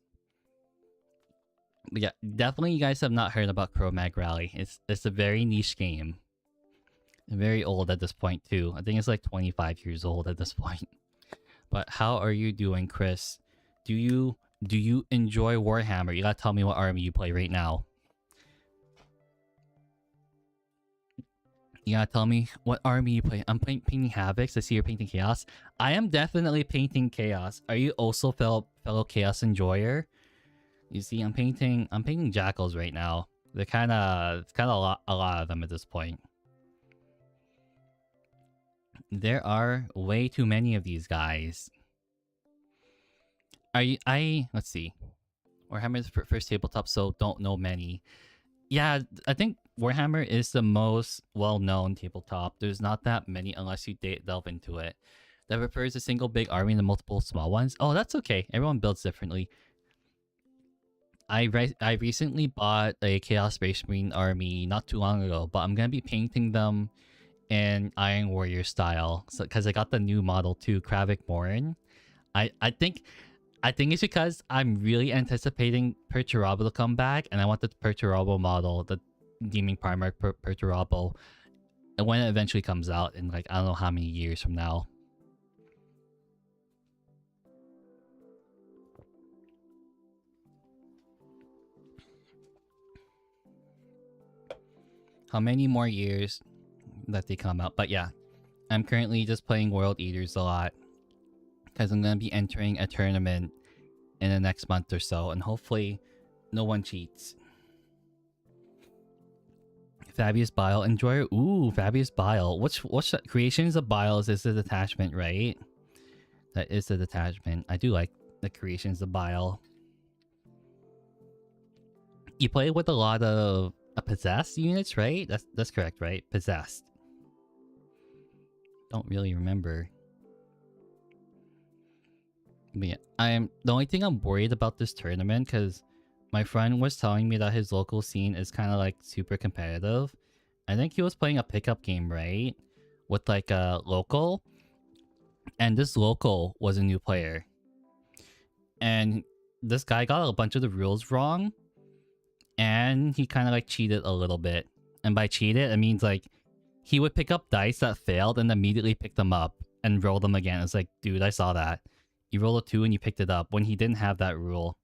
But yeah, definitely you guys have not heard about Crow Mag Rally. It's a very niche game. Very old at this point too. I think it's like 25 years old at this point. But how are you doing, Chris? Do you enjoy Warhammer? You gotta tell me what army you play right now. You gotta tell me what army you play. I'm painting Havocs. I see you're painting Chaos. I am definitely painting Chaos. Are you also fellow Chaos enjoyer? You see, I'm painting Jackals right now. They're kind of a lot of them at this point. There are way too many of these guys. Let's see. Warhammer's first tabletop, so don't know many. Yeah, I think Warhammer is the most well-known tabletop. There's not that many unless you delve into it. That refers to a single big army and multiple small ones. Oh, that's okay. Everyone builds differently. I recently bought a Chaos Space Marine army not too long ago, but I'm gonna be painting them in Iron Warrior style. So, because I got the new model too, Kravik Morin. I think it's because I'm really anticipating Perturabo to come back, and I want the Perturabo model, the Demon Primarch Perturabo, and when it eventually comes out in like I don't know how many years from now. How many more years that they come out? But yeah, I'm currently just playing World Eaters a lot because I'm gonna be entering a tournament in the next month or so, and hopefully no one cheats. Fabius Bile enjoyer. Ooh, Fabius Bile. What's the Creations of Biles is the detachment, right? That is the detachment. I do like the Creations of Bile. You play with a lot of possessed units, right? That's correct, right? Possessed. Don't really remember. But yeah, the only thing I'm worried about this tournament, because my friend was telling me that his local scene is kind of like super competitive. I think he was playing a pickup game, right? With like a local. And this local was a new player. And this guy got a bunch of the rules wrong. And he kind of like cheated a little bit. And by cheated, it means like he would pick up dice that failed and immediately pick them up and roll them again. It's like, dude, I saw that. You roll a 2 and you picked it up when he didn't have that rule.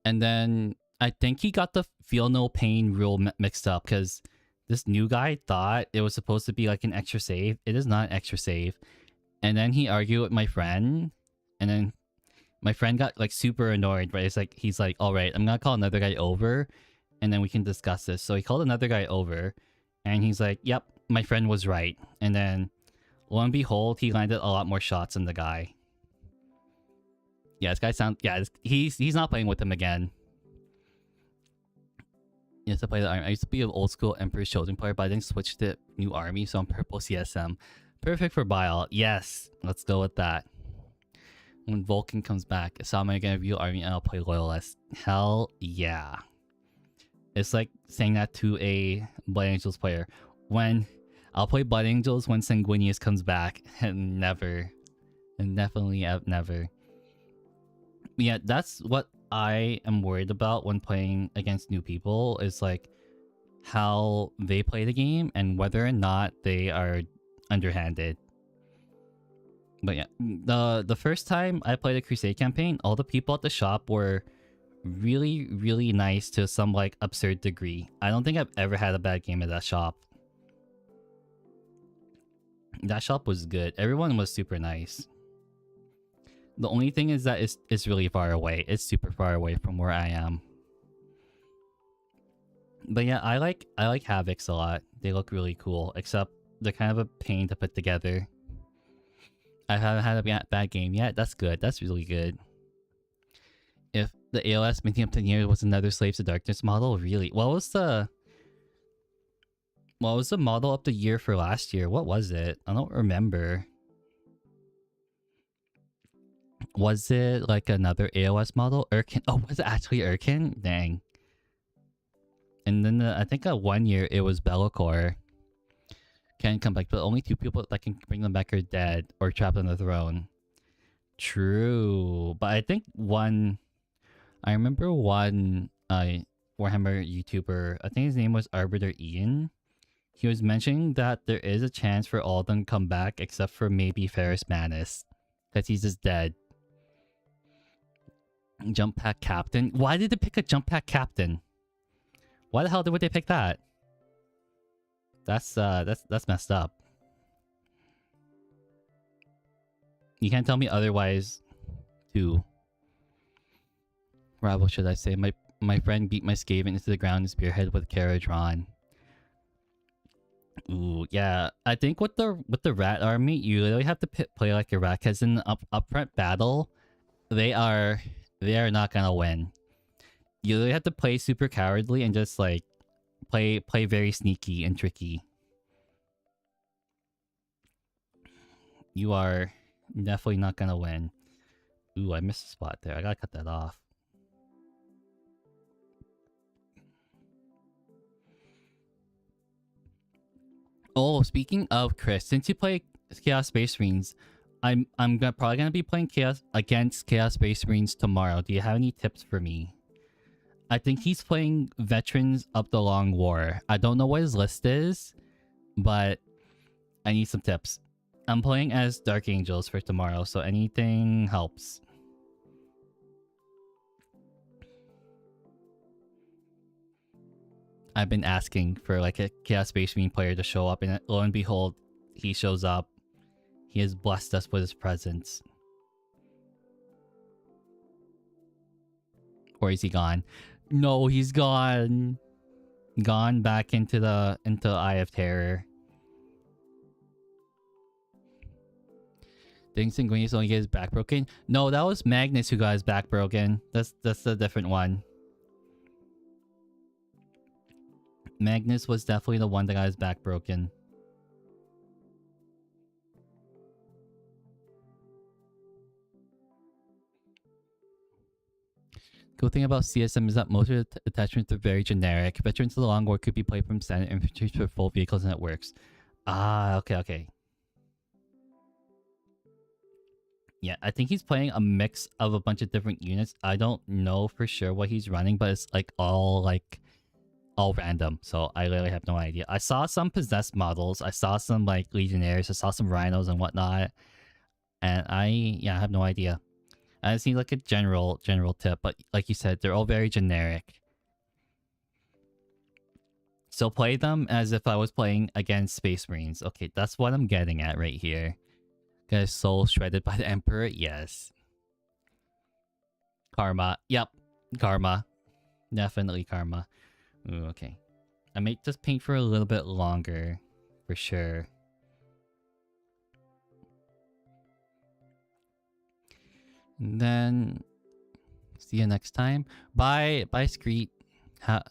And then I think he got the feel no pain rule mixed up because this new guy thought it was supposed to be like an extra save. It is not an extra save. And then he argued with my friend, and then my friend got like super annoyed, right? It's like he's like, all right, I'm gonna call another guy over and then we can discuss this. So he called another guy over and he's like, yep, my friend was right. And then lo and behold, he landed a lot more shots than the guy. Yeah, this guy sounds, yeah, he's not playing with him again. You have to play the army. I used to be an old school Emperor's Children player, but I didn't switch to new army, so I'm purple CSM. Perfect for Bile. Yes, let's go with that. When Vulcan comes back, so am I gonna review army and I'll play Loyalist? Hell yeah. It's like saying that to a Blood Angels player. When I'll play Blood Angels when Sanguinius comes back, and never. And definitely never. Yeah, that's what I am worried about when playing against new people, is like how they play the game and whether or not they are underhanded. But yeah, the first time I played a Crusade campaign, all the people at the shop were really, really nice to some like absurd degree. I don't think I've ever had a bad game at that shop. That shop was good. Everyone was super nice. The only thing is that it's really far away. It's super far away from where I am. But yeah, I like Havocs a lot. They look really cool, except they're kind of a pain to put together. I haven't had a bad game yet. That's good. That's really good. If the AOS Minting Up 10 Years was another Slaves to Darkness model, really? What was the model of the year for last year? What was it? I don't remember. Was it like another AOS model? Urkin? Oh, was it actually Urkin? Dang. And then I think 1 year it was Be'lakor. Can come back, but only 2 people that can bring them back are dead or trapped on the throne. True. But I think I remember one Warhammer YouTuber, I think his name was Arbiter Ian. He was mentioning that there is a chance for all of them to come back except for maybe Ferrus Manus, because he's just dead. Jump pack captain. Why did they pick a jump pack captain? Why the hell would they pick that? That's messed up. You can't tell me otherwise, too. Rob, what should I say? My friend beat my Skaven into the ground and spearhead with Kara drawn. Ooh, yeah. I think with the rat army, you literally have to play like a rat, because in the upfront battle, they are not gonna win. You literally have to play super cowardly and just like play very sneaky and tricky. You are definitely not gonna win. Ooh, I missed a spot there. I gotta cut that off. Oh, speaking of Chris, since you play Chaos Space Marines, I'm probably gonna be playing Chaos Space Marines tomorrow. Do you have any tips for me? I think he's playing Veterans of the Long War. I don't know what his list is, but I need some tips. I'm playing as Dark Angels for tomorrow, so anything helps. I've been asking for like a Chaos Space Marine player to show up, and lo and behold, he shows up. He has blessed us with his presence. Or is he gone? No, he's gone. Gone back into Eye of Terror. Didn't Sanguinius only get his back broken? No, that was Magnus who got his back broken. That's a different one. Magnus was definitely the one that got his back broken. Good thing about CSM is that most of the attachments are very generic. Veterans of the Long War could be played from standard infantry for full vehicles and it works. Ah, okay. Yeah, I think he's playing a mix of a bunch of different units. I don't know for sure what he's running, but it's like all random. So I literally have no idea. I saw some possessed models. I saw some like legionnaires. I saw some rhinos and whatnot. And I have no idea. I just need like a general tip, but like you said, they're all very generic. So play them as if I was playing against Space Marines. Okay, that's what I'm getting at right here. Guys, soul shredded by the Emperor? Yes. Karma. Yep. Karma. Definitely karma. Ooh, okay. I may just paint for a little bit longer. For sure. And then... see you next time. Bye. Bye, Screet. Have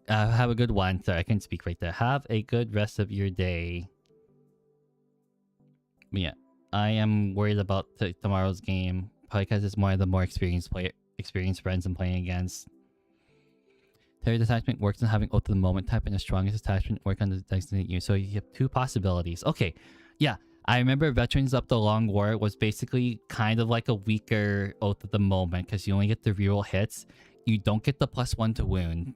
a good one. Sorry, I couldn't speak right there. Have a good rest of your day. But yeah, I am worried about tomorrow's game. Probably because it's more of the more experienced friends I'm playing against. Terror detachment works on having oath of the moment type, and the strongest attachment work on the designated you. So you have two possibilities. Okay, yeah. I remember Veterans Up the Long War was basically kind of like a weaker oath of the moment because you only get the reroll hits. You don't get the +1 to wound.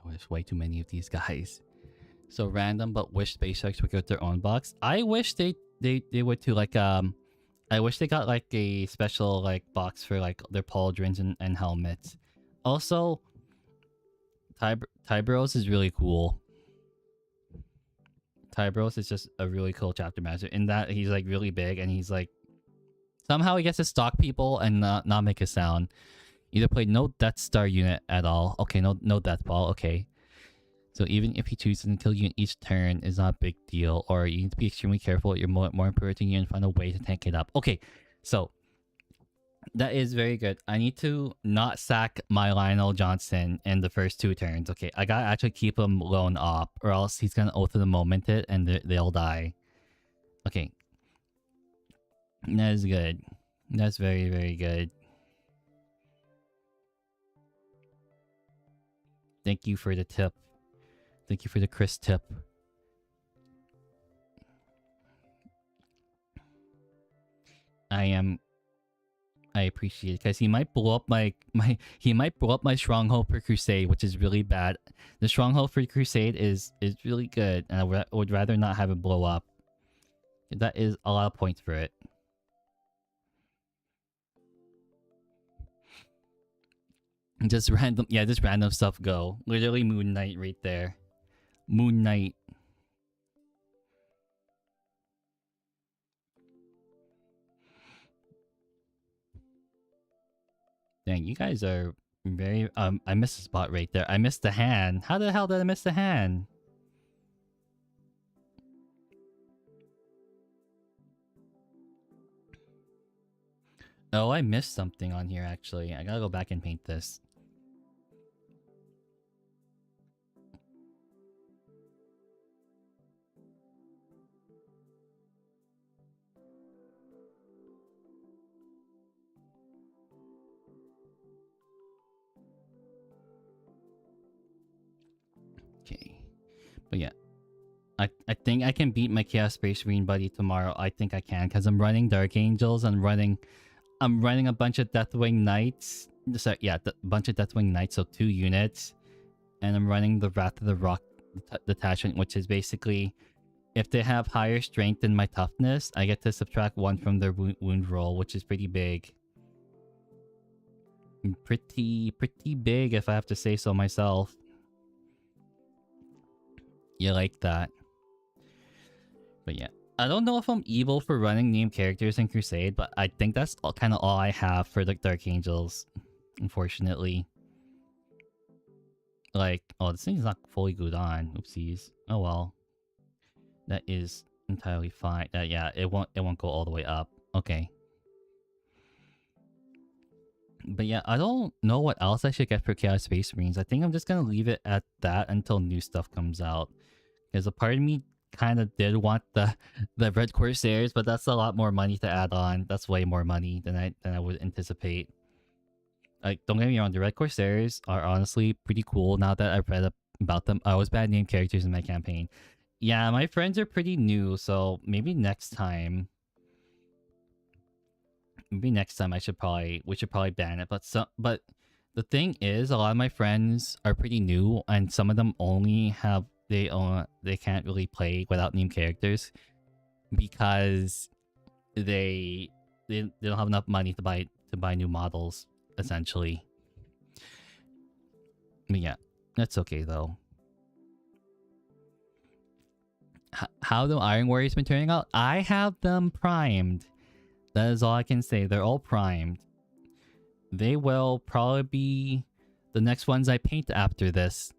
Oh, there's way too many of these guys. So random, but wish Space Sharks would get their own box. I wish they would too. Like I wish they got like a special like box for like their pauldrons and helmets. Also, Tybros is really cool. Tybros is just a really cool chapter master in that he's like really big and he's like somehow he gets to stalk people and not make a sound. Either play no Death Star unit at all. Okay, no Death Ball. Okay. So even if he chooses to kill you in each turn is not a big deal, or you need to be extremely careful with your more important unit and find a way to tank it up. Okay, so that is very good. I need to not sack my Lionel Johnson in the first 2 turns. Okay, I gotta actually keep him lone op, or else he's gonna oath of the moment it and they'll die. Okay, that is good. That's very, very good. Thank you for the tip. Thank you for the Chris tip. I appreciate it because he might blow up my stronghold for Crusade, which is really bad. The stronghold for Crusade is really good, and I would rather not have it blow up. That is a lot of points for it. Just random, yeah, just random stuff go. Literally Moon Knight right there. Moon Knight. Dang, you guys are very... I missed the spot right there. I missed the hand. How the hell did I miss the hand? Oh, I missed something on here, actually. I gotta go back and paint this. Okay. But yeah. I think I can beat my Chaos Space Marine buddy tomorrow. I think I can, because I'm running Dark Angels and I'm running a bunch of Deathwing Knights. Sorry, yeah, a bunch of Deathwing Knights, so 2 units. And I'm running the Wrath of the Rock detachment, which is basically, if they have higher strength than my toughness, I get to subtract 1 from their wound roll, which is pretty big. Pretty big, if I have to say so myself. You like that. But yeah. I don't know if I'm evil for running named characters in Crusade, but I think that's kind of all I have for the Dark Angels, unfortunately. Like, oh, this thing's not fully glued on. Oopsies. Oh well. That is entirely fine. Yeah, it won't go all the way up. Okay. But yeah, I don't know what else I should get for Chaos Space Marines. I think I'm just gonna leave it at that until new stuff comes out. Because a part of me kind of did want the Red Corsairs, but that's a lot more money to add on. That's way more money than I would anticipate. Like, don't get me wrong, the Red Corsairs are honestly pretty cool now that I've read about them. I was bad name characters in my campaign. Yeah, my friends are pretty new, so maybe next time. Maybe next time we should probably ban it. But the thing is, a lot of my friends are pretty new, and some of them only have they can't really play without named characters because they don't have enough money to buy new models, essentially. But yeah, that's okay though. How the Iron Warriors been turning out? I have them primed. That is all I can say. They're all primed. They will probably be the next ones I paint after this.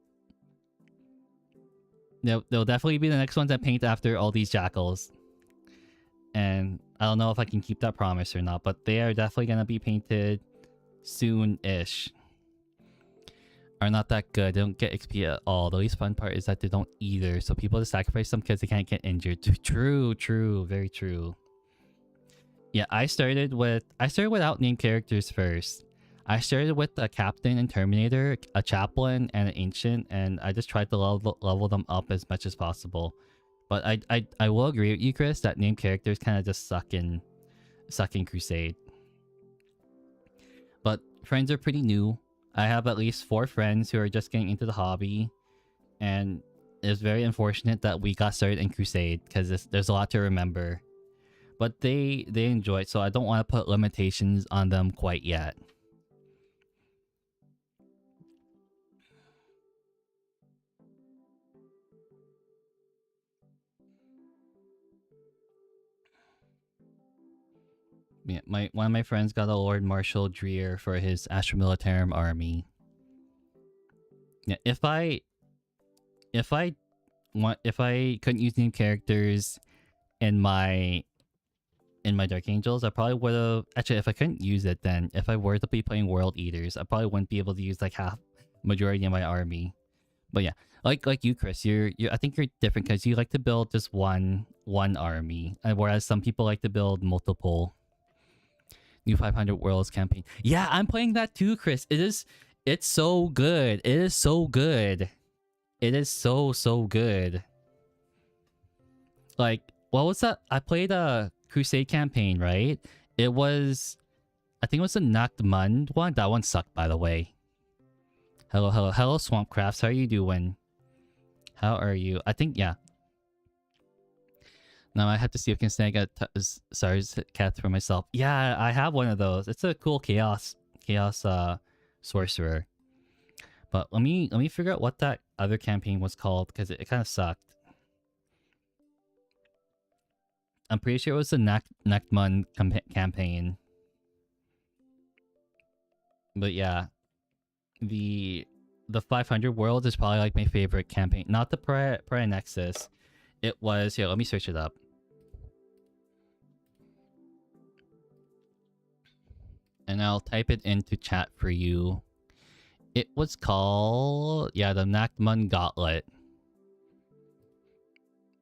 They'll definitely be the next ones I paint after all these jackals. And I don't know if I can keep that promise or not, but they are definitely going to be painted soon-ish. Are not that good. They don't get XP at all. The least fun part is that they don't either. So people just sacrifice them because they can't get injured. True. Very true. Yeah, I started without named characters first. I started with a captain and terminator, a chaplain, and an ancient, and I just tried to level them up as much as possible. But I will agree with you, Chris, that named characters kind of just suck in Crusade. But friends are pretty new. I have at least 4 friends who are just getting into the hobby, and it's very unfortunate that we got started in Crusade because there's a lot to remember. But they enjoy it, so I don't want to put limitations on them quite yet. Yeah, one of my friends got a Lord Marshal Dreer for his Astra Militarum army. Yeah, if I couldn't use named characters in my Dark Angels, I probably would have... Actually, if I couldn't use it, then if I were to be playing World Eaters, I probably wouldn't be able to use like majority of my army. But yeah, like you, Chris, I think you're different because you like to build just one army, whereas some people like to build multiple. New 500 Worlds campaign. Yeah, I'm playing that too, Chris. It's so good. It is so good. It is so good. Like, what was that? I played a Crusade campaign, right? It was, I think it was the Nachtmund one. That one sucked, by the way. Hello, Swampcrafts. How are you doing? How are you? I think, yeah. Now I have to see if I can snag a SARS cat for myself. Yeah, I have one of those. It's a cool chaos sorcerer. But let me figure out what that other campaign was called because it kind of sucked. I'm pretty sure it was the Nachtmund campaign. But yeah, the 500 Worlds is probably like my favorite campaign. Not the Prior Nexus. It was... Here, let me search it up. And I'll type it into chat for you. It was called... Yeah, the Nachtmund Gauntlet.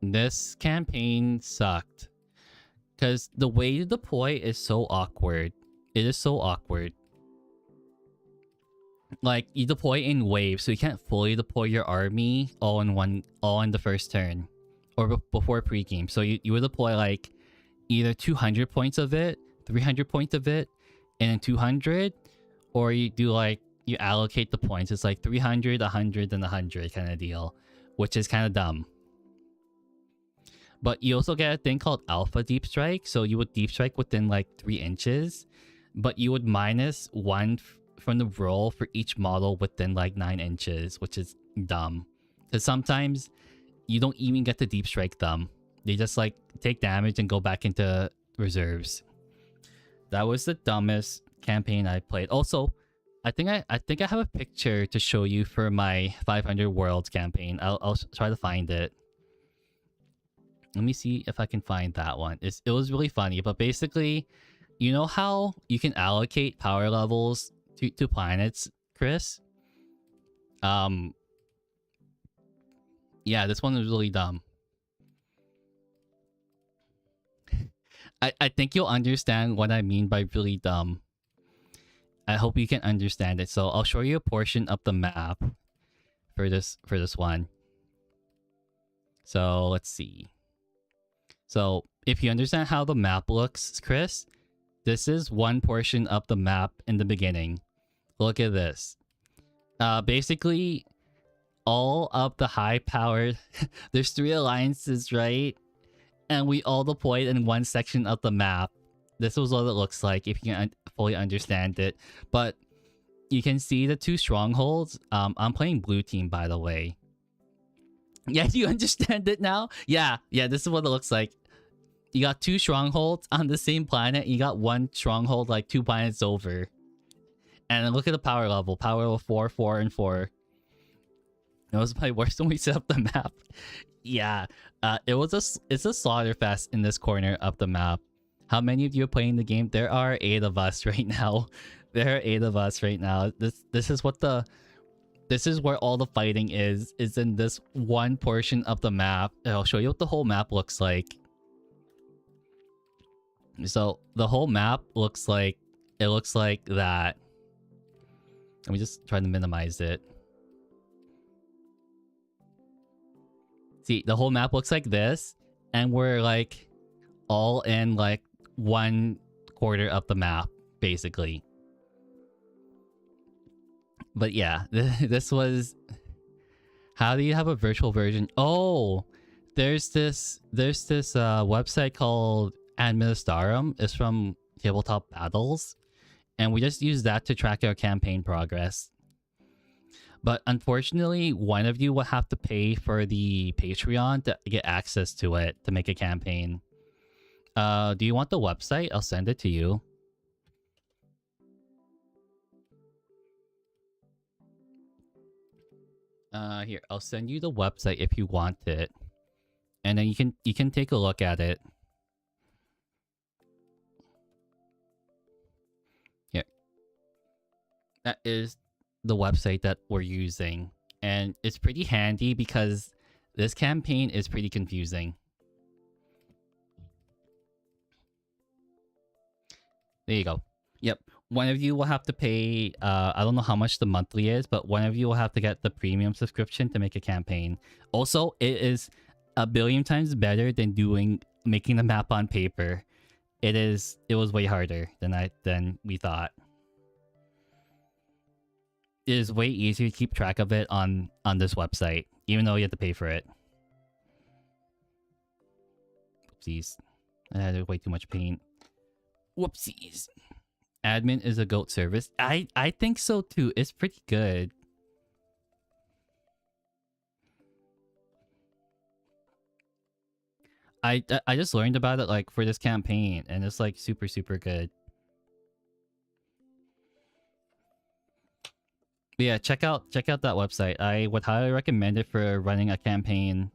This campaign sucked. Because the way to deploy is so awkward. It is so awkward. Like, you deploy in waves, so you can't fully deploy your army all in the first turn. Or before pregame. So you would deploy like either 200 points of it, 300 points of it, and then 200. Or you do like, you allocate the points. It's like 300, 100, and 100 kind of deal. Which is kind of dumb. But you also get a thing called Alpha Deep Strike. So you would Deep Strike within like 3 inches. But you would minus 1 from the roll for each model within like 9 inches. Which is dumb. Because sometimes you don't even get to Deep Strike them. They just like take damage and go back into reserves. That was the dumbest campaign I played. Also, I think I have a picture to show you for my 500 Worlds campaign. I'll try to find it. Let me see if I can find that one. It was really funny, but basically, you know how you can allocate power levels to planets, Chris? Yeah, this one was really dumb. I think you'll understand what I mean by really dumb. I hope you can understand it. So I'll show you a portion of the map for this one. So let's see. So if you understand how the map looks, Chris, this is one portion of the map in the beginning. Look at this. Basically, all of the high-powered... there's 3 alliances, right? And we all deployed in one section of the map. This was what it looks like if you can fully understand it. But you can see the 2 strongholds. I'm playing blue team, by the way. Yeah, do you understand it now? Yeah, this is what it looks like. You got 2 strongholds on the same planet. You got 1 stronghold like 2 planets over. And then look at the power level. Power level 4, 4, and 4. It was probably worse when we set up the map. Yeah, it's a slaughter fest in this corner of the map. How many of you are playing the game? There are 8 of us right now. There are 8 of us right now. This is where all the fighting is in this one portion of the map. I'll show you what the whole map looks like. So the whole map looks like that. Let me just try to minimize it. See, the whole map looks like this, and we're like all in like 1/4 of the map, basically. But yeah, this was... How do you have a virtual version? Oh, there's this website called Administarum. It's from Tabletop Battles, and we just use that to track our campaign progress. But unfortunately, one of you will have to pay for the Patreon to get access to it to make a campaign. Do you want the website? I'll send it to you. Here, I'll send you the website if you want it, and then you can take a look at it. Here, that is the website that we're using, and it's pretty handy because this campaign is pretty confusing. There you go. Yep. One of you will have to pay, I don't know how much the monthly is, but one of you will have to get the premium subscription to make a campaign. Also, it is a billion times better than making the map on paper. It was way harder than we thought. It is way easier to keep track of it on this website, even though you have to pay for it. Oopsies. I had way too much paint. Whoopsies. Admin is a GOAT service. I think so too. It's pretty good. I just learned about it like for this campaign, and it's like super good. But yeah, check out that website. I would highly recommend it for running a campaign.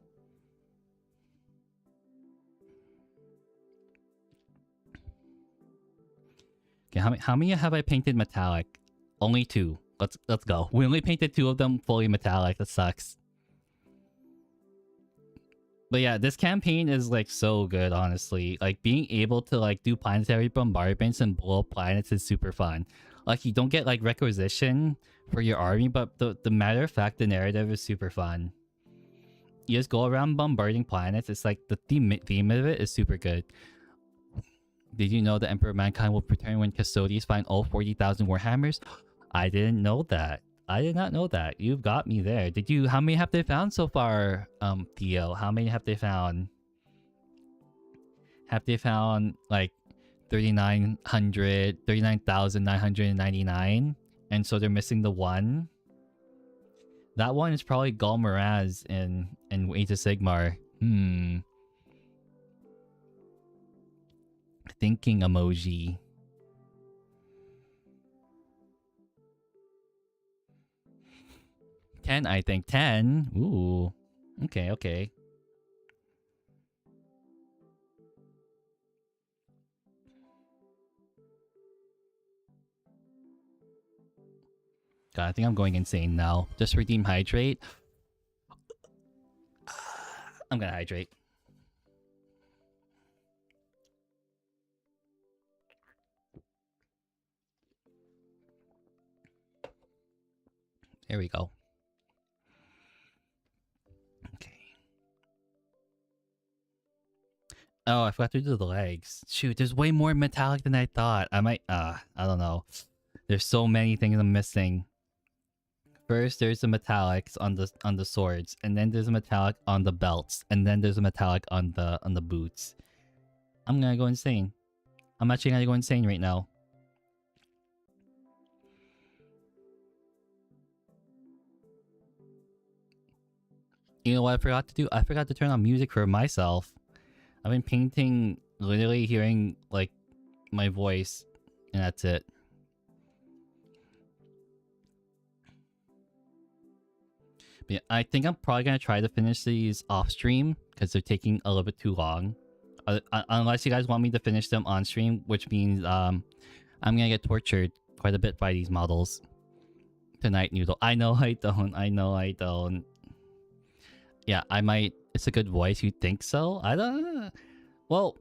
Okay, how many have I painted metallic? Only 2. Let's go. We only painted 2 of them fully metallic. That sucks. But yeah, this campaign is like so good, honestly. Like being able to like do planetary bombardments and blow up planets is super fun. Like you don't get like requisition for your army, but the matter of fact, the narrative is super fun. You just go around bombarding planets. It's like the theme of it is super good. Did you know the Emperor of Mankind will return when custodians find all 40,000 Warhammers? I didn't know that. I did not know that. You've got me there. Did you? How many have they found so far, Theo? How many have they found? Have they found like 39,999? And so they're missing the one? That one is probably Gul Miraz in Age of Sigmar. Thinking emoji. 10, I think. 10? Ooh. Okay. God, I think I'm going insane now. Just redeem hydrate. I'm gonna hydrate. Here we go. Okay. Oh, I forgot to do the legs. Shoot, there's way more metallic than I thought. I might, I don't know. There's so many things I'm missing. First, there's the metallics on the swords, and then there's a metallic on the belts, and then there's a metallic on the boots. I'm gonna go insane. I'm actually gonna go insane right now. You know what I forgot to do? I forgot to turn on music for myself. I've been painting, literally hearing like my voice, and that's it. But yeah, I think I'm probably gonna try to finish these off stream because they're taking a little bit too long. Unless you guys want me to finish them on stream, which means I'm gonna get tortured quite a bit by these models tonight, Noodle. I know I don't. I know I don't. Yeah, I might. It's a good voice. You think so? I don't. Well,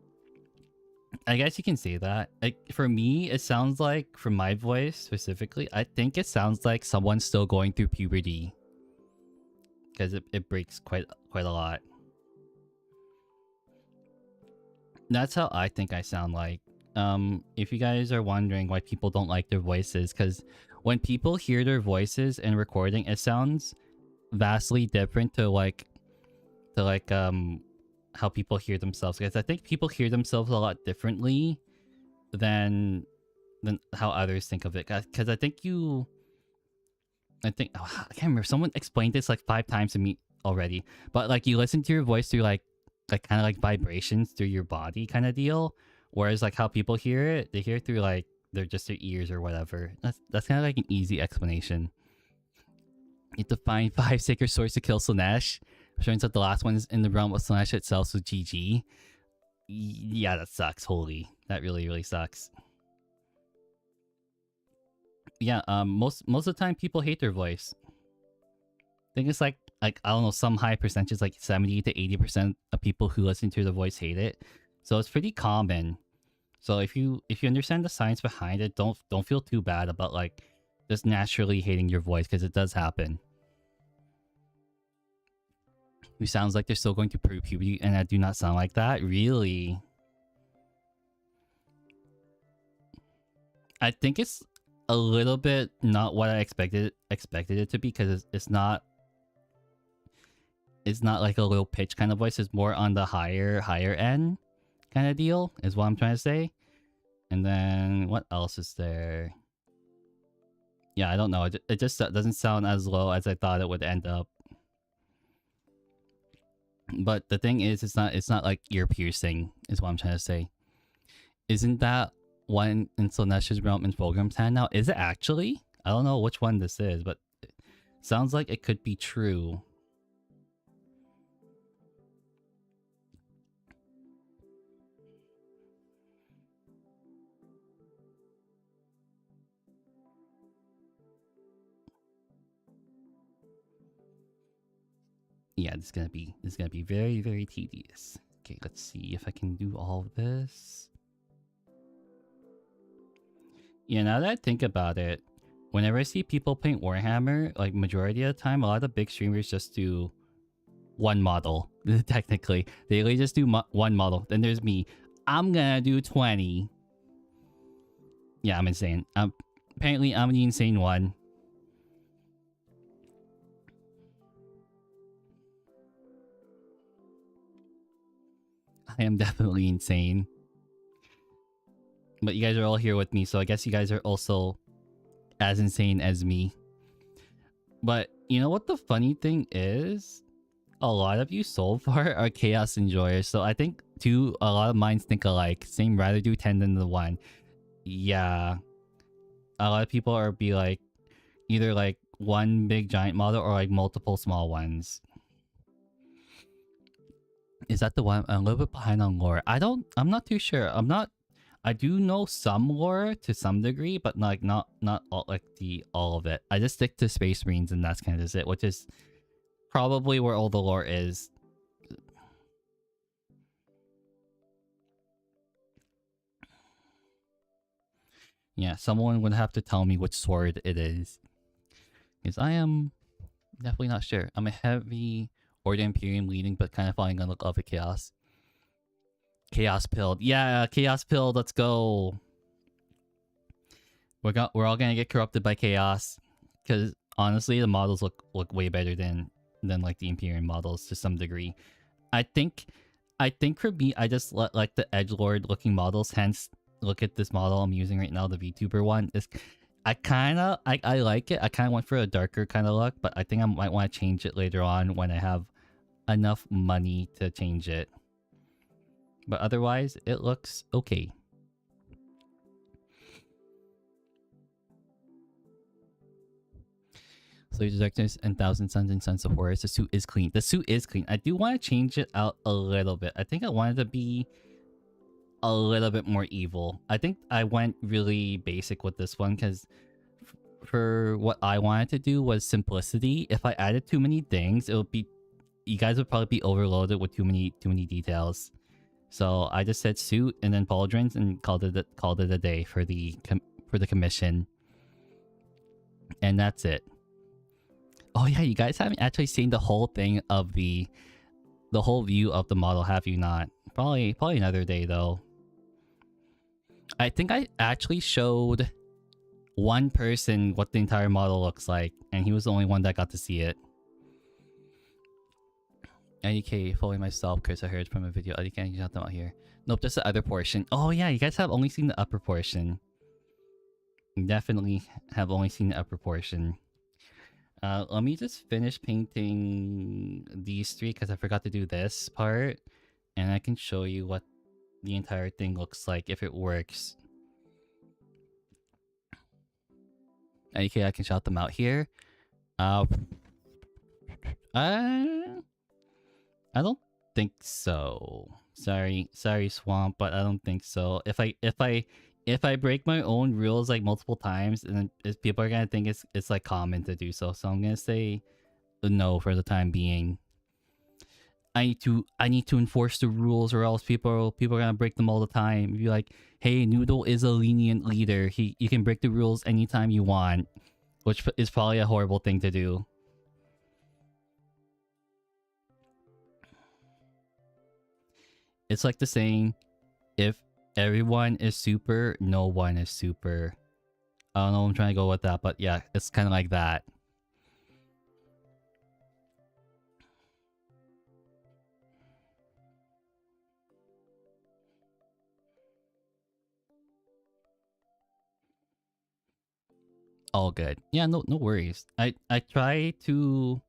I guess you can say that. Like for me, it sounds like, from my voice specifically, I think it sounds like someone's still going through puberty because it breaks quite a lot. That's how I think I sound like. If you guys are wondering why people don't like their voices, because when people hear their voices in recording, it sounds vastly different to how people hear themselves. Because I think people hear themselves a lot differently than how others think of it. Because I think I can't remember. Someone explained this like 5 times to me already. But like you listen to your voice through like kind of like vibrations through your body kind of deal. Whereas like how people hear it, they hear it through like their ears or whatever. That's kind of like an easy explanation. You have to find 5 sacred swords to kill Slanesh. Turns out the last one is in the realm of Slanesh itself, so GG. Yeah, that sucks. Holy, that really sucks. Yeah, most of the time people hate their voice. I think it's like I don't know, some high percentage, like 70 to 80% of people who listen to the voice hate it. So it's pretty common. So if you understand the science behind it, don't feel too bad about like just naturally hating your voice, because it does happen. Who sounds like they're still going through puberty, and I do not sound like that. Really? I think it's a little bit not what I expected it to be, because it's not like a low pitch kind of voice. It's more on the higher end kind of deal, is what I'm trying to say. And then what else is there? Yeah, I don't know. It just doesn't sound as low as I thought it would end up. But the thing is, it's not like ear piercing, is what I'm trying to say. Isn't that one in Slanesh's realm in Fulgrim's hand now? Is it actually? I don't know which one this is, but it sounds like it could be true. Yeah, this is gonna be very tedious. Okay, let's see if I can do all of this. Yeah, now that I think about it, whenever I see people playing Warhammer, like majority of the time, a lot of big streamers just do one model. Technically, they really just do one model. Then there's me. I'm gonna do 20. Yeah, I'm insane. Apparently I'm the insane one. I am definitely insane. But you guys are all here with me, so I guess you guys are also as insane as me. But you know what the funny thing is? A lot of you so far are chaos enjoyers, so I think a lot of minds think alike. Same, rather do 10 than the 1. Yeah. A lot of people are be like either like one big giant model or like multiple small ones. Is that the one? I'm a little bit behind on lore. I'm not too sure. I do know some lore to some degree, but like not all, like all of it. I just stick to Space Marines, and that's kind of just it, which is probably where all the lore is. Yeah, someone would have to tell me which sword it is. Because I am definitely not sure. I'm a heavy Order Imperium leading, but kind of falling on the love of Chaos. Chaos pilled. Yeah, Chaos pilled. Let's go. We're all gonna get corrupted by Chaos. Because honestly, the models look way better than like the Imperium models to some degree. I think for me, I just like the edgelord looking models. Hence, look at this model I'm using right now, the VTuber one. I like it. I kind of went for a darker kind of look, but I think I might want to change it later on when I have enough money to change it. But otherwise, it looks okay. So Darkness and Thousand Suns and Sons of Horus. The suit is clean. The suit is clean. I do want to change it out a little bit. I think I wanted to be a little bit more evil. I think I went really basic with this one because for what I wanted to do was simplicity. If I added too many things, it would be, you guys would probably be overloaded with too many details. So I just said suit and then pauldrons and called it a day for the commission. And that's it. Oh yeah, you guys haven't actually seen the whole thing of the whole view of the model, have you not? Probably another day though. I think I actually showed one person what the entire model looks like, and he was the only one that got to see it. IDK, following myself, Chris, I heard from a video. IDK, can you shout them out here? Nope, just the other portion. Oh yeah, you guys have only seen the upper portion. You definitely have only seen the upper portion. Let me just finish painting these three because I forgot to do this part. And I can show you what the entire thing looks like if it works. Okay, I can shout them out here. I don't think so. Sorry, Swamp, but I don't think so. If I break my own rules like multiple times, and then people are gonna think it's like common to do so. So I'm gonna say no for the time being. I need to enforce the rules, or else people are gonna break them all the time. Be like, hey, Noodle is a lenient leader. You can break the rules anytime you want, which is probably a horrible thing to do. It's like the saying, if everyone is super, no one is super. I don't know, I'm trying to go with that, but yeah, it's kind of like that. All good. Yeah, no worries. I try to,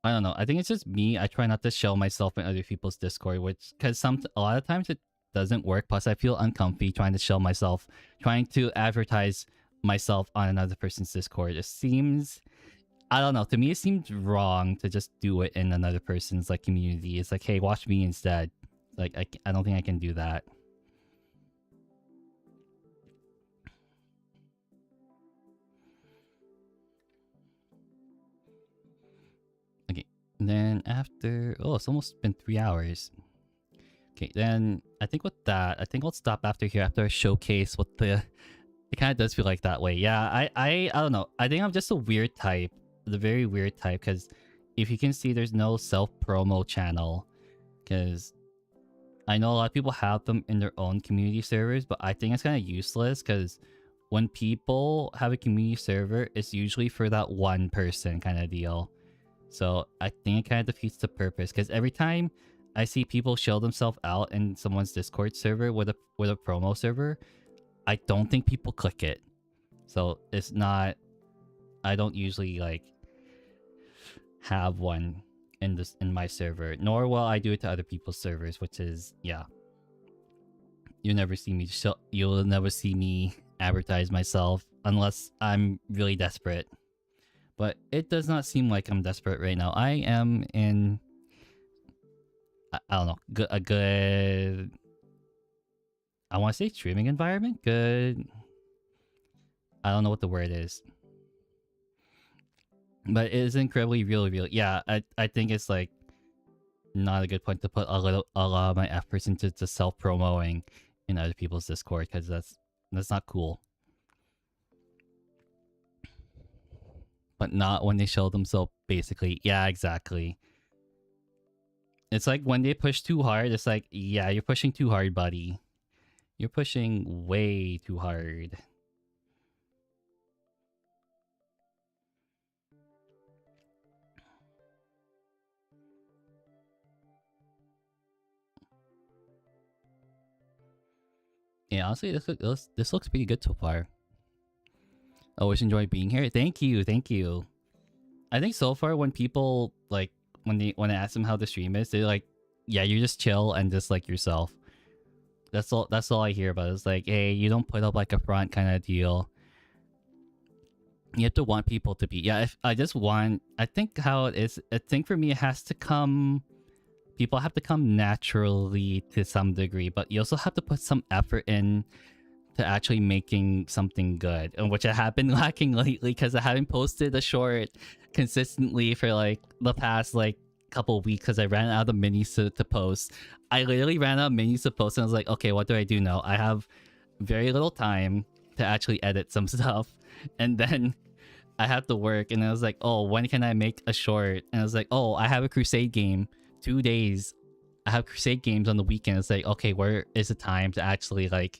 I don't know. I think it's just me. I try not to show myself in other people's Discord, which because a lot of times it doesn't work. Plus, I feel uncomfy trying to show myself, trying to advertise myself on another person's Discord. It seems, I don't know. To me, it seems wrong to just do it in another person's like community. It's like, hey, watch me instead. Like, I don't think I can do that. Okay, then after, oh, it's almost been 3 hours. Okay, then I think with that, I think I'll stop after here after I showcase what the... It kind of does feel like that way. Yeah, I don't know. I think I'm just a weird type. The very weird type, because if you can see, there's no self-promo channel. Because I know a lot of people have them in their own community servers, but I think it's kind of useless because when people have a community server, it's usually for that one person kind of deal. So I think it kind of defeats the purpose, because every time I see people show themselves out in someone's Discord server with a promo server, I don't think people click it. So it's not, I don't usually like have one in my server, nor will I do it to other people's servers, which is, yeah. You'll never see me advertise myself unless I'm really desperate. But it does not seem like I'm desperate right now. I am in, I don't know, a good, I want to say streaming environment? Good. I don't know what the word is. But it is incredibly real. Yeah, I think it's like not a good point to put a lot of my efforts into self-promoting in other people's Discord, because that's not cool. but not when they show themselves. Basically, yeah, exactly. It's like when they push too hard. It's like, yeah, you're pushing too hard, buddy. You're pushing way too hard. Yeah, honestly, this looks pretty good so far. Always enjoy being here. Thank you, thank you. I think so far when people like when I ask them how the stream is, they're like, yeah, you're just chill and just like yourself. That's all I hear about. It's like, hey, you don't put up like a front kind of deal. You have to want people to be. Yeah, if I just want, I think how it is, I think for me it has to come, people have to come naturally to some degree, but you also have to put some effort in to actually making something good, and which I have been lacking lately because I haven't posted a short consistently for like the past like couple weeks because I ran out of minis to post. I literally ran out of minis to post and I was like, okay, what do I do now? I have very little time to actually edit some stuff, and then I have to work, and I was like, oh, when can I make a short? And I was like, oh, I have a Crusade game, 2 days. I have Crusade games on the weekend. It's like, okay, where is the time to actually like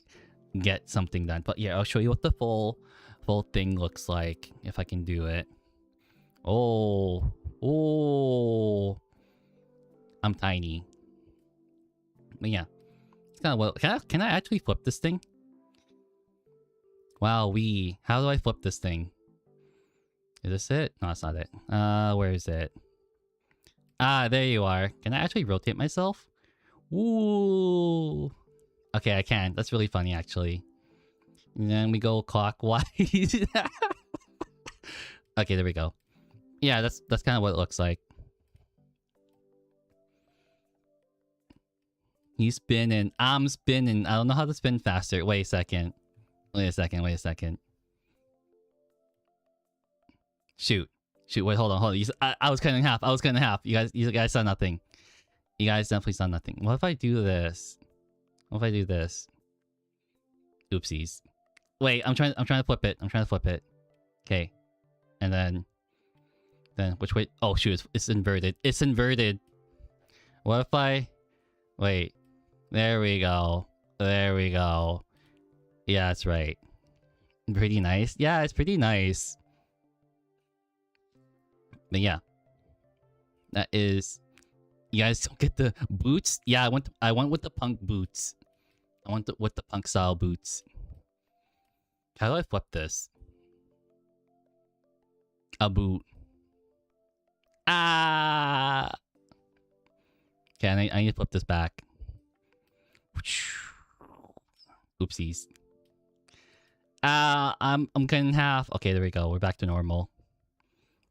get something done? But yeah, I'll show you what the full thing looks like if I can do it. Oh, I'm tiny. But yeah, it's kind of well. Can I actually flip this thing? Wow, how do I flip this thing? Is this it? No, it's not it. Where is it? Ah, there you are. Can I actually rotate myself? Ooh. Okay, I can. That's really funny, actually. And then we go clockwise. Okay, there we go. Yeah, that's kind of what it looks like. He's spinning. I'm spinning. I don't know how to spin faster. Wait a second. Wait a second. Shoot. Wait, hold on. I was cutting in half. You guys saw nothing. You guys definitely saw nothing. What if I do this? Oopsies. Wait, I'm trying to flip it. Okay. And then which way? Oh shoot, it's inverted. What if I wait? There we go. Yeah, that's right. Pretty nice. Yeah, it's pretty nice. But yeah, that is. You guys don't get the boots. Yeah, I went with the punk boots. With the punk style boots. How do I flip this? A boot. Ah. Okay, I need to flip this back. Oopsies. I'm cutting in half. Okay, there we go. We're back to normal.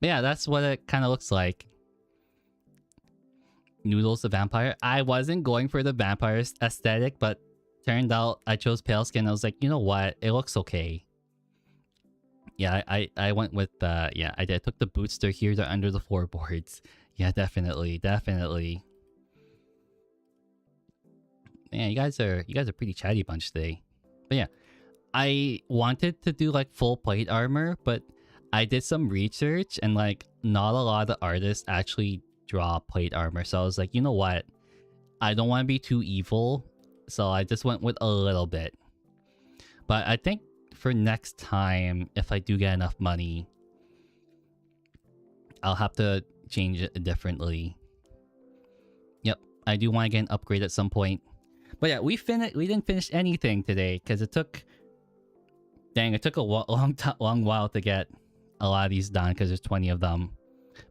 But yeah, that's what it kind of looks like. Noodles the vampire. I wasn't going for the vampire aesthetic, but turned out I chose pale skin. I was like, you know what? It looks okay. Yeah, I went with yeah, I did. I took the boots. They're here. They're under the floorboards. Yeah, definitely. Man, you guys are a pretty chatty bunch today. But yeah, I wanted to do like full plate armor, but I did some research and like not a lot of artists actually draw plate armor. So I was like, you know what? I don't want to be too evil, so I just went with a little bit. But I think for next time, if I do get enough money, I'll have to change it differently. Yep, I do want to get an upgrade at some point. But yeah, we didn't finish anything today because it took a long while to get a lot of these done because there's 20 of them.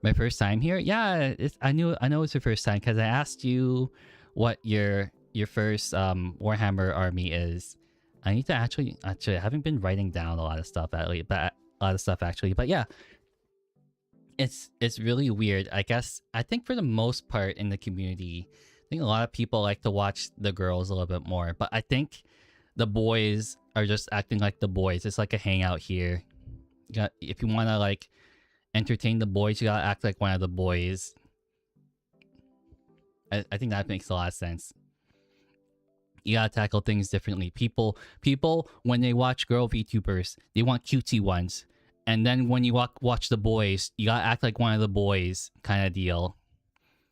My first time here? Yeah, I know it's your first time because I asked you what your first Warhammer army is. I need to actually I haven't been writing down a lot of stuff actually, but yeah. It's really weird. I think for the most part in the community, I think a lot of people like to watch the girls a little bit more, but I think the boys are just acting like the boys. It's like a hangout here. If you want to like entertain the boys, you gotta act like one of the boys. I think that makes a lot of sense. You gotta tackle things differently. People when they watch girl VTubers, they want cutesy ones. And then when you watch the boys, you gotta act like one of the boys, kind of deal.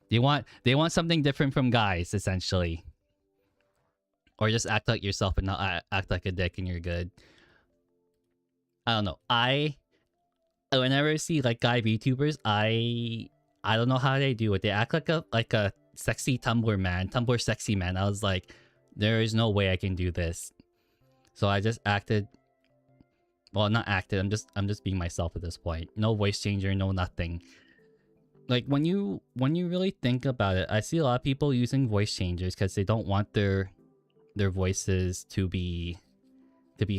They want something different from guys, essentially. Or just act like yourself and not act like a dick and you're good. I don't know. Whenever I see like guy VTubers, I don't know how they do it. They act like a sexy Tumblr sexy man. I was like, there is no way I can do this. So I just acted. Well, not acted. I'm just being myself at this point. No voice changer, no nothing. Like when you really think about it, I see a lot of people using voice changers because they don't want their voices to be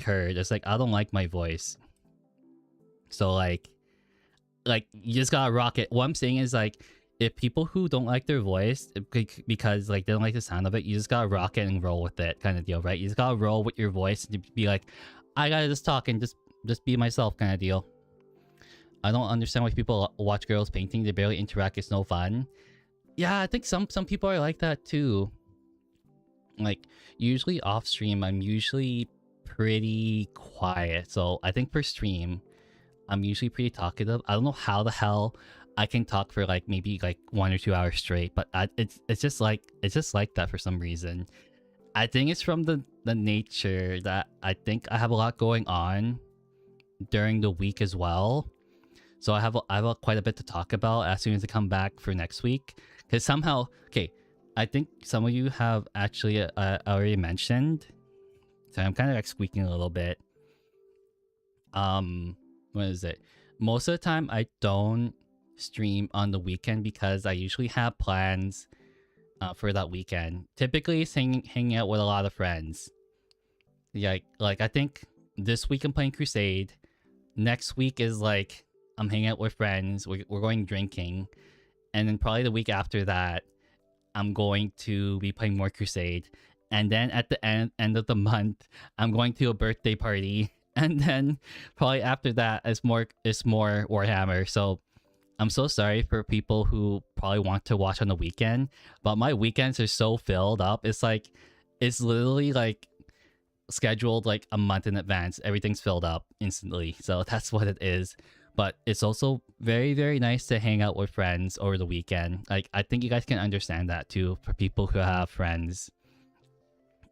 heard. It's like, I don't like my voice. So like you just gotta rock it. What I'm saying is like, if people who don't like their voice because like they don't like the sound of it, you just gotta rock it and roll with it, kind of deal, right? You just gotta roll with your voice and be like, I gotta just talk and just be myself, kind of deal. I don't understand why people watch girls painting. They barely interact. It's no fun. Yeah, I think some people are like that too. Like usually off stream, I'm usually pretty quiet. So I think for stream, I'm usually pretty talkative. I don't know how the hell I can talk for like maybe like 1 or 2 hours straight, but it's just like that for some reason. I think it's from the nature that I think I have a lot going on during the week as well. So I have quite a bit to talk about as soon as I come back for next week. Because somehow, okay, I think some of you have actually already mentioned. So I'm kind of like squeaking a little bit. What is it? Most of the time I don't stream on the weekend because I usually have plans for that weekend. Typically it's hanging out with a lot of friends. Yeah, like I think this week I'm playing Crusade. Next week is like I'm hanging out with friends. We're going drinking. And then probably the week after that, I'm going to be playing more Crusade. And then at the end of the month, I'm going to a birthday party. And then probably after that, it's more Warhammer. So I'm so sorry for people who probably want to watch on the weekend. But my weekends are so filled up. It's like, it's literally like scheduled like a month in advance. Everything's filled up instantly. So that's what it is. But it's also very, very nice to hang out with friends over the weekend. Like, I think you guys can understand that too, for people who have friends.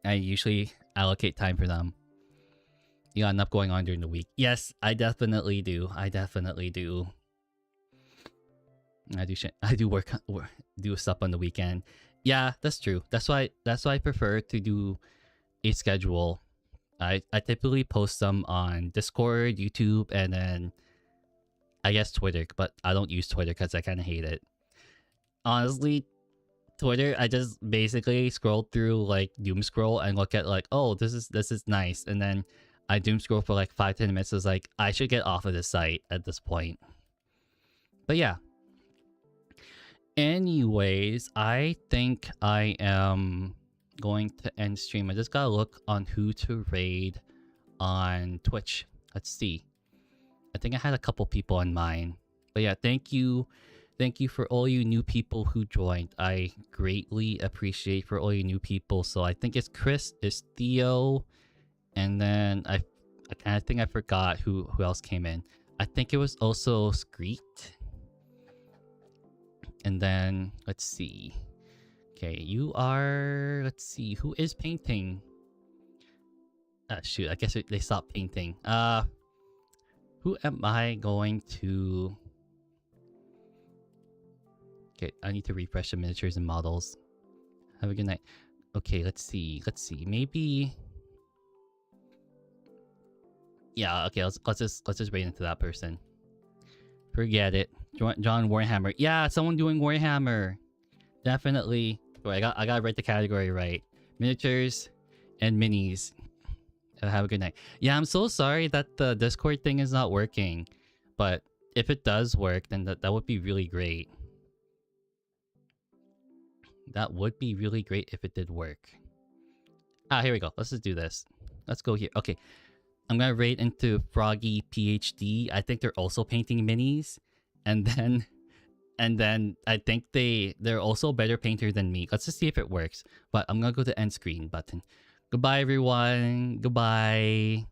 I usually allocate time for them. You got enough going on during the week. Yes, I definitely do. I definitely do. I do do stuff on the weekend. Yeah, that's true. That's why I prefer to do a schedule. I typically post them on Discord, YouTube, and then I guess Twitter, but I don't use Twitter because I kind of hate it. Honestly, Twitter, I just basically scroll through like doom scroll and look at like, oh, this is nice, and then I doom scroll for like 5-10 minutes. It's like I should get off of this site at this point. But yeah. Anyways, I think I am going to end stream. I just gotta look on who to raid on Twitch. Let's see. I think I had a couple people in mind. But yeah, thank you for all you new people who joined. I greatly appreciate for all you new people. So I think it's Chris, it's Theo, and then I kind of think I forgot who else came in. I think it was also Screet. And then let's see. Okay, you are, let's see, who is painting? Shoot, I guess they stopped painting. Who am I going to... Okay, I need to refresh the miniatures and models. Have a good night. Okay, let's see. Maybe... Yeah, okay, let's just raid into that person. Forget it. John Warhammer. Yeah, someone doing Warhammer. Definitely. Wait, I gotta write the category right. Miniatures and minis. Have a good night. Yeah, I'm so sorry that the Discord thing is not working. But if it does work, then that would be really great. That would be really great if it did work. Ah, here we go. Let's just do this. Let's go here. Okay. I'm gonna raid into Froggy PhD. I think they're also painting minis. And then I think they're also a better painter than me. Let's just see if it works. But I'm gonna go to end screen button. Goodbye, everyone. Goodbye.